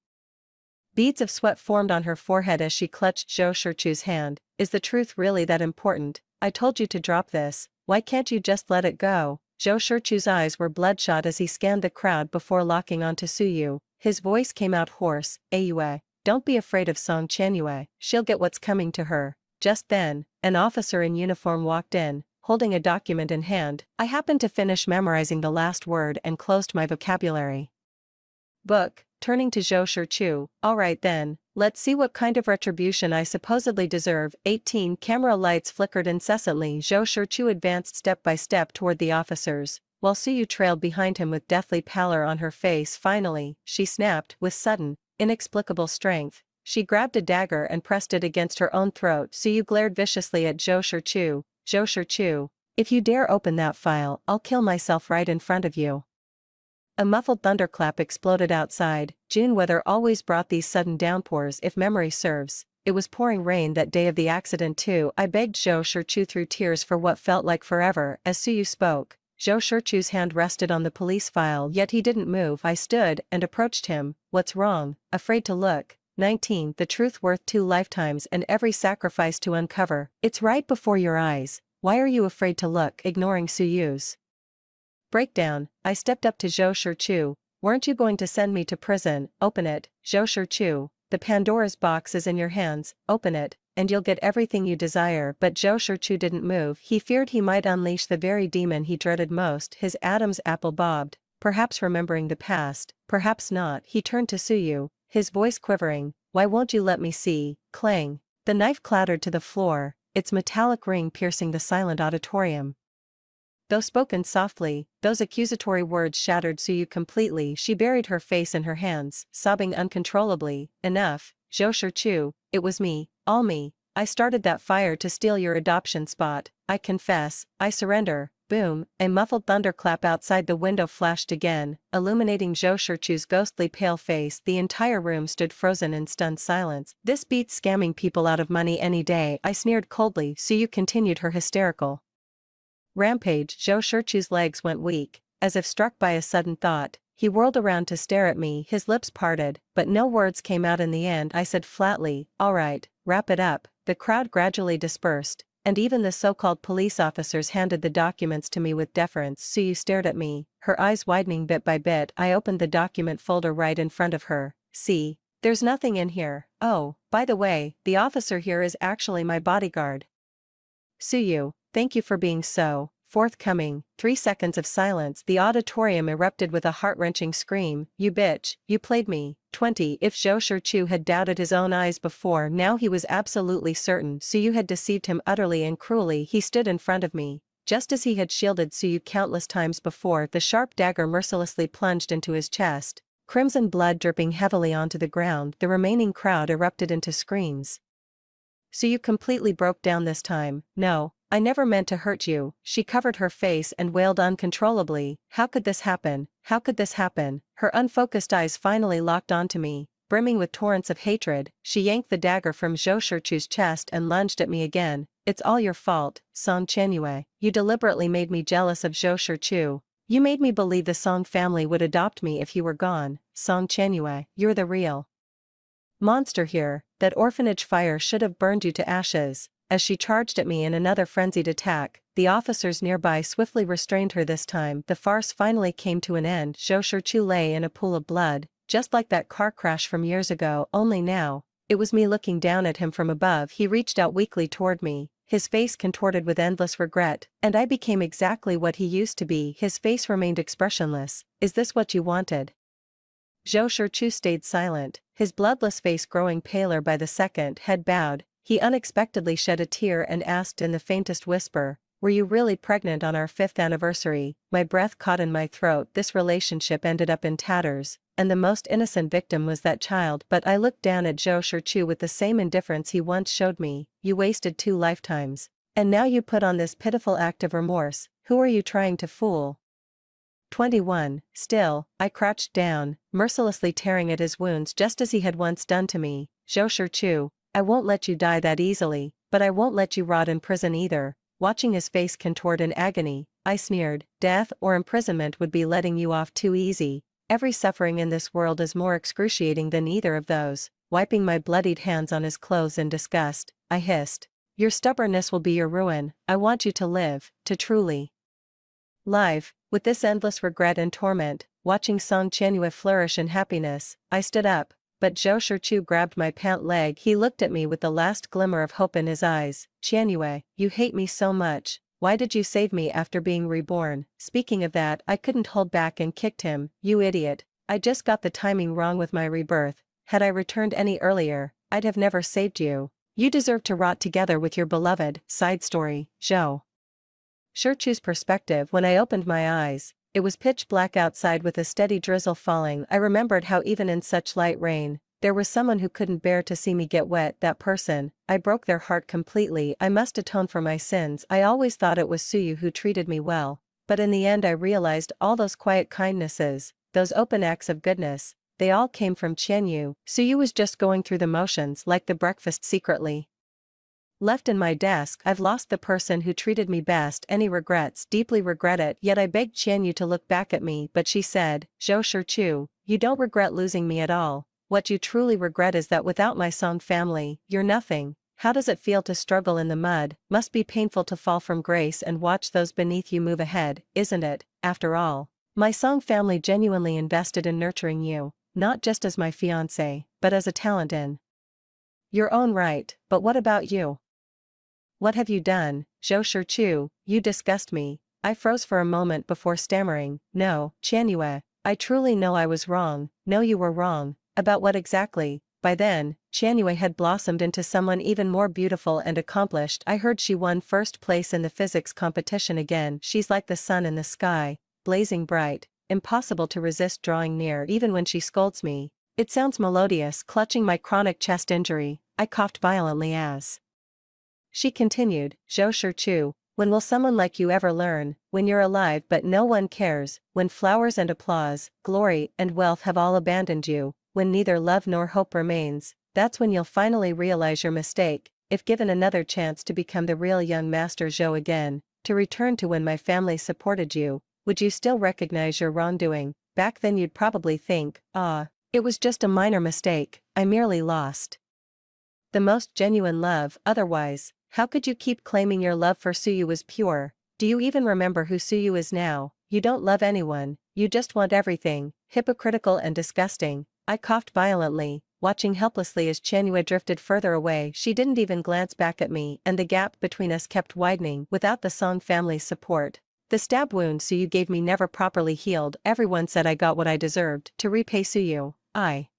Beads of sweat formed on her forehead as she clutched Zhou Shichu's hand. Is the truth really that important? I told you to drop this, why can't you just let it go? Zhou Shichu's eyes were bloodshot as he scanned the crowd before locking onto Suyu. His voice came out hoarse, Ayue, don't be afraid of Song Chenyue, she'll get what's coming to her. Just then, an officer in uniform walked in, holding a document in hand. I happened to finish memorizing the last word and closed my vocabulary book, turning to Zhou Shichu. All right then, let's see what kind of retribution I supposedly deserve. 18. Camera lights flickered incessantly. Zhou Shichu advanced step by step toward the officers, while Suyu trailed behind him with deathly pallor on her face. Finally, she snapped, with sudden, inexplicable strength. She grabbed a dagger and pressed it against her own throat. Suyu glared viciously at Zhou Shichu. Zhou Shichu, if you dare open that file, I'll kill myself right in front of you. A muffled thunderclap exploded outside. June weather always brought these sudden downpours if memory serves. It was pouring rain that day of the accident too. I begged Zhou Shichu through tears for what felt like forever. As Suyu spoke, Zhou Shichu's hand rested on the police file, yet he didn't move. I stood and approached him. What's wrong? Afraid to look. 19. The truth worth 2 lifetimes and every sacrifice to uncover. It's right before your eyes. Why are you afraid to look? Ignoring Suyu's breakdown, I stepped up to Zhou Shichu. Weren't you going to send me to prison? Open it, Zhou Shichu. the Pandora's box is in your hands, open it, and you'll get everything you desire. But Zhou Shichu didn't move. He feared he might unleash the very demon he dreaded most. His Adam's apple bobbed, perhaps remembering the past, perhaps not. He turned to Suyu, his voice quivering. Why won't you let me see? Clang. The knife clattered to the floor, its metallic ring piercing the silent auditorium. Though spoken softly, those accusatory words shattered Suyu completely. She buried her face in her hands, sobbing uncontrollably. Enough, Zhou Shichu, it was me, all me. I started that fire to steal your adoption spot. I confess, I surrender. Boom, a muffled thunderclap outside the window flashed again, illuminating Zhou Shichu's ghostly pale face. The entire room stood frozen in stunned silence. This beats scamming people out of money any day, I sneered coldly. Suyu continued her hysterical rampage. Zhou Shichu's legs went weak, as if struck by a sudden thought. He whirled around to stare at me, his lips parted, but no words came out in the end. I said flatly, all right, wrap it up. The crowd gradually dispersed, and even the so-called police officers handed the documents to me with deference. Suyu stared at me, her eyes widening bit by bit. I opened the document folder right in front of her. See, there's nothing in here. Oh, by the way, the officer here is actually my bodyguard. Suyu, thank you for being so forthcoming. 3 seconds of silence. The auditorium erupted with a heart-wrenching scream. You bitch, you played me. 20. If Zhou Shichu had doubted his own eyes before, now he was absolutely certain Suyu had deceived him utterly and cruelly. He stood in front of me, just as he had shielded Suyu countless times before. The sharp dagger mercilessly plunged into his chest, crimson blood dripping heavily onto the ground. The remaining crowd erupted into screams. Suyu completely broke down this time. No, I never meant to hurt you. She covered her face and wailed uncontrollably. How could this happen? How could this happen? Her unfocused eyes finally locked onto me, brimming with torrents of hatred. She yanked the dagger from Zhou Shichu's chest and lunged at me again. It's all your fault, Song Qianyue. You deliberately made me jealous of Zhou Shichu. You made me believe the Song family would adopt me if you were gone. Song Qianyue, you're the real monster here. That orphanage fire should have burned you to ashes. As she charged at me in another frenzied attack, the officers nearby swiftly restrained her. This time, the farce finally came to an end. Zhou Shichu lay in a pool of blood, just like that car crash from years ago, only now, it was me looking down at him from above. He reached out weakly toward me, his face contorted with endless regret, and I became exactly what he used to be. His face remained expressionless. Is this what you wanted? Zhou Shichu stayed silent, his bloodless face growing paler by the second. Head bowed, he unexpectedly shed a tear and asked in the faintest whisper, were you really pregnant on our 5th anniversary? My breath caught in my throat. This relationship ended up in tatters, and the most innocent victim was that child. But I looked down at Zhou Shichu with the same indifference he once showed me. You wasted 2 lifetimes. And now you put on this pitiful act of remorse. Who are you trying to fool? 21. Still, I crouched down, mercilessly tearing at his wounds just as he had once done to me. Zhou Shichu, I won't let you die that easily, but I won't let you rot in prison either. Watching his face contort in agony, I sneered, death or imprisonment would be letting you off too easy. Every suffering in this world is more excruciating than either of those. Wiping my bloodied hands on his clothes in disgust, I hissed, your stubbornness will be your ruin. I want you to live, to truly live. With this endless regret and torment, watching Song Qianyue flourish in happiness, I stood up, but Zhou Shichu grabbed my pant leg. He looked at me with the last glimmer of hope in his eyes. Qianyue, you hate me so much. Why did you save me after being reborn? Speaking of that, I couldn't hold back and kicked him. You idiot. I just got the timing wrong with my rebirth. Had I returned any earlier, I'd have never saved you. You deserve to rot together with your beloved. Side story, Zhou Shichu's perspective. When I opened my eyes, it was pitch black outside with a steady drizzle falling. I remembered how even in such light rain, there was someone who couldn't bear to see me get wet. That person, I broke their heart completely. I must atone for my sins. I always thought it was Suyu who treated me well, but in the end I realized all those quiet kindnesses, those open acts of goodness, they all came from Qianyu. Suyu was just going through the motions like the breakfast secretly left in my desk. I've lost the person who treated me best. Any regrets? Deeply regret it. Yet I begged Qianyu to look back at me, but she said, Zhou Shichu, you don't regret losing me at all. What you truly regret is that without my Song family, you're nothing. How does it feel to struggle in the mud? Must be painful to fall from grace and watch those beneath you move ahead, isn't it? After all, my Song family genuinely invested in nurturing you. not just as my fiancé, but as a talent in your own right. But what about you? What have you done, Zhou Shichu? You disgust me. I froze for a moment before stammering, no, Qianyue, I truly know I was wrong. No, you were wrong. About what exactly? By then, Qianyue had blossomed into someone even more beautiful and accomplished. I heard she won first place in the physics competition again. She's like the sun in the sky, blazing bright, impossible to resist drawing near even when she scolds me. It sounds melodious. Clutching my chronic chest injury, I coughed violently as she continued, Zhou Shichu, when will someone like you ever learn? When you're alive but no one cares, when flowers and applause, glory and wealth have all abandoned you, when neither love nor hope remains, that's when you'll finally realize your mistake. If given another chance to become the real young Master Zhou again, to return to when my family supported you, would you still recognize your wrongdoing? Back then you'd probably think, ah, it was just a minor mistake, I merely lost the most genuine love. Otherwise, how could you keep claiming your love for Suyu was pure? Do you even remember who Suyu is now? You don't love anyone, you just want everything. Hypocritical and disgusting. I coughed violently, watching helplessly as Qianyue drifted further away. She didn't even glance back at me, and the gap between us kept widening. Without the Song family's support, the stab wound Suyu gave me never properly healed. Everyone said I got what I deserved. To repay Suyu, I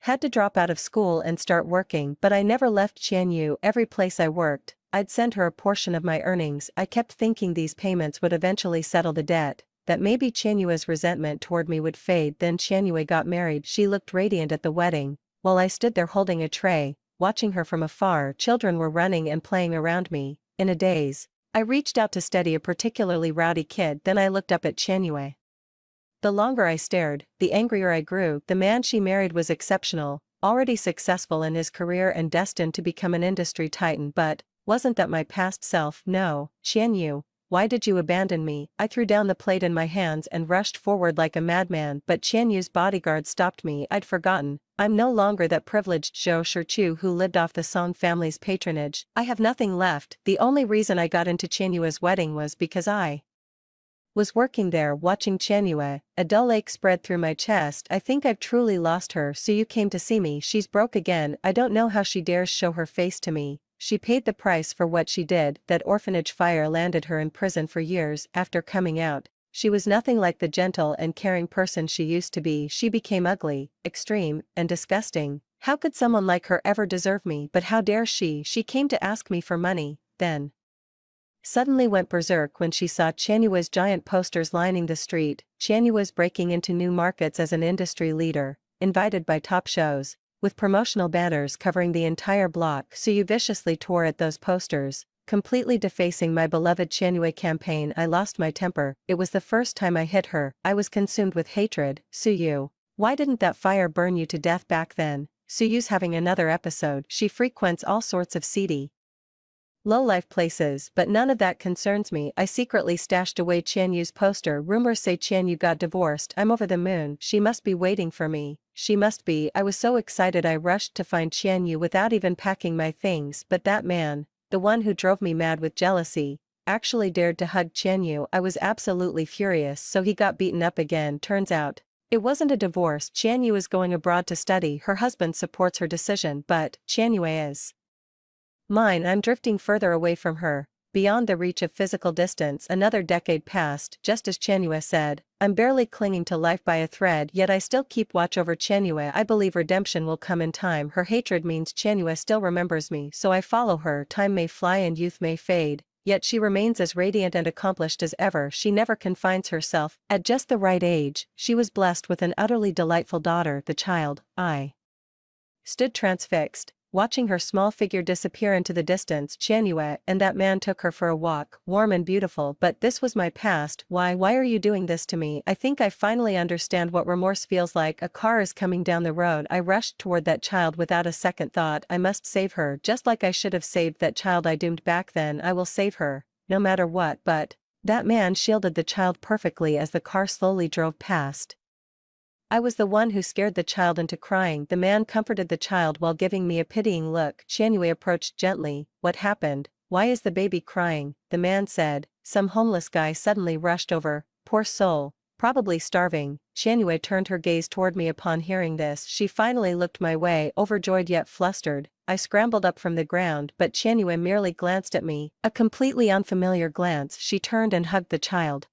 had to drop out of school and start working, but I never left Qianyu. Every place I worked, I'd send her a portion of my earnings. I kept thinking these payments would eventually settle the debt, that maybe Qianyue's resentment toward me would fade. Then Qianyue got married. She looked radiant at the wedding, while I stood there holding a tray, watching her from afar. Children were running and playing around me. In a daze, I reached out to steady a particularly rowdy kid. Then I looked up at Qianyue. The longer I stared, the angrier I grew. The man she married was exceptional, already successful in his career and destined to become an industry titan. But wasn't that my past self? No, Qianyu, why did you abandon me? I threw down the plate in my hands and rushed forward like a madman, but Qianyu's bodyguard stopped me. I'd forgotten, I'm no longer that privileged Zhou Shichu who lived off the Song family's patronage. I have nothing left. The only reason I got into Qianyue's wedding was because I was working there. Watching Qianyue, a dull ache spread through my chest. I think I've truly lost her. So you came to see me. She's broke again. I don't know how she dares show her face to me. She paid the price for what she did. That orphanage fire landed her in prison for years. After coming out, she was nothing like the gentle and caring person she used to be. She became ugly, extreme, and disgusting. How could someone like her ever deserve me? But how dare she? She came to ask me for money, then suddenly went berserk when she saw Qianyue's giant posters lining the street. Qianyue's breaking into new markets as an industry leader, invited by top shows, with promotional banners covering the entire block. Suyu viciously tore at those posters, completely defacing my beloved Qianyue campaign. I lost my temper. It was the first time I hit her. I was consumed with hatred. Suyu, why didn't that fire burn you to death back then? Suyu's having another episode. She frequents all sorts of seedy, low-life places, but none of that concerns me. I secretly stashed away Qianyu's poster. Rumors say Qianyu got divorced. I'm over the moon. She must be waiting for me. She must be. I was so excited I rushed to find Qianyu without even packing my things. But that man, the one who drove me mad with jealousy, actually dared to hug Qianyu. I was absolutely furious. So he got beaten up again. Turns out it wasn't a divorce. Qianyu is going abroad to study. Her husband supports her decision, but Qianyu is mine. I'm drifting further away from her, beyond the reach of physical distance. Another decade passed. Just as Qianyue said, I'm barely clinging to life by a thread, yet I still keep watch over Qianyue. I believe redemption will come in time. Her hatred means Qianyue still remembers me, so I follow her. Time may fly and youth may fade, yet she remains as radiant and accomplished as ever. She never confines herself. At just the right age, she was blessed with an utterly delightful daughter. The child, I stood transfixed, watching her small figure disappear into the distance. Qianyue and that man took her for a walk, warm and beautiful. But this was my past. Why are you doing this to me? I think I finally understand what remorse feels like. A car is coming down the road. I rushed toward that child without a second thought. I must save her, just like I should have saved that child I doomed back then. I will save her, no matter what. But that man shielded the child perfectly as the car slowly drove past. I was the one who scared the child into crying. The man comforted the child while giving me a pitying look. Qianyue approached gently. What happened? Why is the baby crying? The man said. Some homeless guy suddenly rushed over. Poor soul. Probably starving. Qianyue turned her gaze toward me upon hearing this. She finally looked my way, overjoyed yet flustered. I scrambled up from the ground, but Qianyue merely glanced at me, a completely unfamiliar glance. She turned and hugged the child.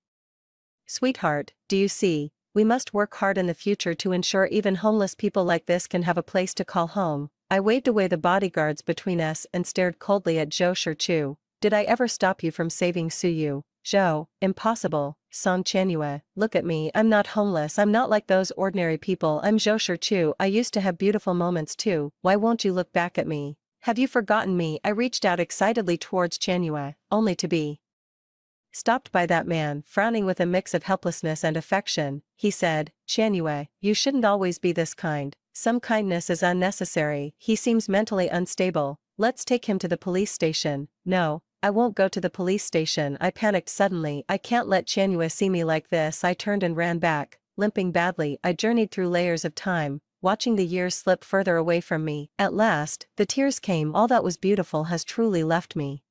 Sweetheart, do you see? We must work hard in the future to ensure even homeless people like this can have a place to call home. I waved away the bodyguards between us and stared coldly at Zhou Shichu. Did I ever stop you from saving Suyu? Zhou, impossible. Song Qianyue, look at me. I'm not homeless. I'm not like those ordinary people. I'm Zhou Shichu. I used to have beautiful moments too. Why won't you look back at me? Have you forgotten me? I reached out excitedly towards Qianyue, only to be stopped by that man. Frowning with a mix of helplessness and affection, he said, Qianyue, you shouldn't always be this kind. Some kindness is unnecessary. He seems mentally unstable. Let's take him to the police station. No, I won't go to the police station. I panicked suddenly. I can't let Qianyue see me like this. I turned and ran back. Limping badly, I journeyed through layers of time, watching the years slip further away from me. At last, the tears came. All that was beautiful has truly left me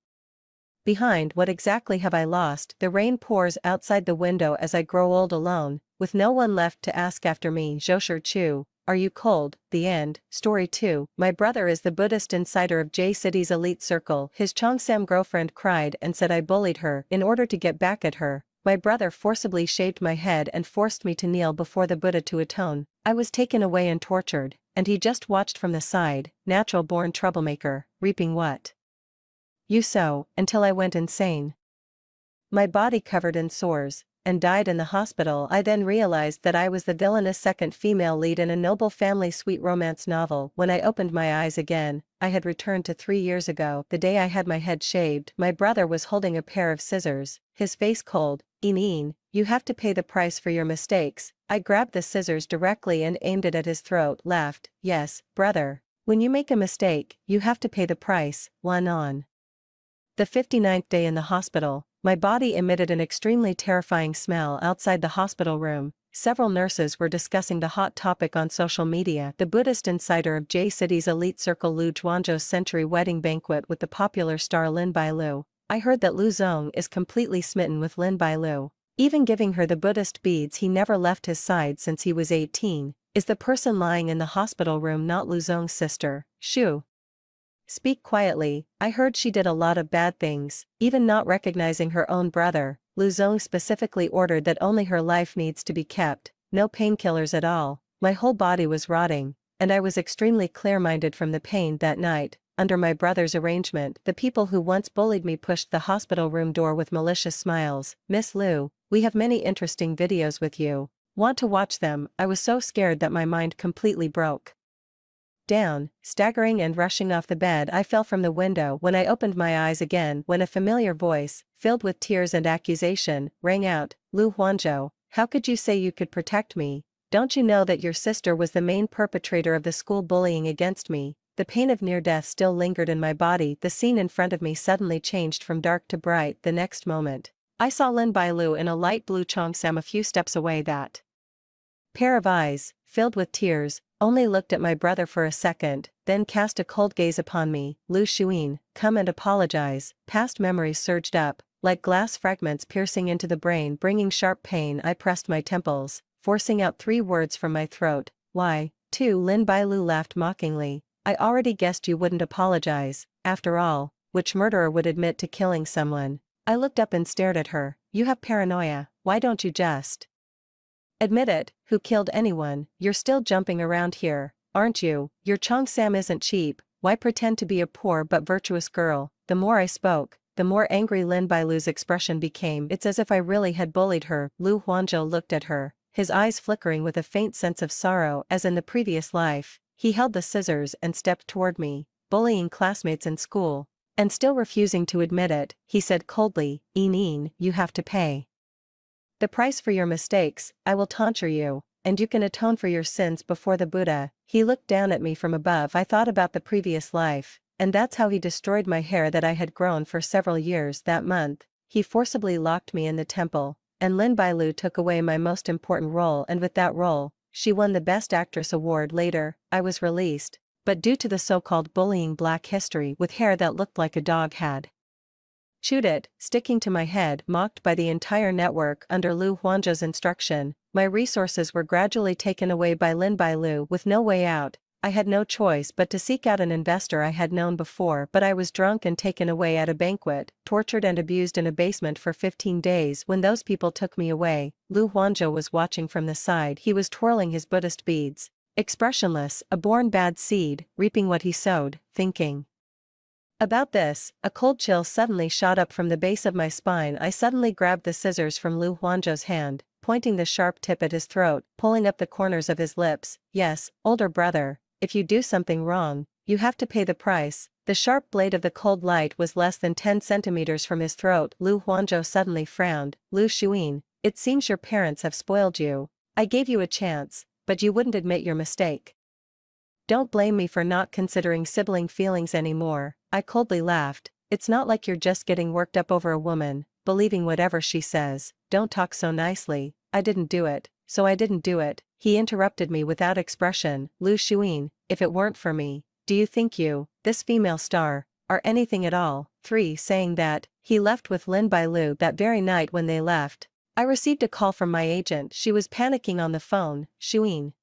behind. What exactly have I lost? The rain pours outside the window as I grow old alone, with no one left to ask after me. Zhou Shichu, are you cold? The end. Story 2. My brother is the Buddhist insider of J City's elite circle. His Cheongsam girlfriend cried and said I bullied her. In order to get back at her, my brother forcibly shaved my head and forced me to kneel before the Buddha to atone. I was taken away and tortured, and he just watched from the side. Natural-born troublemaker, reaping what you sow, until I went insane. My body covered in sores, and died in the hospital. I then realized that I was the villainous second female lead in a noble family sweet romance novel. When I opened my eyes again, I had returned to 3 years ago, the day I had my head shaved. My brother was holding a pair of scissors, his face cold. Inin, you have to pay the price for your mistakes. I grabbed the scissors directly and aimed it at his throat. Laughed. Yes, brother. When you make a mistake, you have to pay the price. One on the 59th day in the hospital, my body emitted an extremely terrifying smell outside the hospital room. Several nurses were discussing the hot topic on social media. The Buddhist insider of J City's elite circle Lu Zhuanzhou's century wedding banquet with the popular star Lin Bailu. I heard that Lu Zong is completely smitten with Lin Bailu, even giving her the Buddhist beads. He never left his side since he was 18. Is the person lying in the hospital room not Lu Zong's sister? Shu. Speak quietly. I heard she did a lot of bad things, even not recognizing her own brother. Lu Zong specifically ordered that only her life needs to be kept, no painkillers at all. My whole body was rotting, and I was extremely clear-minded from the pain that night. Under my brother's arrangement, the people who once bullied me pushed the hospital room door with malicious smiles. Miss Lu, we have many interesting videos with you. Want to watch them? I was so scared that my mind completely broke down. Staggering and rushing off the bed, I fell from the window. When I opened my eyes again, when a familiar voice, filled with tears and accusation, rang out, Lu Huanzhou, how could you say you could protect me? Don't you know that your sister was the main perpetrator of the school bullying against me? The pain of near death still lingered in my body. The scene in front of me suddenly changed from dark to bright. The next moment, I saw Lin Bailu in a light blue cheongsam a few steps away. That pair of eyes, filled with tears, only looked at my brother for a second, then cast a cold gaze upon me. Lu Xuyin, come and apologize. Past memories surged up, like glass fragments piercing into the brain, bringing sharp pain. I pressed my temples, forcing out 3 words from my throat. Why? 2. Lin Bailu laughed mockingly. I already guessed you wouldn't apologize. After all, which murderer would admit to killing someone? I looked up and stared at her. You have paranoia. Why don't you just admit it? Who killed anyone? You're still jumping around here, aren't you? Your cheongsam isn't cheap. Why pretend to be a poor but virtuous girl? The more I spoke, the more angry Lin Bailu's expression became. It's as if I really had bullied her. Lu Huanzhou looked at her, his eyes flickering with a faint sense of sorrow. As in the previous life, he held the scissors and stepped toward me. Bullying classmates in school, and still refusing to admit it, he said coldly, Inin, you have to pay the price for your mistakes. I will torture you, and you can atone for your sins before the Buddha. He looked down at me from above. I thought about the previous life, and that's how he destroyed my hair that I had grown for several years. That month, he forcibly locked me in the temple, and Lin Bailu took away my most important role, and with that role, she won the Best Actress award. Later, I was released, but due to the so-called bullying Black History with hair that looked like a dog had Chewed it, sticking to my head, mocked by the entire network under Lu Huanzhou's instruction. My resources were gradually taken away by Lin Bailu with no way out. I had no choice but to seek out an investor I had known before, but I was drunk and taken away at a banquet, tortured and abused in a basement for 15 days. When those people took me away, Lu Huanzhou was watching from the side. He was twirling his Buddhist beads. Expressionless, a born bad seed, reaping what he sowed, thinking about this. A cold chill suddenly shot up from the base of my spine. I suddenly grabbed the scissors from Lu Huanzhou's hand, pointing the sharp tip at his throat, pulling up the corners of his lips. Yes, older brother, if you do something wrong, you have to pay the price. The sharp blade of the cold light was less than 10 centimeters from his throat. Lu Huanzhou suddenly frowned. Lu Xuan, it seems your parents have spoiled you. I gave you a chance, but you wouldn't admit your mistake. Don't blame me for not considering sibling feelings anymore. I coldly laughed. It's not like you're just getting worked up over a woman, believing whatever she says. Don't talk so nicely. I didn't do it, so I didn't do it. He interrupted me without expression. Lu Xuan, if it weren't for me, do you think you, this female star, are anything at all? 3. Saying that, he left with Lin Bailu that very night. When they left, I received a call from my agent. She was panicking on the phone. Xuan,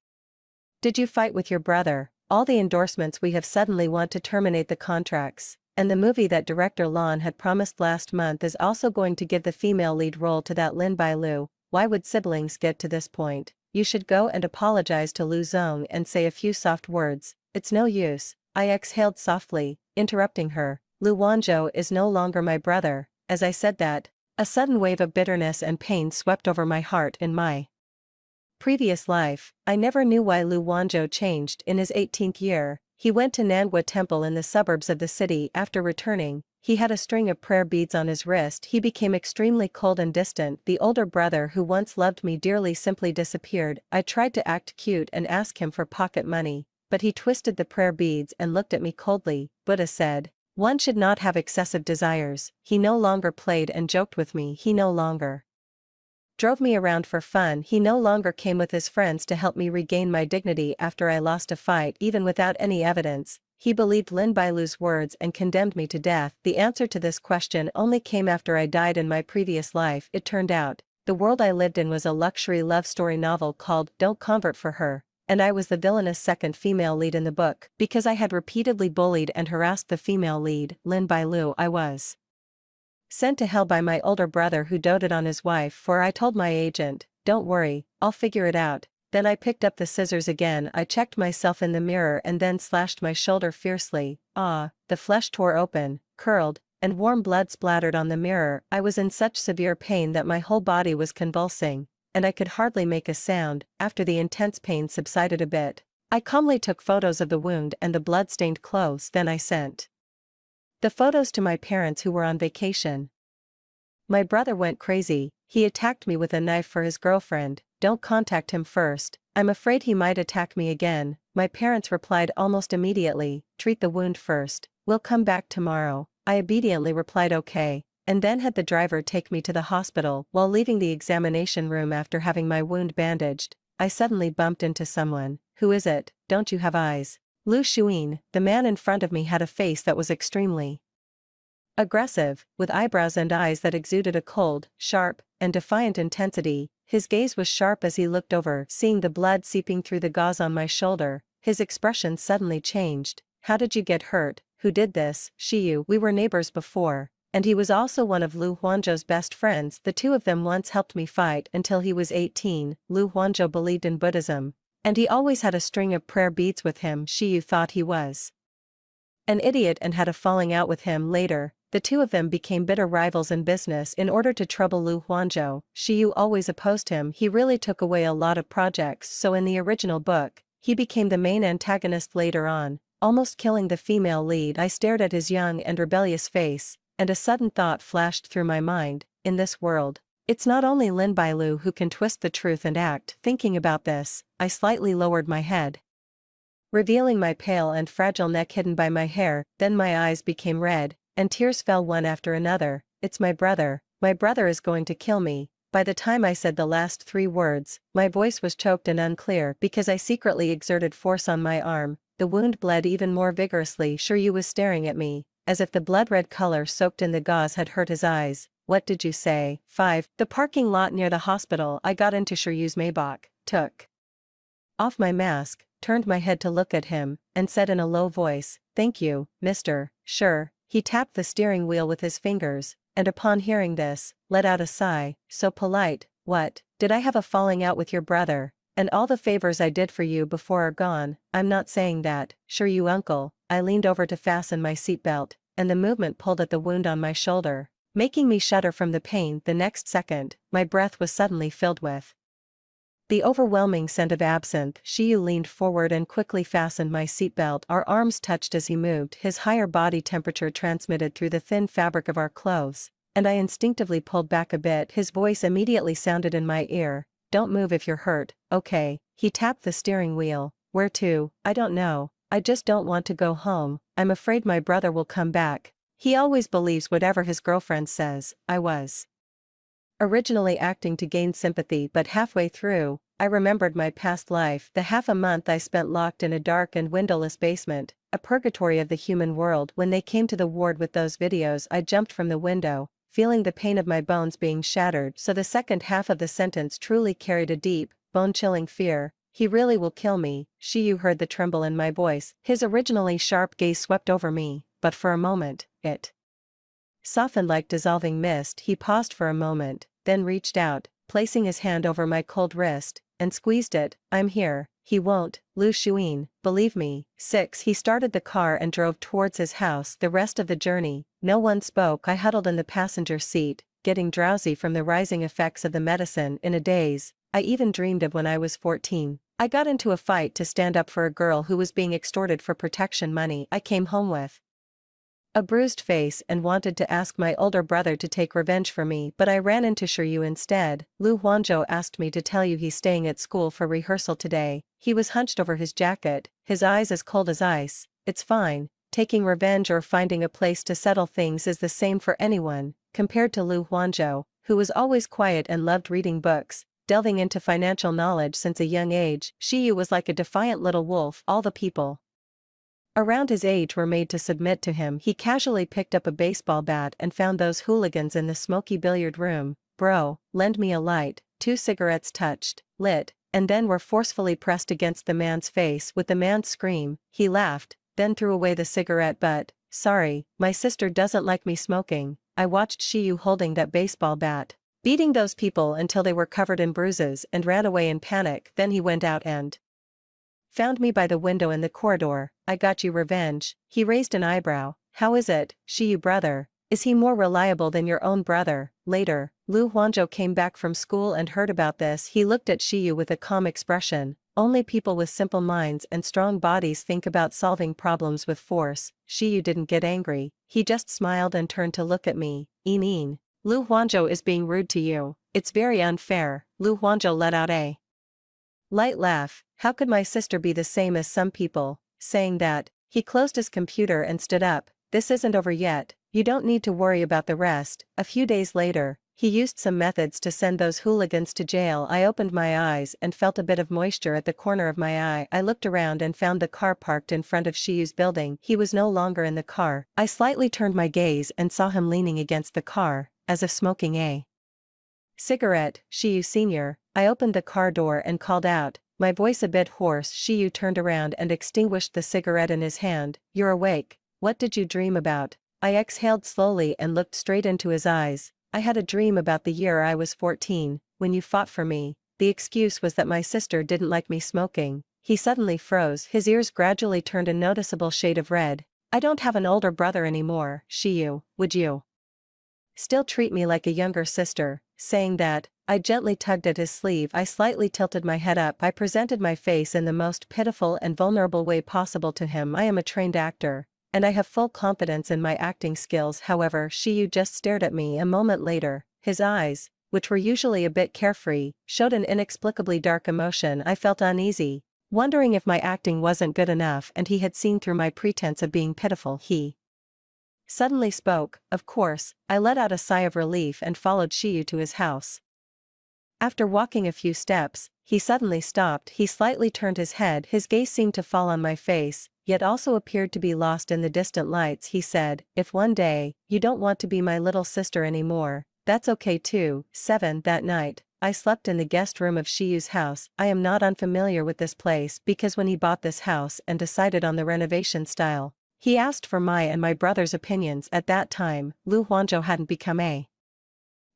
did you fight with your brother? All the endorsements we have suddenly want to terminate the contracts, and the movie that director Lan had promised last month is also going to give the female lead role to that Lin Bailu. Why would siblings get to this point? You should go and apologize to Lu Zong and say a few soft words. It's no use. I exhaled softly, interrupting her. Lu Huanzhou is no longer my brother. As I said that, a sudden wave of bitterness and pain swept over my heart. In my previous life, I never knew why Lu Huanzhou changed. In his 18th year, he went to Nangua Temple in the suburbs of the city. After returning, he had a string of prayer beads on his wrist. He became extremely cold and distant. The older brother who once loved me dearly simply disappeared. I tried to act cute and ask him for pocket money, but he twisted the prayer beads and looked at me coldly. Buddha said, one should not have excessive desires. He no longer played and joked with me. He no longer drove me around for fun. He no longer came with his friends to help me regain my dignity after I lost a fight. Even without any evidence, he believed Lin Bailu's words and condemned me to death. The answer to this question only came after I died in my previous life. It turned out, the world I lived in was a luxury love story novel called Don't Convert for Her, and I was the villainous second female lead in the book. Because I had repeatedly bullied and harassed the female lead, Lin Bailu, I was sent to hell by my older brother who doted on his wife. For I told my agent, don't worry, I'll figure it out. Then I picked up the scissors again. I checked myself in the mirror and then slashed my shoulder fiercely. Ah, the flesh tore open, curled, and warm blood splattered on the mirror. I was in such severe pain that my whole body was convulsing, and I could hardly make a sound. After the intense pain subsided a bit, I calmly took photos of the wound and the blood-stained clothes. Then I sent the photos to my parents who were on vacation. My brother went crazy. He attacked me with a knife for his girlfriend. Don't contact him first. I'm afraid he might attack me again. My parents replied almost immediately, treat the wound first. We'll come back tomorrow. I obediently replied okay, and then had the driver take me to the hospital. While leaving the examination room after having my wound bandaged, I suddenly bumped into someone. Who is it? Don't you have eyes? Lu Xuan. The man in front of me had a face that was extremely aggressive, with eyebrows and eyes that exuded a cold, sharp, and defiant intensity. His gaze was sharp as he looked over. Seeing the blood seeping through the gauze on my shoulder, his expression suddenly changed. How did you get hurt? Who did this? Shiyu. We were neighbors before, and he was also one of Lu Huanzhou's best friends. The two of them once helped me fight until he was 18. Lu Huanzhou believed in Buddhism, and he always had a string of prayer beads with him. Shiyu thought he was an idiot and had a falling out with him. Later, the two of them became bitter rivals in business. In order to trouble Lu Huanzhou, Shiyu always opposed him. He really took away a lot of projects, so in the original book, he became the main antagonist later on, almost killing the female lead. I stared at his young and rebellious face, and a sudden thought flashed through my mind. In this world, it's not only Lin Bailu who can twist the truth and act. Thinking about this, I slightly lowered my head, revealing my pale and fragile neck hidden by my hair. Then my eyes became red, and tears fell one after another. It's my brother. My brother is going to kill me. By the time I said the last 3 words, my voice was choked and unclear because I secretly exerted force on my arm. The wound bled even more vigorously. Shiryu was staring at me, as if the blood-red color soaked in the gauze had hurt his eyes. What did you say? 5. The parking lot near the hospital. I got into Shiryu's Maybach, took off my mask, turned my head to look at him, and said in a low voice, "Thank you, mister." Sure. He tapped the steering wheel with his fingers, and upon hearing this, let out a sigh, so polite. What, did I have a falling out with your brother? And all the favors I did for you before are gone? I'm not saying that, Shiryu uncle. I leaned over to fasten my seatbelt, and the movement pulled at the wound on my shoulder, making me shudder from the pain. The next second, my breath was suddenly filled with the overwhelming scent of absinthe. Shiyu leaned forward and quickly fastened my seatbelt. Our arms touched as he moved. His higher body temperature transmitted through the thin fabric of our clothes, and I instinctively pulled back a bit. His voice immediately sounded in my ear. "Don't move if you're hurt, okay?" He tapped the steering wheel. "Where to?" "I don't know. I just don't want to go home. I'm afraid my brother will come back. He always believes whatever his girlfriend says." I was originally acting to gain sympathy, but halfway through, I remembered my past life, the half a month I spent locked in a dark and windowless basement, a purgatory of the human world. When they came to the ward with those videos, I jumped from the window, feeling the pain of my bones being shattered. So the second half of the sentence truly carried a deep, bone-chilling fear. "He really will kill me." Shiyu heard the tremble in my voice. His originally sharp gaze swept over me, but for a moment, it softened like dissolving mist. He paused for a moment, then reached out, placing his hand over my cold wrist, and squeezed it. "I'm here." "He won't, Lu Shuin, believe me." 6. He started the car and drove towards his house. The rest of the journey, no one spoke. I huddled in the passenger seat, getting drowsy from the rising effects of the medicine. In a daze, I even dreamed of when I was 14. I got into a fight to stand up for a girl who was being extorted for protection money. I came home with a bruised face and wanted to ask my older brother to take revenge for me, but I ran into Shiryu instead. "Lu Huanzhou asked me to tell you he's staying at school for rehearsal today." He was hunched over his jacket, his eyes as cold as ice. "It's fine. Taking revenge or finding a place to settle things is the same for anyone." Compared to Lu Huanzhou, who was always quiet and loved reading books, delving into financial knowledge since a young age, Shiyu was like a defiant little wolf. All the people around his age were made to submit to him. He casually picked up a baseball bat and found those hooligans in the smoky billiard room. "Bro, lend me a light." 2 cigarettes touched, lit, and then were forcefully pressed against the man's face. With the man scream, he laughed, then threw away the cigarette butt. "Sorry, my sister doesn't like me smoking." I watched Shiyu holding that baseball bat, beating those people until they were covered in bruises, and ran away in panic. Then he went out and found me by the window in the corridor. "I got you revenge." He raised an eyebrow. "How is it, Shiyu brother? Is he more reliable than your own brother?" Later, Lu Huanzhou came back from school and heard about this. He looked at Shiyu with a calm expression. "Only people with simple minds and strong bodies think about solving problems with force." Shiyu didn't get angry. He just smiled and turned to look at me. "Een. Lu Huanzhou is being rude to you. It's very unfair." Lu Huanzhou let out a light laugh. "How could my sister be the same as some people?" Saying that, he closed his computer and stood up. "This isn't over yet. You don't need to worry about the rest." A few days later, he used some methods to send those hooligans to jail. I opened my eyes and felt a bit of moisture at the corner of my eye. I looked around and found the car parked in front of Shiyu's building. He was no longer in the car. I slightly turned my gaze and saw him leaning against the car, as if smoking a cigarette. "Shiyu Sr." I opened the car door and called out, my voice a bit hoarse. Shiyu turned around and extinguished the cigarette in his hand. "You're awake. What did you dream about?" I exhaled slowly and looked straight into his eyes. "I had a dream about the year I was 14, when you fought for me. The excuse was that my sister didn't like me smoking." He suddenly froze. His ears gradually turned a noticeable shade of red. "I don't have an older brother anymore, Shiyu. Would you still treat me like a younger sister?" Saying that, I gently tugged at his sleeve. I slightly tilted my head up. I presented my face in the most pitiful and vulnerable way possible to him. "I am a trained actor, and I have full confidence in my acting skills." However, Shiyu just stared at me. A moment later, his eyes, which were usually a bit carefree, showed an inexplicably dark emotion. I felt uneasy, wondering if my acting wasn't good enough and he had seen through my pretense of being pitiful. He suddenly spoke. Of course, I let out a sigh of relief and followed Shiyu to his house. After walking a few steps, He suddenly stopped, he slightly turned his head, his gaze seemed to fall on my face, yet also appeared to be lost in the distant lights. He said, if one day, you don't want to be my little sister anymore, that's okay too. 7. That night, I slept in the guest room of Shiyu's house. I am not unfamiliar with this place because when he bought this house and decided on the renovation style, he asked for my and my brother's opinions. At that time, Lu Huanzhou hadn't become a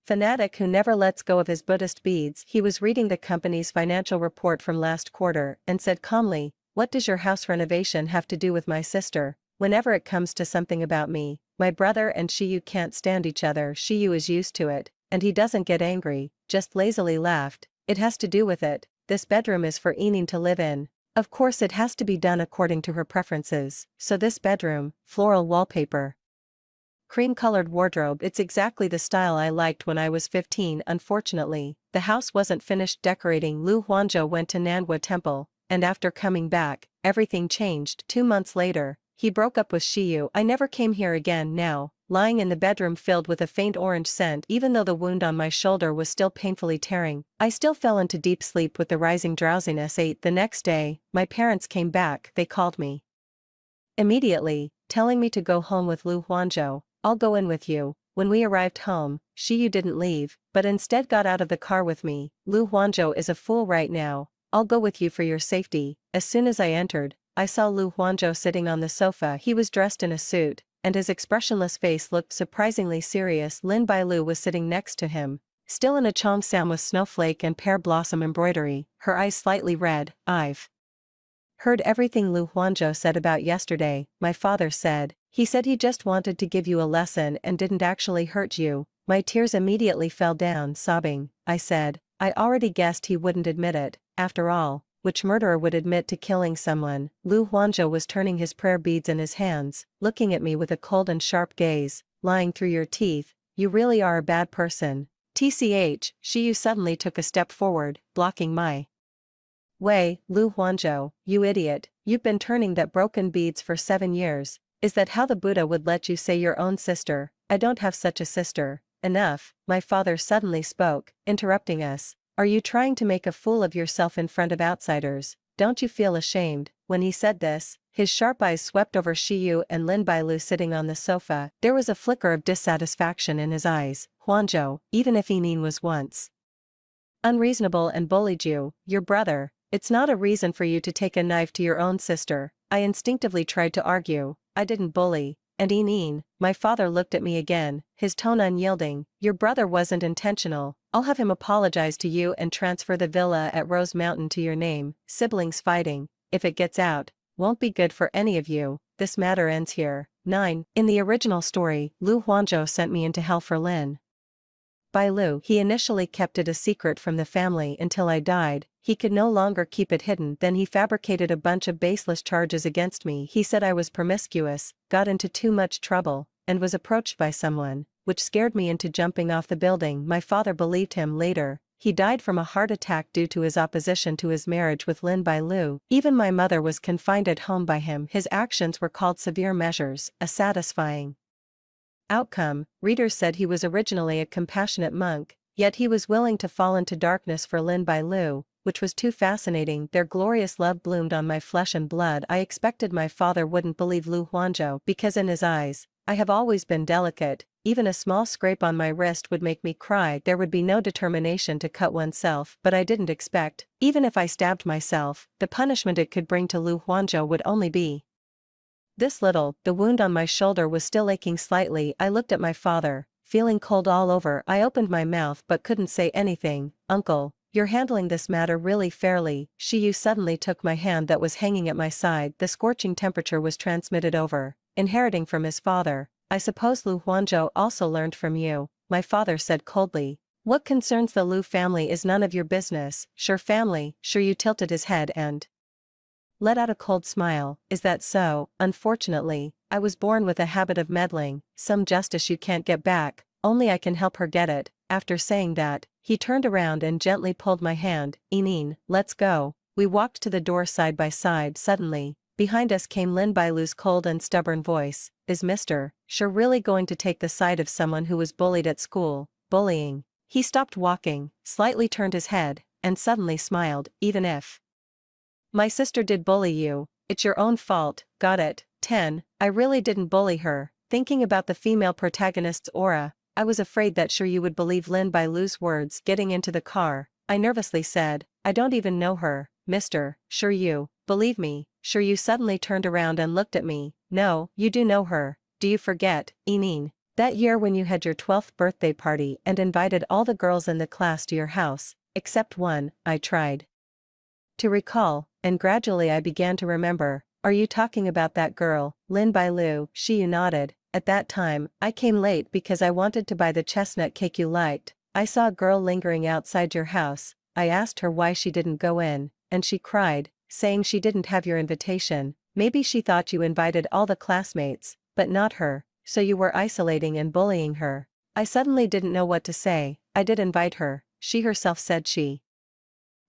fanatic who never lets go of his Buddhist beads. He was reading the company's financial report from last quarter and said calmly, what does your house renovation have to do with my sister? Whenever it comes to something about me, my brother and Shiyu can't stand each other. Shiyu is used to it, and he doesn't get angry, just lazily laughed. It has to do with it. This bedroom is for Enin to live in. Of course it has to be done according to her preferences, so this bedroom, floral wallpaper, cream-colored wardrobe, it's exactly the style I liked when I was 15. Unfortunately, the house wasn't finished decorating. Lu Huanzhou went to Nanhua Temple, and after coming back, everything changed. 2 months later, he broke up with Shiyu. I never came here again. Now, lying in the bedroom filled with a faint orange scent, even though the wound on my shoulder was still painfully tearing, I still fell into deep sleep with the rising drowsiness. 8. The next day, my parents came back. They called me immediately, telling me to go home with Lu Huanzhou. I'll go in with you. When we arrived home, Shiyu didn't leave, but instead got out of the car with me. Lu Huanzhou is a fool right now. I'll go with you for your safety. As soon as I entered, I saw Lu Huanzhou sitting on the sofa. He was dressed in a suit, and his expressionless face looked surprisingly serious. Lin Bailu was sitting next to him, still in a cheongsam with snowflake and pear blossom embroidery, her eyes slightly red. I've heard everything Lu Huanzhou said about yesterday, my father said. He said he just wanted to give you a lesson and didn't actually hurt you. My tears immediately fell down, sobbing. I said, I already guessed he wouldn't admit it. After all, which murderer would admit to killing someone? Lu Huanzhou was turning his prayer beads in his hands, looking at me with a cold and sharp gaze. Lying through your teeth, you really are a bad person. TCH, Shiyu suddenly took a step forward, blocking my way. Lu Huanzhou, you idiot, you've been turning that broken beads for 7 years. Is that how the Buddha would let you say your own sister? I don't have such a sister. Enough, my father suddenly spoke, interrupting us. Are you trying to make a fool of yourself in front of outsiders? Don't you feel ashamed? When he said this, his sharp eyes swept over Shiyu and Lin Bailu sitting on the sofa. There was a flicker of dissatisfaction in his eyes. Huanzhou, even if Enin was once unreasonable and bullied you, your brother, it's not a reason for you to take a knife to your own sister. I instinctively tried to argue. I didn't bully. And Enin, my father looked at me again, his tone unyielding. Your brother wasn't intentional. I'll have him apologize to you and transfer the villa at Rose Mountain to your name. Siblings fighting, if it gets out, won't be good for any of you. This matter ends here. 9. In the original story, Lu Huanzhou sent me into hell for Lin Bailu. He initially kept it a secret from the family until I died. He could no longer keep it hidden. Then he fabricated a bunch of baseless charges against me. He said I was promiscuous, got into too much trouble, and was approached by someone, which scared me into jumping off the building. My father believed him. Later, he died from a heart attack due to his opposition to his marriage with Lin Bailu. Even my mother was confined at home by him. His actions were called severe measures, a satisfying outcome. Readers said he was originally a compassionate monk, yet he was willing to fall into darkness for Lin Bailu, which was too fascinating. Their glorious love bloomed on my flesh and blood. I expected my father wouldn't believe Lu Huanzhou because in his eyes, I have always been delicate. Even a small scrape on my wrist would make me cry. There would be no determination to cut oneself, but I didn't expect, even if I stabbed myself, the punishment it could bring to Lu Huanzhou would only be this little. The wound on my shoulder was still aching slightly. I looked at my father, feeling cold all over. I opened my mouth but couldn't say anything. Uncle, you're handling this matter really fairly. Shiyu suddenly took my hand that was hanging at my side. The scorching temperature was transmitted over, inheriting from his father. I suppose Lu Huanzhou also learned from you, my father said coldly. What concerns the Lu family is none of your business. Sure family, sure. You tilted his head and let out a cold smile. Is that so? Unfortunately, I was born with a habit of meddling. Some justice you can't get back, only I can help her get it. After saying that, he turned around and gently pulled my hand. Enin, let's go. We walked to the door side by side. Suddenly, behind us came Lin Bailu's cold and stubborn voice. Is Mr. Sure really going to take the side of someone who was bullied at school? Bullying. He stopped walking, slightly turned his head, and suddenly smiled, even if my sister did bully you, it's your own fault, got it? 10. I really didn't bully her. Thinking about the female protagonist's aura, I was afraid that sure you would believe Lin Bailu's words. Getting into the car, I nervously said, I don't even know her, mister. Sure you, believe me, sure you. Suddenly turned around and looked at me. No, you do know her. Do you forget, Eneen, that year when you had your 12th birthday party and invited all the girls in the class to your house, except one? I tried to recall, and gradually I began to remember. Are you talking about that girl, Lin Bailu? She nodded. At that time, I came late because I wanted to buy the chestnut cake you liked. I saw a girl lingering outside your house. I asked her why she didn't go in, and she cried, saying she didn't have your invitation. Maybe she thought you invited all the classmates, but not her, so you were isolating and bullying her. I suddenly didn't know what to say. I did invite her. She herself said she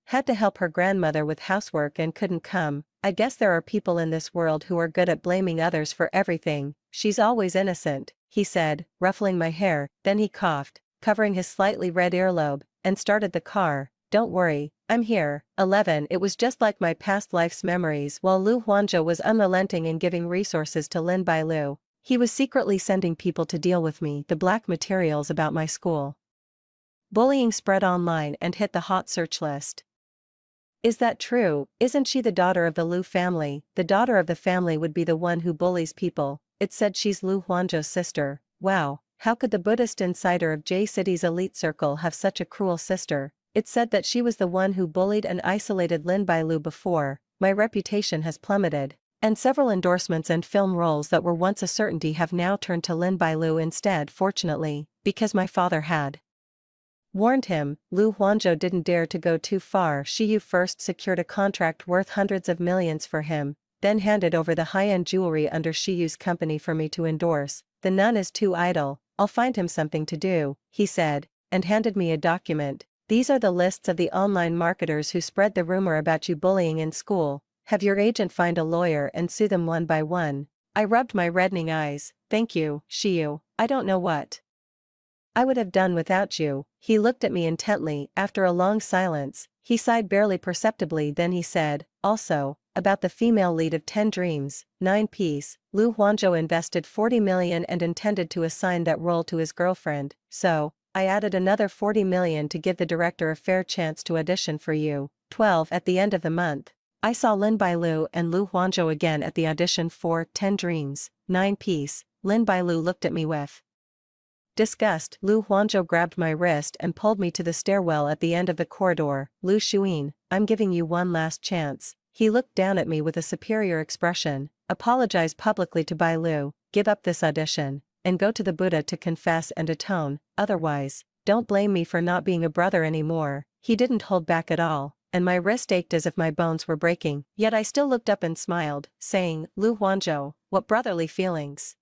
had to help her grandmother with housework and couldn't come. I guess there are people in this world who are good at blaming others for everything. She's always innocent, he said, ruffling my hair. Then he coughed, covering his slightly red earlobe, and started the car. Don't worry, I'm here. 11. It was just like my past life's memories. While Lu Huanzhou was unrelenting in giving resources to Lin Bailu, he was secretly sending people to deal with me. The black materials about my school bullying spread online and hit the hot search list. Is that true? Isn't she the daughter of the Lu family? The daughter of the family would be the one who bullies people. It said she's Lu Huanzhou's sister. Wow, how could the Buddhist insider of J City's elite circle have such a cruel sister? It said that she was the one who bullied and isolated Lin Bailu before. My reputation has plummeted, and several endorsements and film roles that were once a certainty have now turned to Lin Bailu instead. Fortunately, because my father had warned him, Lu Huanzhou didn't dare to go too far. She first secured a contract worth hundreds of millions for him, then handed over the high-end jewelry under Shiyu's company for me to endorse. The nun is too idle. I'll find him something to do, he said, and handed me a document. These are the lists of the online marketers who spread the rumor about you bullying in school. Have your agent find a lawyer and sue them one by one. I rubbed my reddening eyes. Thank you, Shiyu. I don't know what I would have done without you. He looked at me intently. After a long silence, he sighed barely perceptibly. Then he said, also, about the female lead of 10 Dreams, 9 Piece, Lu Huanzhou invested 40 million and intended to assign that role to his girlfriend, so I added another 40 million to give the director a fair chance to audition for you. 12. At the end of the month, I saw Lin Bailu and Lu Huanzhou again at the audition for 10 Dreams, 9 Piece. Lin Bailu looked at me with disgust. Lu Huanzhou grabbed my wrist and pulled me to the stairwell at the end of the corridor. Lu Xuyin, I'm giving you one last chance. He looked down at me with a superior expression. Apologize publicly to Bailu, give up this audition, and go to the Buddha to confess and atone. Otherwise, don't blame me for not being a brother anymore. He didn't hold back at all, and my wrist ached as if my bones were breaking. Yet I still looked up and smiled, saying, Lu Huanzhou, what brotherly feelings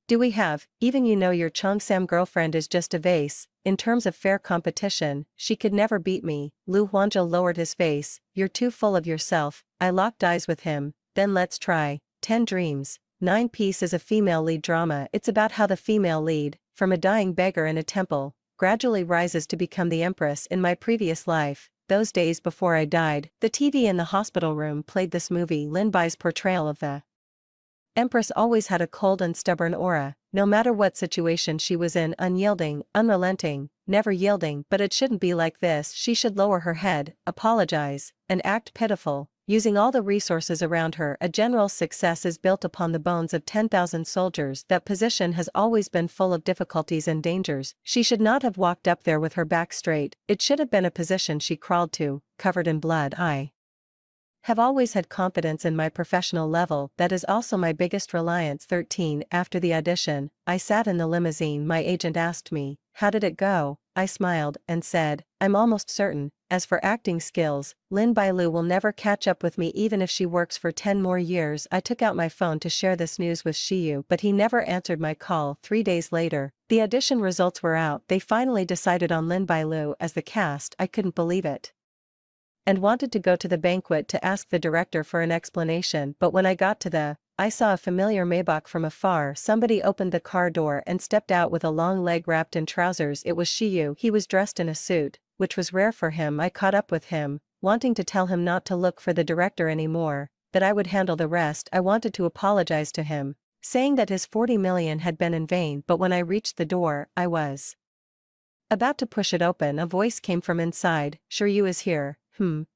do we have? Even you know your Cheongsam girlfriend is just a vase. In terms of fair competition, she could never beat me. Lu Huanzhou lowered his face. You're too full of yourself. I locked eyes with him. Then let's try. 10 Dreams, 9 Piece is a female lead drama. It's about how the female lead, from a dying beggar in a temple, gradually rises to become the empress. In my previous life, those days before I died, the TV in the hospital room played this movie. Lin Bai's portrayal of the Empress always had a cold and stubborn aura, no matter what situation she was in, unyielding, unrelenting, never yielding. But it shouldn't be like this. She should lower her head, apologize, and act pitiful, using all the resources around her. A general's success is built upon the bones of 10,000 soldiers. That position has always been full of difficulties and dangers. She should not have walked up there with her back straight. It should have been a position she crawled to, covered in blood. I have always had confidence in my professional level. That is also my biggest reliance. 13. After the audition, I sat in the limousine. My agent asked me, how did it go? I smiled and said, I'm almost certain, as for acting skills, Lin Bailu will never catch up with me even if she works for 10 more years. I took out my phone to share this news with Shiyu, but he never answered my call. 3 days later, the audition results were out. They finally decided on Lin Bailu as the cast. I couldn't believe it, and wanted to go to the banquet to ask the director for an explanation. But when I got to I saw a familiar Maybach from afar. Somebody opened the car door and stepped out with a long leg wrapped in trousers. It was Shiyu. He was dressed in a suit, which was rare for him. I caught up with him, wanting to tell him not to look for the director anymore, that I would handle the rest. I wanted to apologize to him, saying that his 40 million had been in vain, but when I reached the door, I was about to push it open. A voice came from inside. "Sure you is here."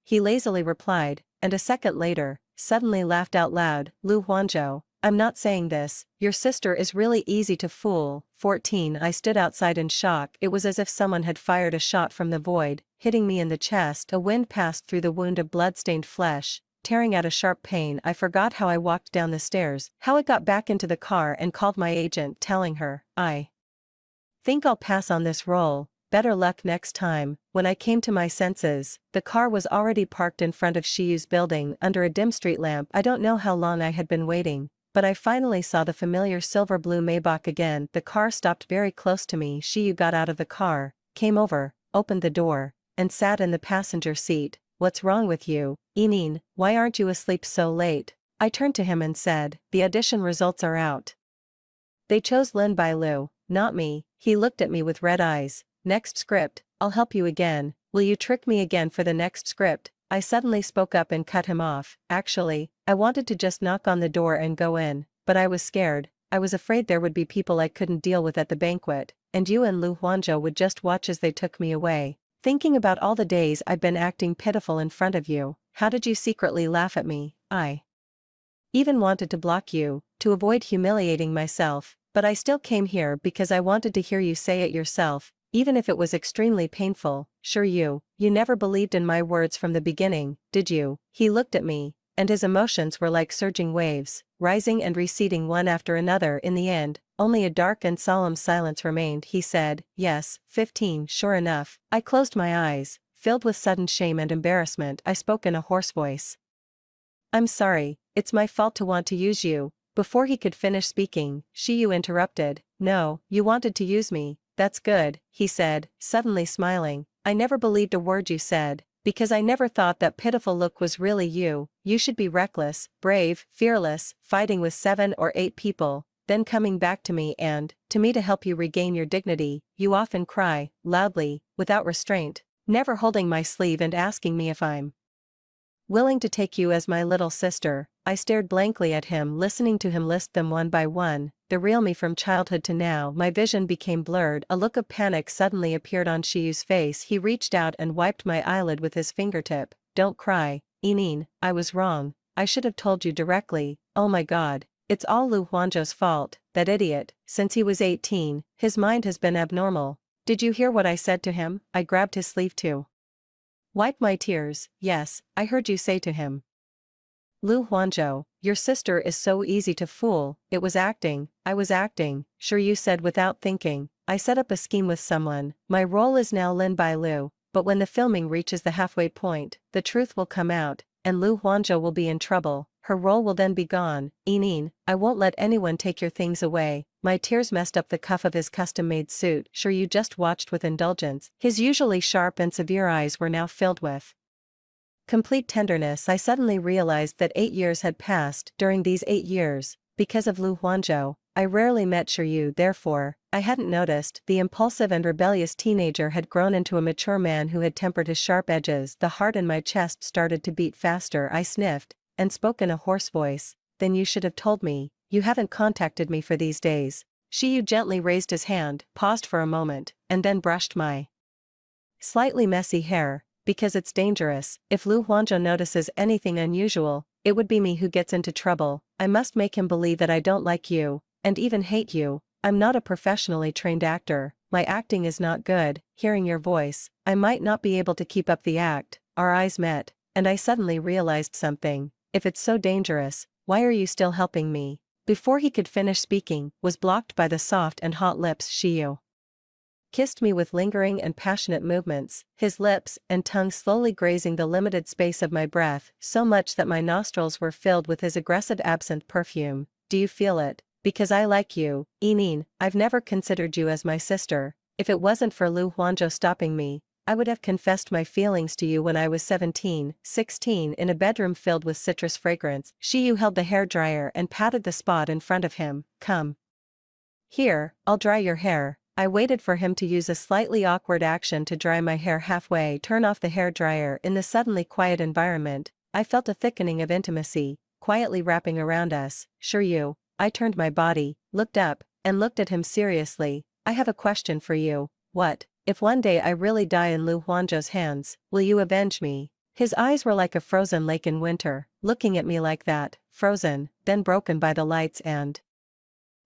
He lazily replied, and a second later, suddenly laughed out loud. "Lu Huanzhou, I'm not saying this, your sister is really easy to fool." 14 I stood outside in shock. It was as if someone had fired a shot from the void, hitting me in the chest. A wind passed through the wound of blood-stained flesh, tearing out a sharp pain. I forgot how I walked down the stairs, how I got back into the car and called my agent, telling her, "I think I'll pass on this role, better luck next time." When I came to my senses, the car was already parked in front of Shiyu's building under a dim street lamp. I don't know how long I had been waiting, but I finally saw the familiar silver-blue Maybach again. The car stopped very close to me. Shiyu got out of the car, came over, opened the door, and sat in the passenger seat. "What's wrong with you, Enin? Why aren't you asleep so late?" I turned to him and said, "The audition results are out. They chose Lin Bailu, not me." He looked at me with red eyes. "Next script, I'll help you again. Will you trick me again for the next script?" I suddenly spoke up and cut him off. Actually, I wanted to just knock on the door and go in, but I was scared. I was afraid there would be people I couldn't deal with at the banquet, and you and Lu Huanzhou would just watch as they took me away. Thinking about all the days I've been acting pitiful in front of you, how did you secretly laugh at me? I even wanted to block you, to avoid humiliating myself, but I still came here because I wanted to hear you say it yourself, even if it was extremely painful. Sure you never believed in my words from the beginning, did you?" He looked at me, and his emotions were like surging waves, rising and receding one after another. In the end, only a dark and solemn silence remained. He said, "Yes, 15, sure enough." I closed my eyes, filled with sudden shame and embarrassment. I spoke in a hoarse voice. "I'm sorry, it's my fault to want to use you." Before he could finish speaking, Shiyu interrupted. "No, you wanted to use me, that's good," he said, suddenly smiling. "I never believed a word you said, because I never thought that pitiful look was really you. You should be reckless, brave, fearless, fighting with 7 or 8 people, then coming back to me to help you regain your dignity. You often cry, loudly, without restraint, never holding my sleeve and asking me if I'm willing to take you as my little sister." I stared blankly at him, listening to him list them one by one, the real me from childhood to now. My vision became blurred. A look of panic suddenly appeared on Shiyu's face. He reached out and wiped my eyelid with his fingertip. "Don't cry, Enin, I was wrong. I should have told you directly. Oh my god, it's all Lu Huanzhou's fault, that idiot. Since he was 18, his mind has been abnormal. Did you hear what I said to him?" I grabbed his sleeve to wipe my tears. "Yes, I heard you say to him, 'Lu Huanzhou, your sister is so easy to fool.' It was acting, I was acting." "Sure you said without thinking. I set up a scheme with someone. My role is now Lin Bailu, but when the filming reaches the halfway point, the truth will come out, and Lu Huanzhou will be in trouble. Her role will then be gone. Enin, I won't let anyone take your things away." My tears messed up the cuff of his custom-made suit. Sure you just watched with indulgence. His usually sharp and severe eyes were now filled with complete tenderness. I suddenly realized that 8 years had passed. During these 8 years, because of Lu Huanzhou, I rarely met Shiryu. Therefore, I hadn't noticed. The impulsive and rebellious teenager had grown into a mature man who had tempered his sharp edges. The heart in my chest started to beat faster. I sniffed, and spoke in a hoarse voice. "Then you should have told me. You haven't contacted me for these days." Shiyu gently raised his hand, paused for a moment, and then brushed my slightly messy hair. "Because it's dangerous. If Lu Huanzhou notices anything unusual, it would be me who gets into trouble. I must make him believe that I don't like you, and even hate you. I'm not a professionally trained actor. My acting is not good." Hearing your voice, I might not be able to keep up the act. Our eyes met, and I suddenly realized something. If it's so dangerous, why are you still helping me? Before he could finish speaking, was blocked by the soft and hot lips. Shiyu kissed me with lingering and passionate movements, his lips and tongue slowly grazing the limited space of my breath, so much that my nostrils were filled with his aggressive absinthe perfume. "Do you feel it? Because I like you, Enin. I've never considered you as my sister. If it wasn't for Lu Huanzhou stopping me, I would have confessed my feelings to you when I was 17, 16 in a bedroom filled with citrus fragrance." Shiyu held the hairdryer and patted the spot in front of him. "Come here, I'll dry your hair." I waited for him to use a slightly awkward action to dry my hair halfway, turn off the hairdryer. In the suddenly quiet environment, I felt a thickening of intimacy, quietly wrapping around us. Sure you. I turned my body, looked up, and looked at him seriously. I have a question for you. What? If one day I really die in Lu Huanzhou's hands, will you avenge me? His eyes were like a frozen lake in winter, looking at me like that, frozen, then broken by the lights and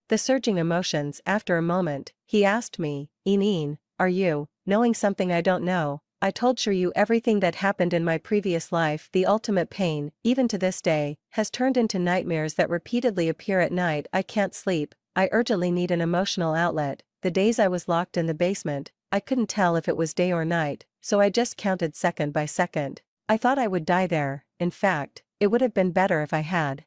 the surging emotions. After a moment, he asked me, Ineen, are you, knowing something I don't know? I told Shiryu everything that happened in my previous life. The ultimate pain, even to this day, has turned into nightmares that repeatedly appear at night. I can't sleep. I urgently need an emotional outlet. The days I was locked in the basement, I couldn't tell if it was day or night, so I just counted second by second. I thought I would die there. In fact, it would have been better if I had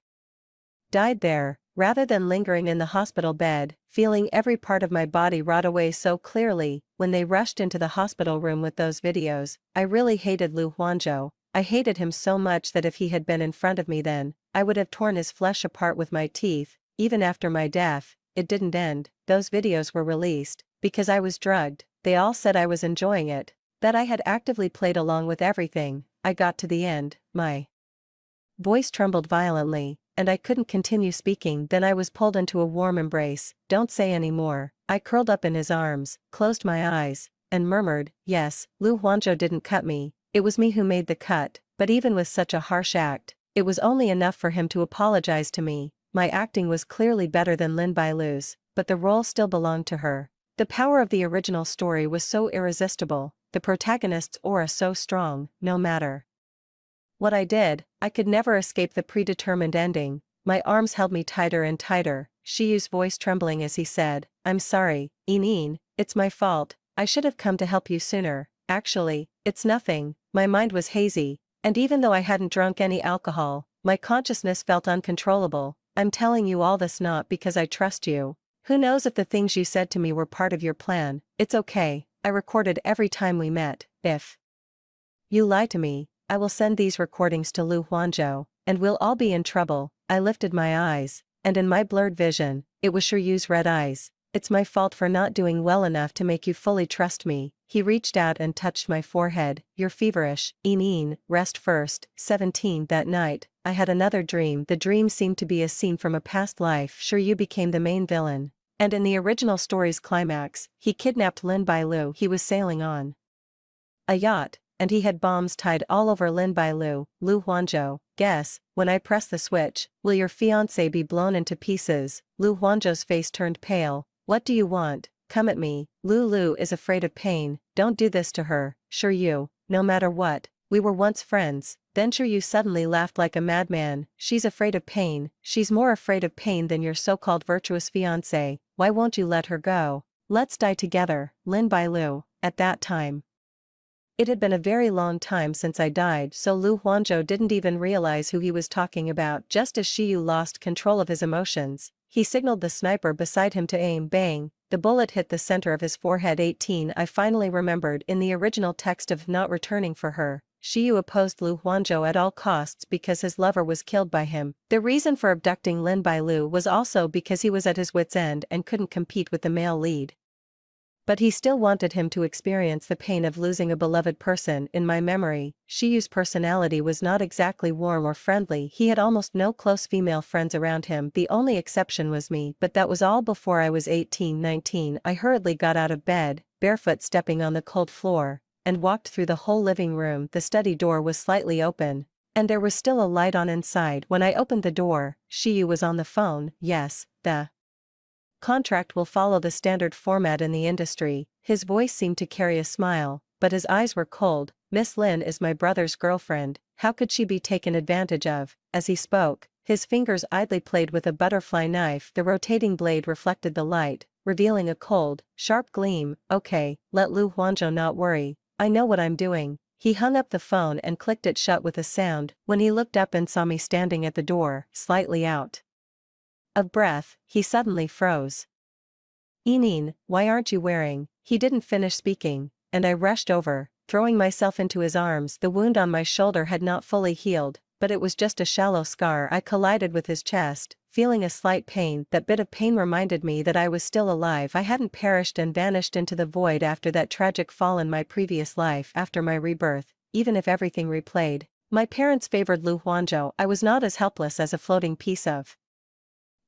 died there, rather than lingering in the hospital bed, feeling every part of my body rot away so clearly. When they rushed into the hospital room with those videos, I really hated Lu Huanzhou. I hated him so much that if he had been in front of me then, I would have torn his flesh apart with my teeth. Even after my death, it didn't end. Those videos were released, because I was drugged. They all said I was enjoying it, that I had actively played along with everything. I got to the end, my voice trembled violently, and I couldn't continue speaking. Then I was pulled into a warm embrace. Don't say any more. I curled up in his arms, closed my eyes, and murmured, yes, Lu Huanzhou didn't cut me, it was me who made the cut. But even with such a harsh act, it was only enough for him to apologize to me. My acting was clearly better than Lin Bailu's, but the role still belonged to her. The power of the original story was so irresistible, the protagonist's aura so strong. No matter what I did, I could never escape the predetermined ending. My arms held me tighter and tighter, Shiyu's voice trembling as he said, I'm sorry, Ineen, it's my fault. I should have come to help you sooner. Actually, it's nothing. My mind was hazy, and even though I hadn't drunk any alcohol, my consciousness felt uncontrollable. I'm telling you all this not because I trust you. Who knows if the things you said to me were part of your plan. It's okay, I recorded every time we met. If you lie to me, I will send these recordings to Lu Huanzhou, and we'll all be in trouble. I lifted my eyes, and in my blurred vision, it was Shiryu's red eyes. It's my fault for not doing well enough to make you fully trust me. He reached out and touched my forehead. You're feverish, Ineen, rest first. 17 That night, I had another dream. The dream seemed to be a scene from a past life. Shiryu became the main villain, and in the original story's climax, he kidnapped Lin Bailu. He was sailing on a yacht, and he had bombs tied all over Lin Bailu. Lu Huanzhou, guess, when I press the switch, will your fiancé be blown into pieces? Lu Huanzhou's face turned pale. What do you want? Come at me. Lu is afraid of pain. Don't do this to her. Shiryu, no matter what, we were once friends. Then Shiryu suddenly laughed like a madman. She's afraid of pain. She's more afraid of pain than your so-called virtuous fiancé. Why won't you let her go? Let's die together. Lin Bailu, at that time, it had been a very long time since I died, so Lu Huanzhou didn't even realize who he was talking about. Just as Shiryu lost control of his emotions, he signaled the sniper beside him to aim. Bang! The bullet hit the center of his forehead. 18 I finally remembered. In the original text of Not Returning for Her, Shiryu opposed Lu Huanzhou at all costs because his lover was killed by him. The reason for abducting Lin Bailu was also because he was at his wit's end and couldn't compete with the male lead. But he still wanted him to experience the pain of losing a beloved person. In my memory, Shiyu's personality was not exactly warm or friendly. He had almost no close female friends around him. The only exception was me, but that was all before I was 18. 19 I hurriedly got out of bed, barefoot stepping on the cold floor, and walked through the whole living room. The study door was slightly open, and there was still a light on inside. When I opened the door, Shiyu was on the phone. Yes, the contract will follow the standard format in the industry. His voice seemed to carry a smile, but his eyes were cold. Miss Lin is my brother's girlfriend. How could she be taken advantage of? As he spoke, his fingers idly played with a butterfly knife. The rotating blade reflected the light, revealing a cold, sharp gleam. Okay, let Lu Huanzhou not worry. I know what I'm doing. He hung up the phone and clicked it shut with a sound. When he looked up and saw me standing at the door, slightly out of breath, he suddenly froze. Ineen, why aren't you wearing? He didn't finish speaking, and I rushed over, throwing myself into his arms. The wound on my shoulder had not fully healed, but it was just a shallow scar. I collided with his chest, feeling a slight pain. That bit of pain reminded me that I was still alive. I hadn't perished and vanished into the void after that tragic fall in my previous life. After my rebirth, even if everything replayed, my parents favored Lu Huanzhou. I was not as helpless as a floating piece of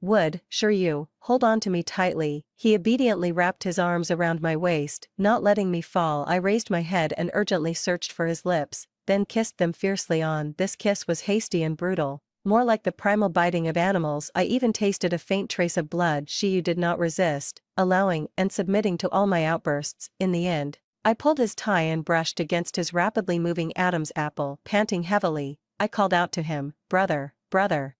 wood. Sure, you hold on to me tightly. He obediently wrapped his arms around my waist, not letting me fall. I raised my head and urgently searched for his lips, then kissed them fiercely on. This kiss was hasty and brutal, more like the primal biting of animals. I even tasted a faint trace of blood. Shiyu did not resist, allowing and submitting to all my outbursts. In the end, I pulled his tie and brushed against his rapidly moving Adam's apple. Panting heavily, I called out to him, "Brother, brother."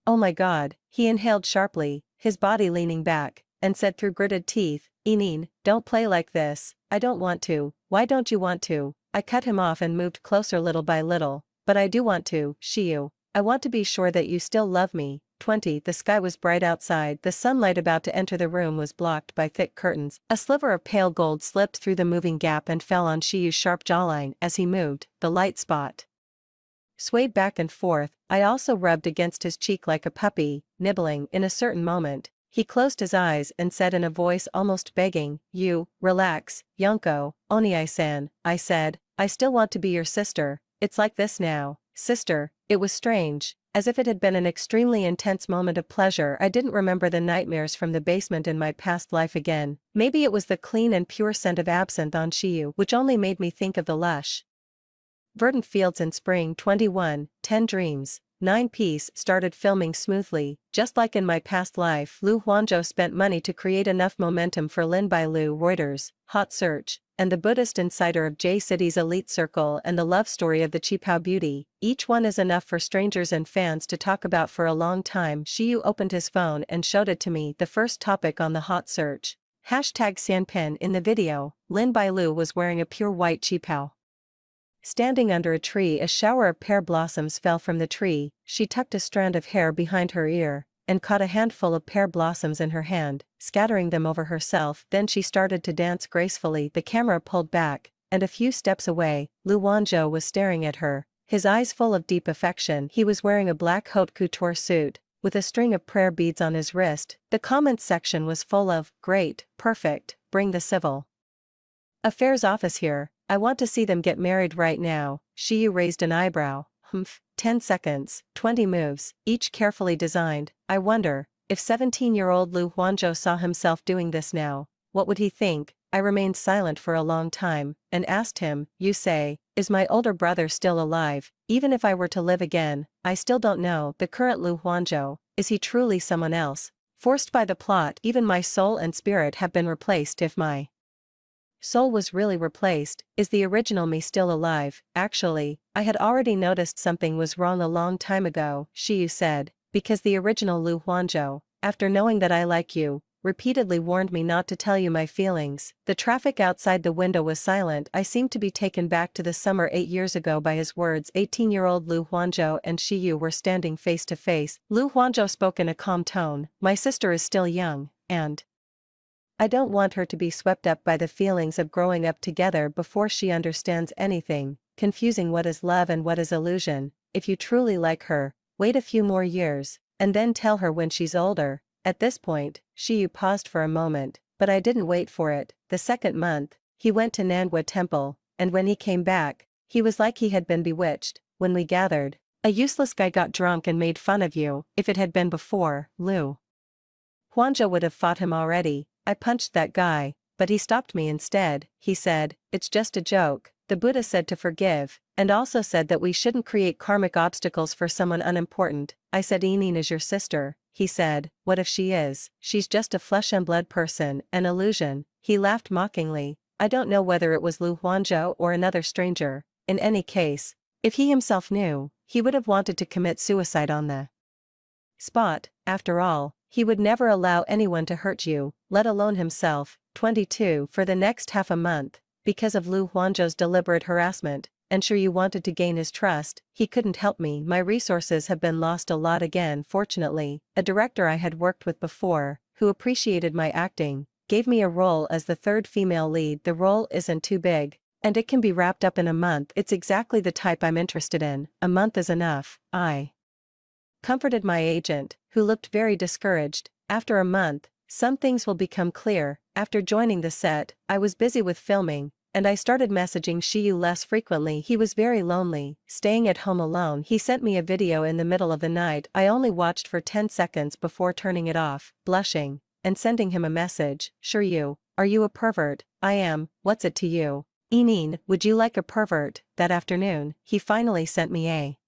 "Oh my God," he inhaled sharply, his body leaning back, and said through gritted teeth, "Enin, don't play like this." "I don't want to." "Why don't you want to?" I cut him off and moved closer little by little. "But I do want to, Shiyu. I want to be sure that you still love me." 20. The sky was bright outside. The sunlight about to enter the room was blocked by thick curtains. A sliver of pale gold slipped through the moving gap and fell on Shiyu's sharp jawline. As he moved, the light spot swayed back and forth. I also rubbed against his cheek like a puppy, nibbling. In a certain moment, he closed his eyes and said in a voice almost begging, "You, relax, Yonko, Oni-san," I said, "I still want to be your sister." "It's like this now, sister." It was strange, as if it had been an extremely intense moment of pleasure. I didn't remember the nightmares from the basement in my past life again. Maybe it was the clean and pure scent of absinthe on Shiyu which only made me think of the lush, verdant fields in spring. 21. 10 Dreams. 9 Piece started filming smoothly. Just like in my past life, Lu Huanzhou spent money to create enough momentum for Lin Bailu, Reuters, Hot Search, and the Buddhist insider of J City's elite circle, and the love story of the Qipao beauty. Each one is enough for strangers and fans to talk about for a long time. Shiyu opened his phone and showed it to me. The first topic on the Hot Search. #Xianpin. In the video, Lin Bailu was wearing a pure white Qipao. Standing under a tree, a shower of pear blossoms fell from the tree. She tucked a strand of hair behind her ear, and caught a handful of pear blossoms in her hand, scattering them over herself. Then she started to dance gracefully. The camera pulled back, and a few steps away, Lu Huanzhou was staring at her, his eyes full of deep affection. He was wearing a black haute couture suit, with a string of prayer beads on his wrist. The comments section was full of, "Great, perfect, bring the civil affairs office here. I want to see them get married right now." Shiyu raised an eyebrow. 10 seconds, 20 moves, each carefully designed. I wonder, if 17-year-old Lu Huanzhou saw himself doing this now, what would he think? I remained silent for a long time, and asked him, "You say, is my older brother still alive? Even if I were to live again, I still don't know the current Lu Huanzhou. Is he truly someone else? Forced by the plot, even my soul and spirit have been replaced. If my soul was really replaced, is the original me still alive?" Actually, I had already noticed something was wrong a long time ago, Shiyu said, because the original Lu Huanzhou, after knowing that I like you, repeatedly warned me not to tell you my feelings. The traffic outside the window was silent. I seemed to be taken back to the summer 8 years ago by his words. 18-year-old Lu Huanzhou and Shiyu were standing face to face. Lu Huanzhou spoke in a calm tone, "My sister is still young, and I don't want her to be swept up by the feelings of growing up together before she understands anything, confusing what is love and what is illusion. If you truly like her, wait a few more years, and then tell her when she's older." At this point, Shiyu paused for a moment, but I didn't wait for it. The second month, he went to Nangua Temple, and when he came back, he was like he had been bewitched. When we gathered, a useless guy got drunk and made fun of you. If it had been before, Lu Huanzhou would have fought him already. I punched that guy, but he stopped me instead. He said, "It's just a joke." The Buddha said to forgive, and also said that we shouldn't create karmic obstacles for someone unimportant. I said, "Enin is your sister." He said, "What if she is? She's just a flesh and blood person, an illusion." He laughed mockingly. I don't know whether it was Lu Huanzhou or another stranger. In any case, if he himself knew, he would have wanted to commit suicide on the spot. After all, he would never allow anyone to hurt you, let alone himself. 22 For the next half a month, because of Lu Huanzhou's deliberate harassment, and sure you wanted to gain his trust, he couldn't help me. My resources have been lost a lot again. Fortunately, a director I had worked with before, who appreciated my acting, gave me a role as the third female lead. The role isn't too big, And it can be wrapped up in a month. It's exactly the type I'm interested in. A month is enough, I comforted my agent, who looked very discouraged. After a month, some things will become clear. After joining the set, I was busy with filming, and I started messaging Shiyu less frequently. He was very lonely, staying at home alone. He sent me a video in the middle of the night. I only watched for 10 seconds before turning it off, blushing, and sending him a message. Shiryu, are you a pervert? I am. What's it to you? Enin, would you like a pervert? That afternoon, he finally sent me a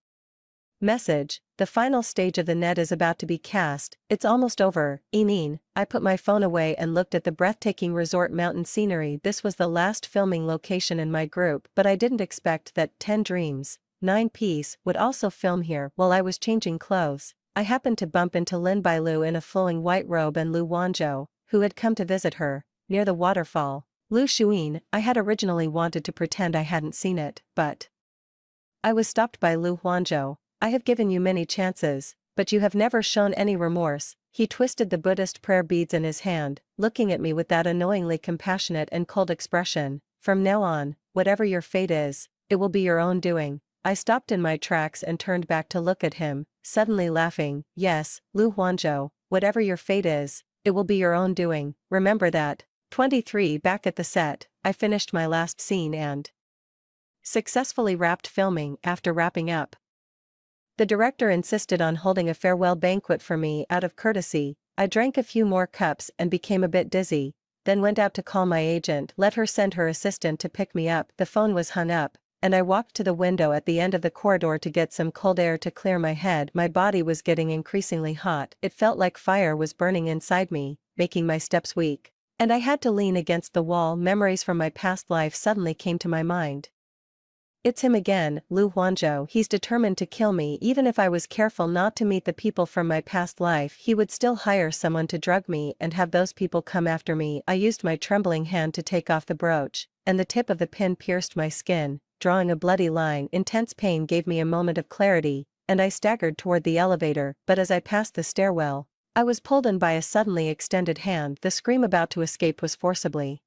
message. The final stage of the net is about to be cast. It's almost over. Enin, I put my phone away and looked at the breathtaking resort mountain scenery. This was the last filming location in my group, but I didn't expect that 10 Dreams, 9 Piece would also film here. While I was changing clothes, I happened to bump into Lin Bailu in a flowing white robe and Lu Wanzhou, who had come to visit her, near the waterfall. Lu Xuyin, I had originally wanted to pretend I hadn't seen it, but I was stopped by Lu Wanzhou. I have given you many chances, but you have never shown any remorse. He twisted the Buddhist prayer beads in his hand, looking at me with that annoyingly compassionate and cold expression. From now on, whatever your fate is, it will be your own doing. I stopped in my tracks and turned back to look at him, suddenly laughing. Yes, Lu Wanzhou, whatever your fate is, it will be your own doing. Remember that. 23 Back at the set, I finished my last scene and successfully wrapped filming. After wrapping up, the director insisted on holding a farewell banquet for me out of courtesy. I drank a few more cups and became a bit dizzy, then went out to call my agent, let her send her assistant to pick me up. The phone was hung up, and I walked to the window at the end of the corridor to get some cold air to clear my head. My body was getting increasingly hot. It felt like fire was burning inside me, making my steps weak. And I had to lean against the wall. Memories from my past life suddenly came to my mind. It's him again, Lu Wanzhou. He's determined to kill me. Even if I was careful not to meet the people from my past life, he would still hire someone to drug me and have those people come after me. I used my trembling hand to take off the brooch, and the tip of the pin pierced my skin, drawing a bloody line. Intense pain gave me a moment of clarity, and I staggered toward the elevator. But as I passed the stairwell, I was pulled in by a suddenly extended hand. The scream about to escape was forcibly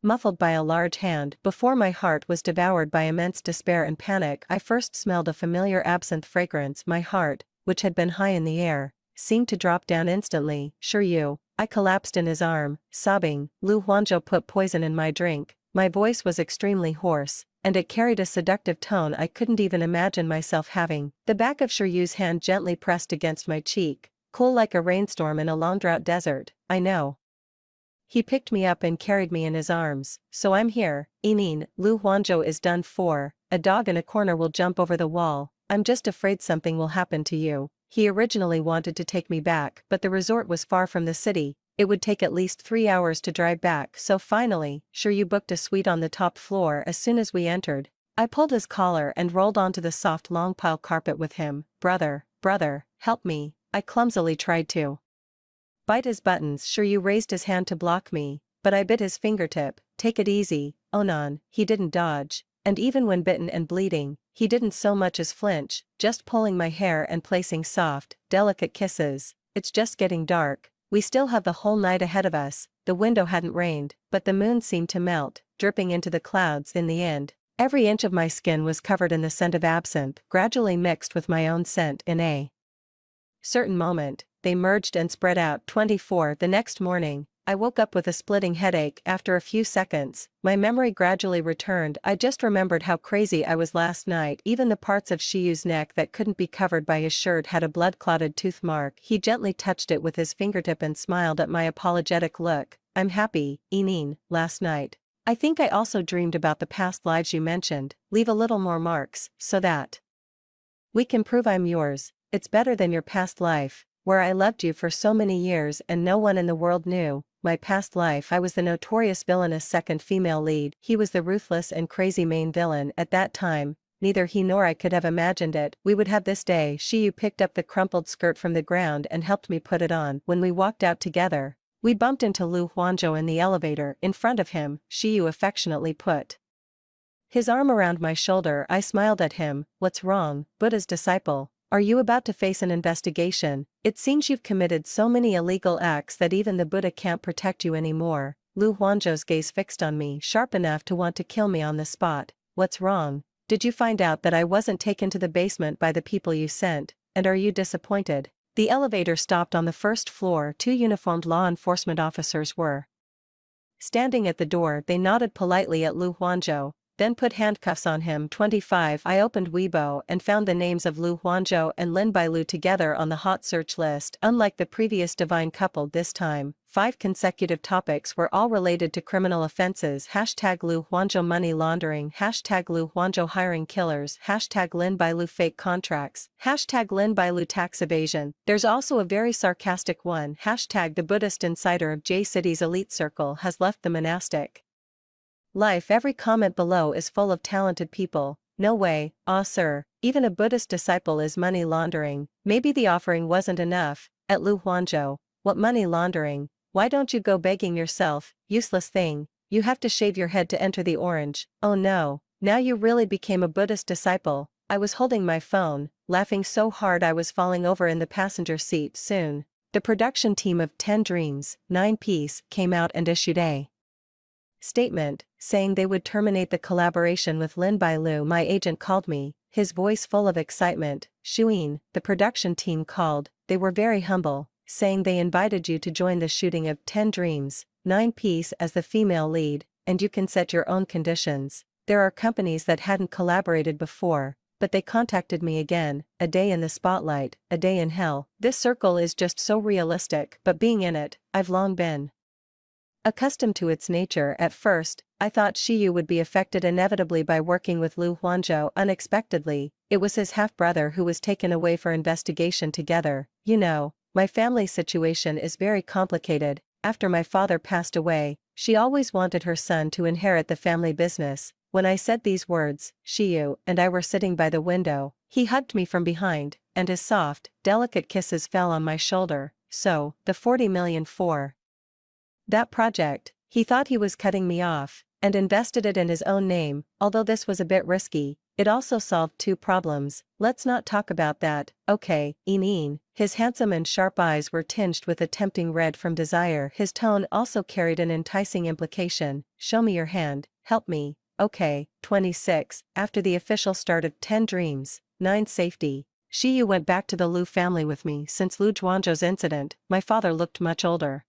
muffled by a large hand. Before my heart was devoured by immense despair and panic, I first smelled a familiar absinthe fragrance. My heart, which had been high in the air, seemed to drop down instantly. Shiryu, I collapsed in his arm, sobbing. Lu Wanzhou put poison in my drink. My voice was extremely hoarse, and it carried a seductive tone I couldn't even imagine myself having. The back of Shiryu's hand gently pressed against my cheek, cool like a rainstorm in a long drought desert. I know. He picked me up and carried me in his arms. So I'm here, Enin. Lu Wanzhou is done for. A dog in a corner will jump over the wall. I'm just afraid something will happen to you. He originally wanted to take me back, but the resort was far from the city. It would take at least 3 hours to drive back. So finally, Shiryu booked a suite on the top floor. As soon as we entered, I pulled his collar and rolled onto the soft long pile carpet with him. Brother, help me. I clumsily tried to bite his buttons. Shiryu raised his hand to block me, but I bit his fingertip. Take it easy, Onan. He didn't dodge, and even when bitten and bleeding, he didn't so much as flinch, just pulling my hair and placing soft, delicate kisses. It's just getting dark. We still have the whole night ahead of us. The window hadn't rained, but the moon seemed to melt, dripping into the clouds. In the end, every inch of my skin was covered in the scent of absinthe, gradually mixed with my own scent. In a certain moment, they merged and spread out. 24 The next morning, I woke up with a splitting headache. After a few seconds, my memory gradually returned. I just remembered how crazy I was last night. Even the parts of Shiyu's neck that couldn't be covered by his shirt had a blood-clotted tooth mark. He gently touched it with his fingertip and smiled at my apologetic look. I'm happy, Enin. Last night, I think I also dreamed about the past lives you mentioned. Leave a little more marks, so that we can prove I'm yours. It's better than your past life, where I loved you for so many years and no one in the world knew. My past life, I was the notorious villainous second female lead. He was the ruthless and crazy main villain. At that time, neither he nor I could have imagined it. We would have this day. Shiyu picked up the crumpled skirt from the ground and helped me put it on. When we walked out together, we bumped into Lu Wanzhou in the elevator. In front of him, Shiyu affectionately put his arm around my shoulder. I smiled at him. What's wrong, Buddha's disciple? Are you about to face an investigation? It seems you've committed so many illegal acts that even the Buddha can't protect you anymore. Lu Huanzhou's gaze fixed on me sharp enough to want to kill me on the spot. What's wrong? Did you find out that I wasn't taken to the basement by the people you sent, and are you disappointed? The elevator stopped on the first floor. Two uniformed law enforcement officers were standing at the door. They nodded politely at Lu Huanzhou, then put handcuffs on him. 25. I opened Weibo and found the names of Lu Huanzhou and Lin Bailu together on the hot search list. Unlike the previous divine couple, this time, 5 consecutive topics were all related to criminal offenses. #Lu Huanzhou money laundering, #Lu Huanzhou hiring killers, #Lin Bailu fake contracts, #Lin Bailu tax evasion. There's also a very sarcastic one, #the Buddhist insider of J City's elite circle has left the monastic life. Every comment below is full of talented people. No way, sir, even a Buddhist disciple is money laundering. Maybe the offering wasn't enough. At Lu Huanzhou, what money laundering? Why don't you go begging yourself, useless thing, you have to shave your head to enter the orange. Oh no, now you really became a Buddhist disciple. I was holding my phone, laughing so hard I was falling over in the passenger seat. Soon, the production team of 10 Dreams, 9 Piece came out and issued a statement, saying they would terminate the collaboration with Lin Bailu. My agent called me, his voice full of excitement. Shuin, the production team called, they were very humble, saying they invited you to join the shooting of 10 Dreams, 9 Piece as the female lead, and you can set your own conditions. There are companies that hadn't collaborated before, but they contacted me again. A day in the spotlight, a day in hell. This circle is just so realistic, but being in it, I've long been accustomed to its nature. At first, I thought Shiyu would be affected inevitably by working with Lu Huanzhou. Unexpectedly, it was his half-brother who was taken away for investigation together. You know, my family situation is very complicated. After my father passed away, she always wanted her son to inherit the family business. When I said these words, Shiyu and I were sitting by the window. He hugged me from behind, and his soft, delicate kisses fell on my shoulder. So, the 40 million for that project, he thought he was cutting me off, and invested it in his own name. Although this was a bit risky, it also solved 2 problems. Let's not talk about that, okay, Yin. His handsome and sharp eyes were tinged with a tempting red from desire. His tone also carried an enticing implication. Show me your hand, help me, okay. 26. After the official start of 10 Dreams, 9 Safety, Shiyu went back to the Lu family with me. Since Lu Zhuanzhou's incident, my father looked much older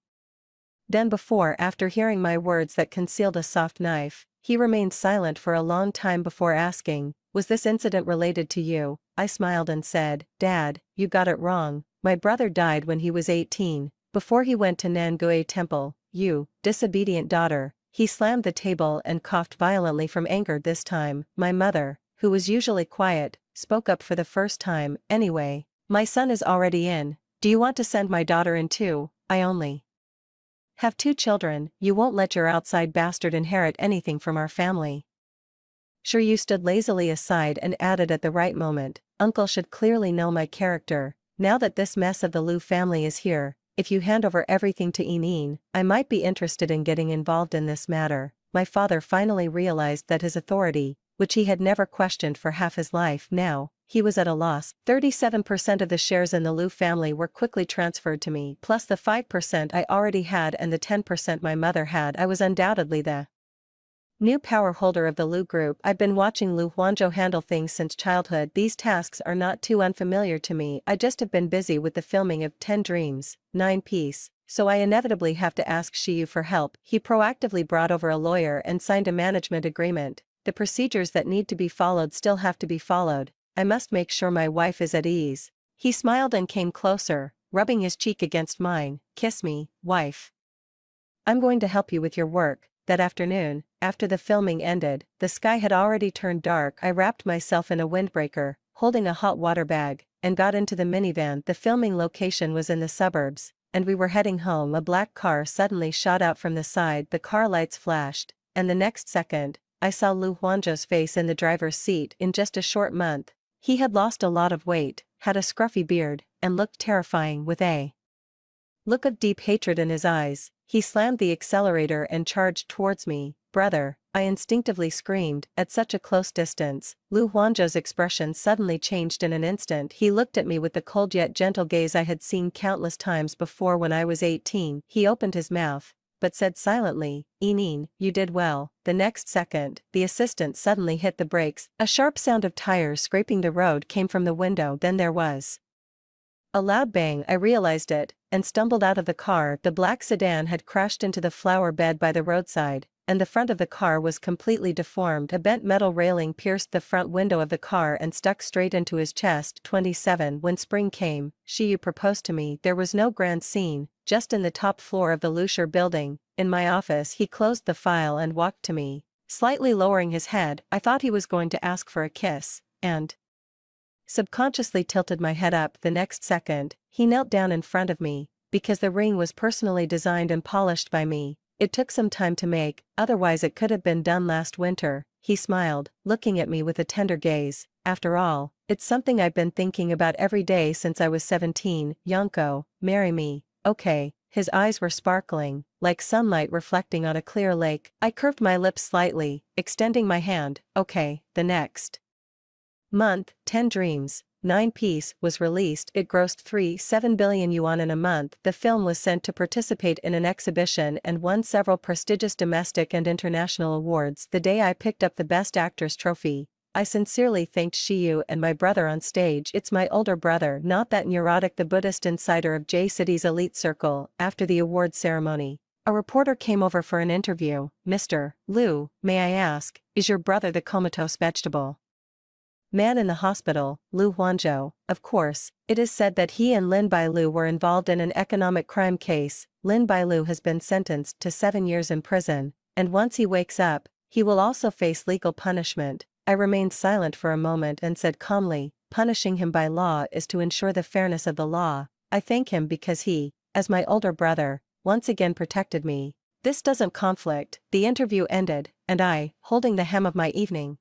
than before. After hearing my words that concealed a soft knife, he remained silent for a long time before asking, was this incident related to you? I smiled and said, Dad, you got it wrong. My brother died when he was 18, before he went to Nangui Temple. You disobedient daughter. He slammed the table and coughed violently from anger this time. My mother, who was usually quiet, spoke up for the first time. Anyway, my son is already in. Do you want to send my daughter in too? I only have 2 children. You won't let your outside bastard inherit anything from our family. Shiryu stood lazily aside and added at the right moment, Uncle should clearly know my character. Now that this mess of the Lu family is here, if you hand over everything to Yin, I might be interested in getting involved in this matter. My father finally realized that his authority, which he had never questioned for half his life now, he was at a loss. 37% of the shares in the Lu family were quickly transferred to me, plus the 5% I already had and the 10% my mother had. I was undoubtedly the new power holder of the Lu group. I've been watching Lu Huanzhou handle things since childhood. These tasks are not too unfamiliar to me. I just have been busy with the filming of 10 Dreams, 9 Piece, so I inevitably have to ask Shiyu for help. He proactively brought over a lawyer and signed a management agreement. The procedures that need to be followed still have to be followed. I must make sure my wife is at ease. He smiled and came closer, rubbing his cheek against mine. Kiss me, wife. I'm going to help you with your work. That afternoon, after the filming ended, the sky had already turned dark. I wrapped myself in a windbreaker, holding a hot water bag, and got into the minivan. The filming location was in the suburbs, and we were heading home. A black car suddenly shot out from the side. The car lights flashed, and the next second, I saw Lu Huanzhou's face in the driver's seat. In just a short month, he had lost a lot of weight, had a scruffy beard, and looked terrifying. With a look of deep hatred in his eyes, he slammed the accelerator and charged towards me. Brother, I instinctively screamed. At such a close distance, Lu Huanzhou's expression suddenly changed in an instant. He looked at me with the cold yet gentle gaze I had seen countless times before when I was 18. He opened his mouth, but said silently, "Eneen, you did well." The next second, the assistant suddenly hit the brakes. A sharp sound of tires scraping the road came from the window. Then there was a loud bang. I realized it, and stumbled out of the car. The black sedan had crashed into the flower bed by the roadside, and the front of the car was completely deformed. A bent metal railing pierced the front window of the car and stuck straight into his chest. 27 When spring came, Shiyu proposed to me. There was no grand scene, just in the top floor of the Lusher building, in my office. He closed the file and walked to me, slightly lowering his head. I thought he was going to ask for a kiss, and subconsciously tilted my head up. The next second, he knelt down in front of me, because the ring was personally designed and polished by me. It took some time to make, otherwise it could have been done last winter. He smiled, looking at me with a tender gaze. After all, it's something I've been thinking about every day since I was 17. Yonko, marry me, okay? His eyes were sparkling, like sunlight reflecting on a clear lake. I curved my lips slightly, extending my hand. Okay. The next month, 10 Dreams, 9 Piece was released. It grossed 3.7 billion yuan in a month. The film was sent to participate in an exhibition and won several prestigious domestic and international awards. The day I picked up the Best Actress trophy, I sincerely thanked Shiyu and my brother on stage. It's my older brother, not that neurotic, the Buddhist insider of J-City's elite circle. After the awards ceremony, a reporter came over for an interview. "Mr. Liu, may I ask, is your brother the comatose vegetable man in the hospital, Liu Huanzhou?" Of course, it is said that he and Lin Bailu were involved in an economic crime case. Lin Bailu has been sentenced to 7 years in prison, and once he wakes up, he will also face legal punishment. I remained silent for a moment and said calmly, "Punishing him by law is to ensure the fairness of the law. I thank him because he, as my older brother, once again protected me. This doesn't conflict." The interview ended, and I, holding the hem of my evening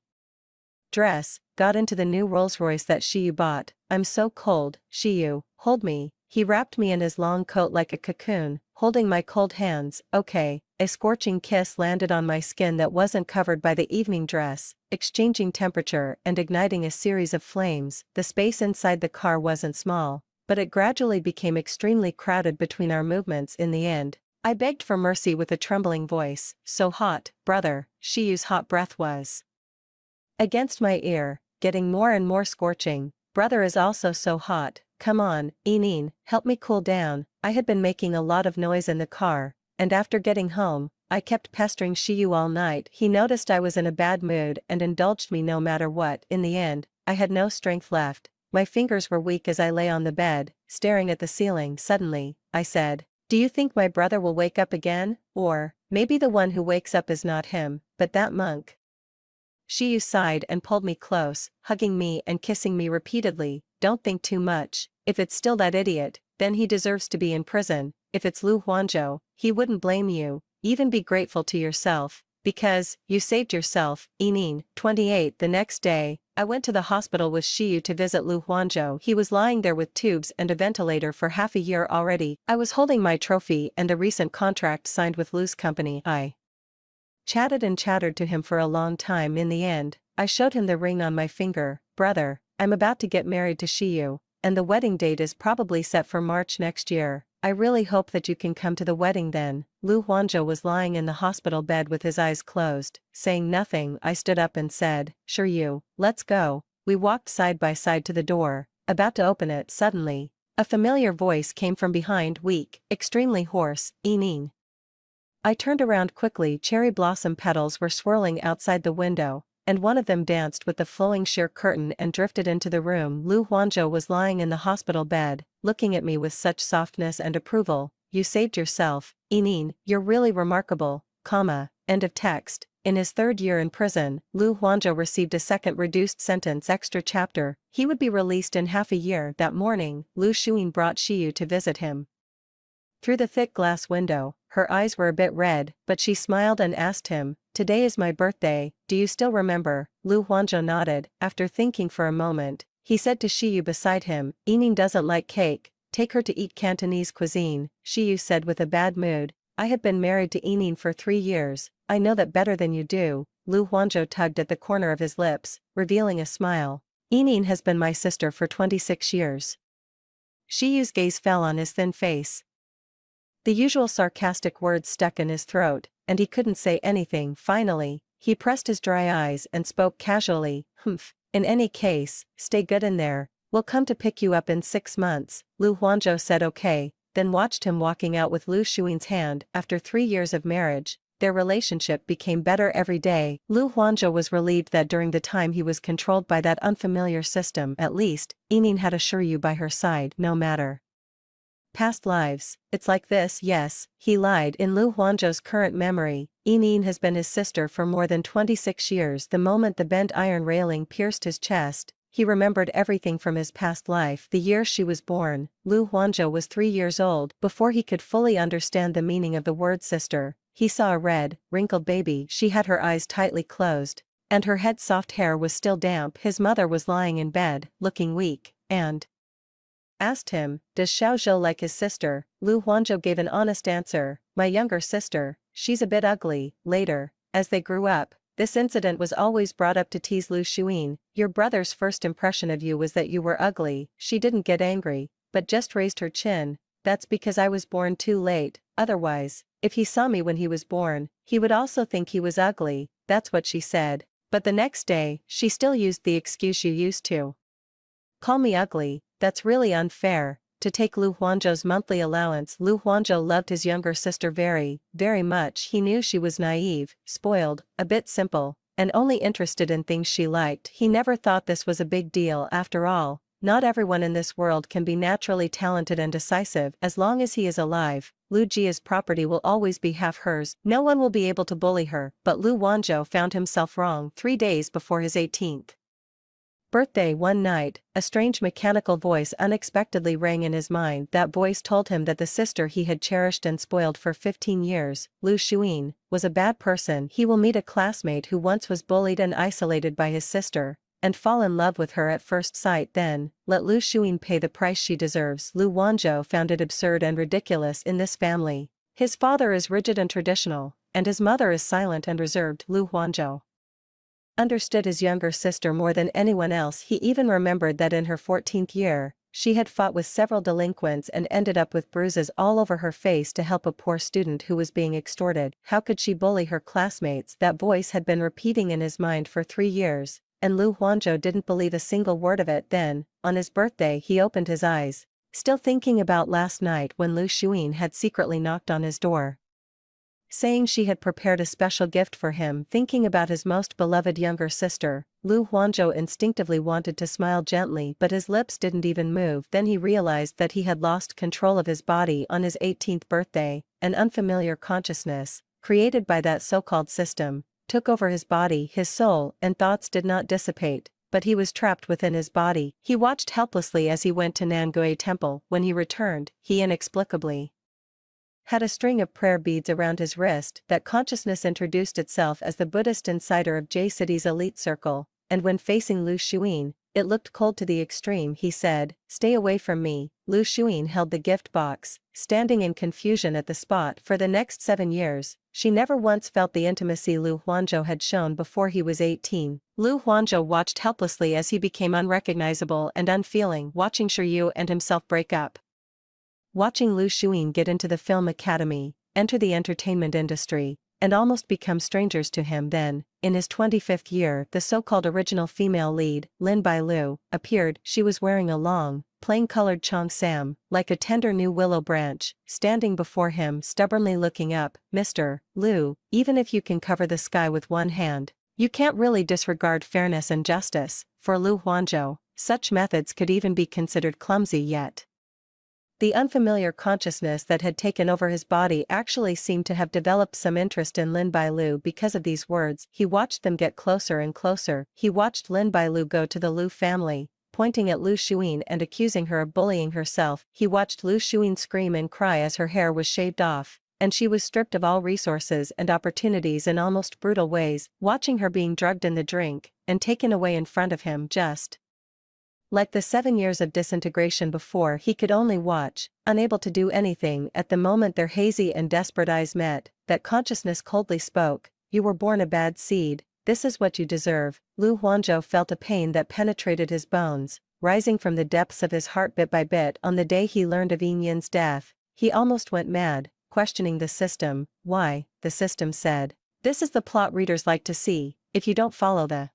dress, got into the new Rolls-Royce that Shiyu bought. "I'm so cold, Shiyu, hold me." He wrapped me in his long coat like a cocoon, holding my cold hands. Okay. A scorching kiss landed on my skin that wasn't covered by the evening dress, exchanging temperature and igniting a series of flames. The space inside the car wasn't small, but it gradually became extremely crowded between our movements. In the end, I begged for mercy with a trembling voice. "So hot, brother." Shiyu's hot breath was against my ear, getting more and more scorching. "Brother is also so hot. Come on, Eneen, help me cool down." I had been making a lot of noise in the car, and after getting home, I kept pestering Shiyu all night. He noticed I was in a bad mood and indulged me no matter what. In the end, I had no strength left. My fingers were weak as I lay on the bed, staring at the ceiling. Suddenly, I said, "Do you think my brother will wake up again? Or, maybe the one who wakes up is not him, but that monk?" Shiyu sighed and pulled me close, hugging me and kissing me repeatedly. "Don't think too much. If it's still that idiot, then he deserves to be in prison. If it's Liu Huanzhou, he wouldn't blame you. Even be grateful to yourself, because you saved yourself." Eneen. 28 The next day, I went to the hospital with Shiyu to visit Liu Huanzhou. He was lying there with tubes and a ventilator for half a year already. I was holding my trophy and the recent contract signed with Liu's company. I chatted and chattered to him for a long time. In the end, I showed him the ring on my finger. "Brother, I'm about to get married to Shiyu, and the wedding date is probably set for March next year. I really hope that you can come to the wedding then." Liu Huanzhou was lying in the hospital bed with his eyes closed. Saying nothing, I stood up and said, "Sure you, let's go." We walked side by side to the door, about to open it. Suddenly, a familiar voice came from behind, weak, extremely hoarse. "Eneen." I turned around quickly. Cherry blossom petals were swirling outside the window, and one of them danced with the flowing sheer curtain and drifted into the room. Liu Huanzhou was lying in the hospital bed, looking at me with such softness and approval. "You saved yourself, Eneen, you're really remarkable." End of text. In his 3rd year in prison, Liu Huanzhou received a second reduced sentence. Extra chapter. He would be released in half a year. That morning, Liu Shuyin brought Shiyu to visit him. Through the thick glass window, her eyes were a bit red, but she smiled and asked him, "Today is my birthday, do you still remember?" Liu Huanzhou nodded. After thinking for a moment, he said to Shiyu beside him, "Eneen doesn't like cake, take her to eat Cantonese cuisine." Shiyu said with a bad mood, "I have been married to Eneen for 3 years, I know that better than you do." Liu Huanzhou tugged at the corner of his lips, revealing a smile. "Eneen has been my sister for 26 years. Shiyu's gaze fell on his thin face. The usual sarcastic words stuck in his throat, and he couldn't say anything. Finally, he pressed his dry eyes and spoke casually, "Humph. In any case, stay good in there. We'll come to pick you up in 6 months." Lu Huanzhou said okay, then watched him walking out with Lu Xuin's hand. After 3 years of marriage, their relationship became better every day. Lu Huanzhou was relieved that during the time he was controlled by that unfamiliar system, at least, Yining had a Shiryu by her side. No matter past lives, it's like this. Yes, he lied. In Lu Huanzhou's current memory, Yining has been his sister for more than 26 years. The moment the bent iron railing pierced his chest, he remembered everything from his past life. The year she was born, Lu Huanzhou was 3 years old. Before he could fully understand the meaning of the word sister, he saw a red, wrinkled baby. She had her eyes tightly closed, and her head's soft hair was still damp. His mother was lying in bed, looking weak, and asked him, "Does Xiaozhou like his sister?" Lu Huanzhou gave an honest answer, "My younger sister, she's a bit ugly." Later, as they grew up, this incident was always brought up to tease Lu Xuin. "Your brother's first impression of you was that you were ugly." She didn't get angry, but just raised her chin. "That's because I was born too late. Otherwise, if he saw me when he was born, he would also think he was ugly." That's what she said. But the next day, she still used the excuse you used to call me ugly. That's really unfair. To take Lu Huanzhou's monthly allowance, Lu Huanzhou loved his younger sister very, very much. He knew she was naive, spoiled, a bit simple, and only interested in things she liked. He never thought this was a big deal. After all, not everyone in this world can be naturally talented and decisive. As long as he is alive, Lu Jia's property will always be half hers. No one will be able to bully her. But Lu Huanzhou found himself wrong. 3 days before his 18th birthday one night, a strange mechanical voice unexpectedly rang in his mind. That voice told him that the sister he had cherished and spoiled for 15 years, Lu Xuin, was a bad person. He will meet a classmate who once was bullied and isolated by his sister, and fall in love with her at first sight. Then, let Lu Xuin pay the price she deserves. Lu Huanzhou found it absurd and ridiculous. In this family, his father is rigid and traditional, and his mother is silent and reserved. Lu Huanzhou understood his younger sister more than anyone else. He even remembered that in her 14th year, she had fought with several delinquents and ended up with bruises all over her face to help a poor student who was being extorted. How could she bully her classmates? That voice had been repeating in his mind for 3 years, and Lu Huanzhou didn't believe a single word of it. Then, on his birthday, he opened his eyes, still thinking about last night when Lu Xuin had secretly knocked on his door, saying she had prepared a special gift for him. Thinking about his most beloved younger sister, Lu Huanzhou instinctively wanted to smile gently, but his lips didn't even move. Then he realized that he had lost control of his body on his 18th birthday. An unfamiliar consciousness, created by that so-called system, took over his body. His soul and thoughts did not dissipate, but he was trapped within his body. He watched helplessly as he went to Nangui Temple. When he returned, he inexplicably had a string of prayer beads around his wrist. That consciousness introduced itself as the Buddhist insider of J City's elite circle, and when facing Lu Xuin, it looked cold to the extreme. He said, "Stay away from me." Lu Xuin held the gift box, standing in confusion at the spot. For the next 7 years, she never once felt the intimacy Lu Huanzhou had shown before he was 18. Lu Huanzhou watched helplessly as he became unrecognizable and unfeeling, watching Shiryu and himself break up, watching Lu Xuin get into the film academy, enter the entertainment industry, and almost become strangers to him. Then, in his 25th year, the so-called original female lead, Lin Bailu, appeared. She was wearing a long, plain-colored cheongsam, like a tender new willow branch, standing before him stubbornly looking up. "Mr. Lu, even if you can cover the sky with one hand, you can't really disregard fairness and justice." For Lu Huanzhou, such methods could even be considered clumsy. Yet the unfamiliar consciousness that had taken over his body actually seemed to have developed some interest in Lin Bailu because of these words. He watched them get closer and closer. He watched Lin Bailu go to the Lu family, pointing at Lu Xuin and accusing her of bullying herself. He watched Lu Xuin scream and cry as her hair was shaved off, and she was stripped of all resources and opportunities in almost brutal ways, watching her being drugged in the drink, and taken away in front of him. Just like the 7 years of disintegration before, he could only watch, unable to do anything. At the moment their hazy and desperate eyes met, that consciousness coldly spoke, "You were born a bad seed, this is what you deserve." Lu Huanzhou felt a pain that penetrated his bones, rising from the depths of his heart bit by bit. On the day he learned of Yin Yin's death, he almost went mad. questioning the system. Why? The system said. This is the plot readers like to see. If you don't follow the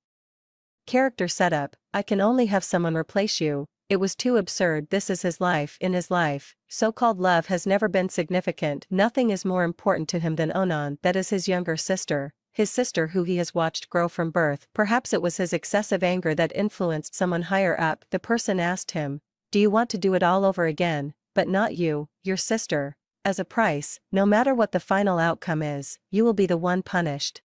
character setup, I can only have someone replace you. It was too absurd. This is his life. In his life, so-called love has never been significant. Nothing is more important to him than Onan, that is his younger sister. His sister who he has watched grow from birth. Perhaps it was his excessive anger that influenced someone higher up. The person asked him, do you want to do it all over again? But not you, your sister. As a price, no matter what the final outcome is, you will be the one punished.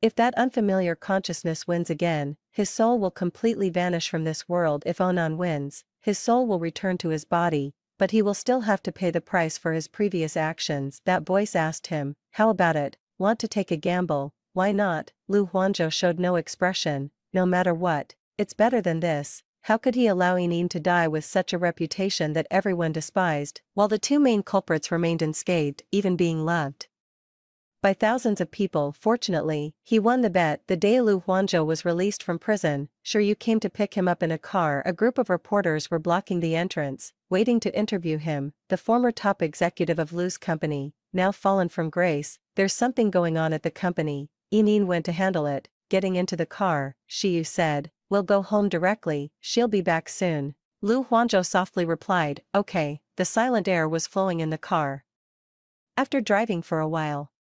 If that unfamiliar consciousness wins again, his soul will completely vanish from this world. If Onan wins, his soul will return to his body, but he will still have to pay the price for his previous actions. That voice asked him, how about it? Want to take a gamble? Why not? Lu Huanzhou showed no expression. No matter what, it's better than this. How could he allow Yinyin to die with such a reputation that everyone despised, while the two main culprits remained unscathed, even being loved by thousands of people? Fortunately, he won the bet. The day Lu Huanzhou was released from prison, sure you came to pick him up in a car. A group of reporters were blocking the entrance, waiting to interview him. The former top executive of Lu's company, now fallen from grace. There's something going on at the company. Yinyin went to handle it. Getting into the car, Shiyu said, we'll go home directly, she'll be back soon. Lu Huanzhou softly replied, okay. The silent air was flowing in the car. After driving for a while,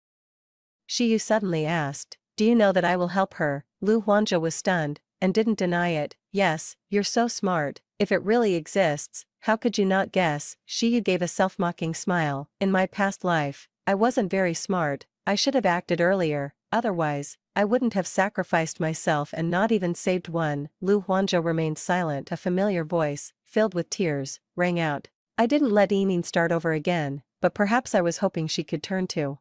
Shiyu suddenly asked, do you know that I will help her? Lu Huanzhou was stunned, and didn't deny it. Yes, you're so smart. If it really exists, how could you not guess? Shiyu gave a self-mocking smile. In my past life, I wasn't very smart. I should have acted earlier, otherwise, I wouldn't have sacrificed myself and not even saved one. Lu Huanzhou remained silent. A familiar voice, filled with tears, rang out. I didn't let Yinyin start over again, but perhaps I was hoping she could turn to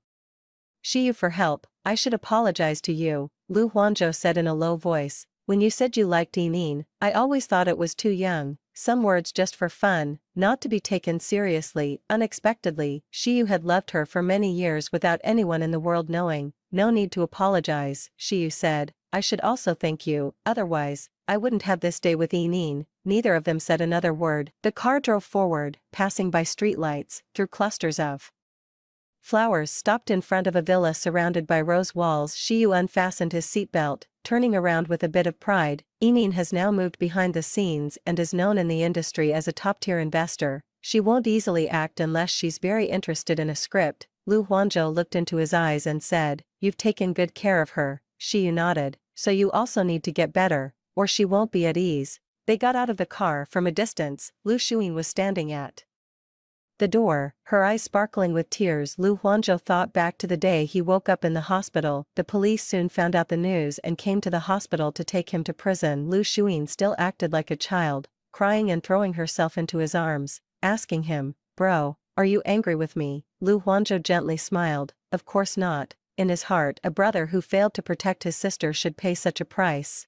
Shiyu for help. I should apologize to you, Lu Huanzhou said in a low voice. When you said you liked Yinyin, I always thought it was too young. Some words just for fun, not to be taken seriously. Unexpectedly, Shiyu had loved her for many years without anyone in the world knowing. No need to apologize, Shiyu said. I should also thank you, otherwise, I wouldn't have this day with Yinyin. Neither of them said another word. The car drove forward, passing by streetlights, through clusters of flowers. Stopped in front of a villa surrounded by rose walls. Shiyu unfastened his seatbelt, turning around with a bit of pride. Yinyin has now moved behind the scenes and is known in the industry as a top-tier investor. She won't easily act unless she's very interested in a script. Lu Huanzhou looked into his eyes and said, you've taken good care of her. Shiyu nodded. So you also need to get better, or she won't be at ease. They got out of the car. From a distance, Lu Shuyin was standing at the door, her eyes sparkling with tears. Lu Huanzhou thought back to the day he woke up in the hospital. The police soon found out the news and came to the hospital to take him to prison. Lu Shuyin still acted like a child, crying and throwing herself into his arms, asking him, bro, are you angry with me? Lu Huanzhou gently smiled, of course not. In his heart, a brother who failed to protect his sister should pay such a price.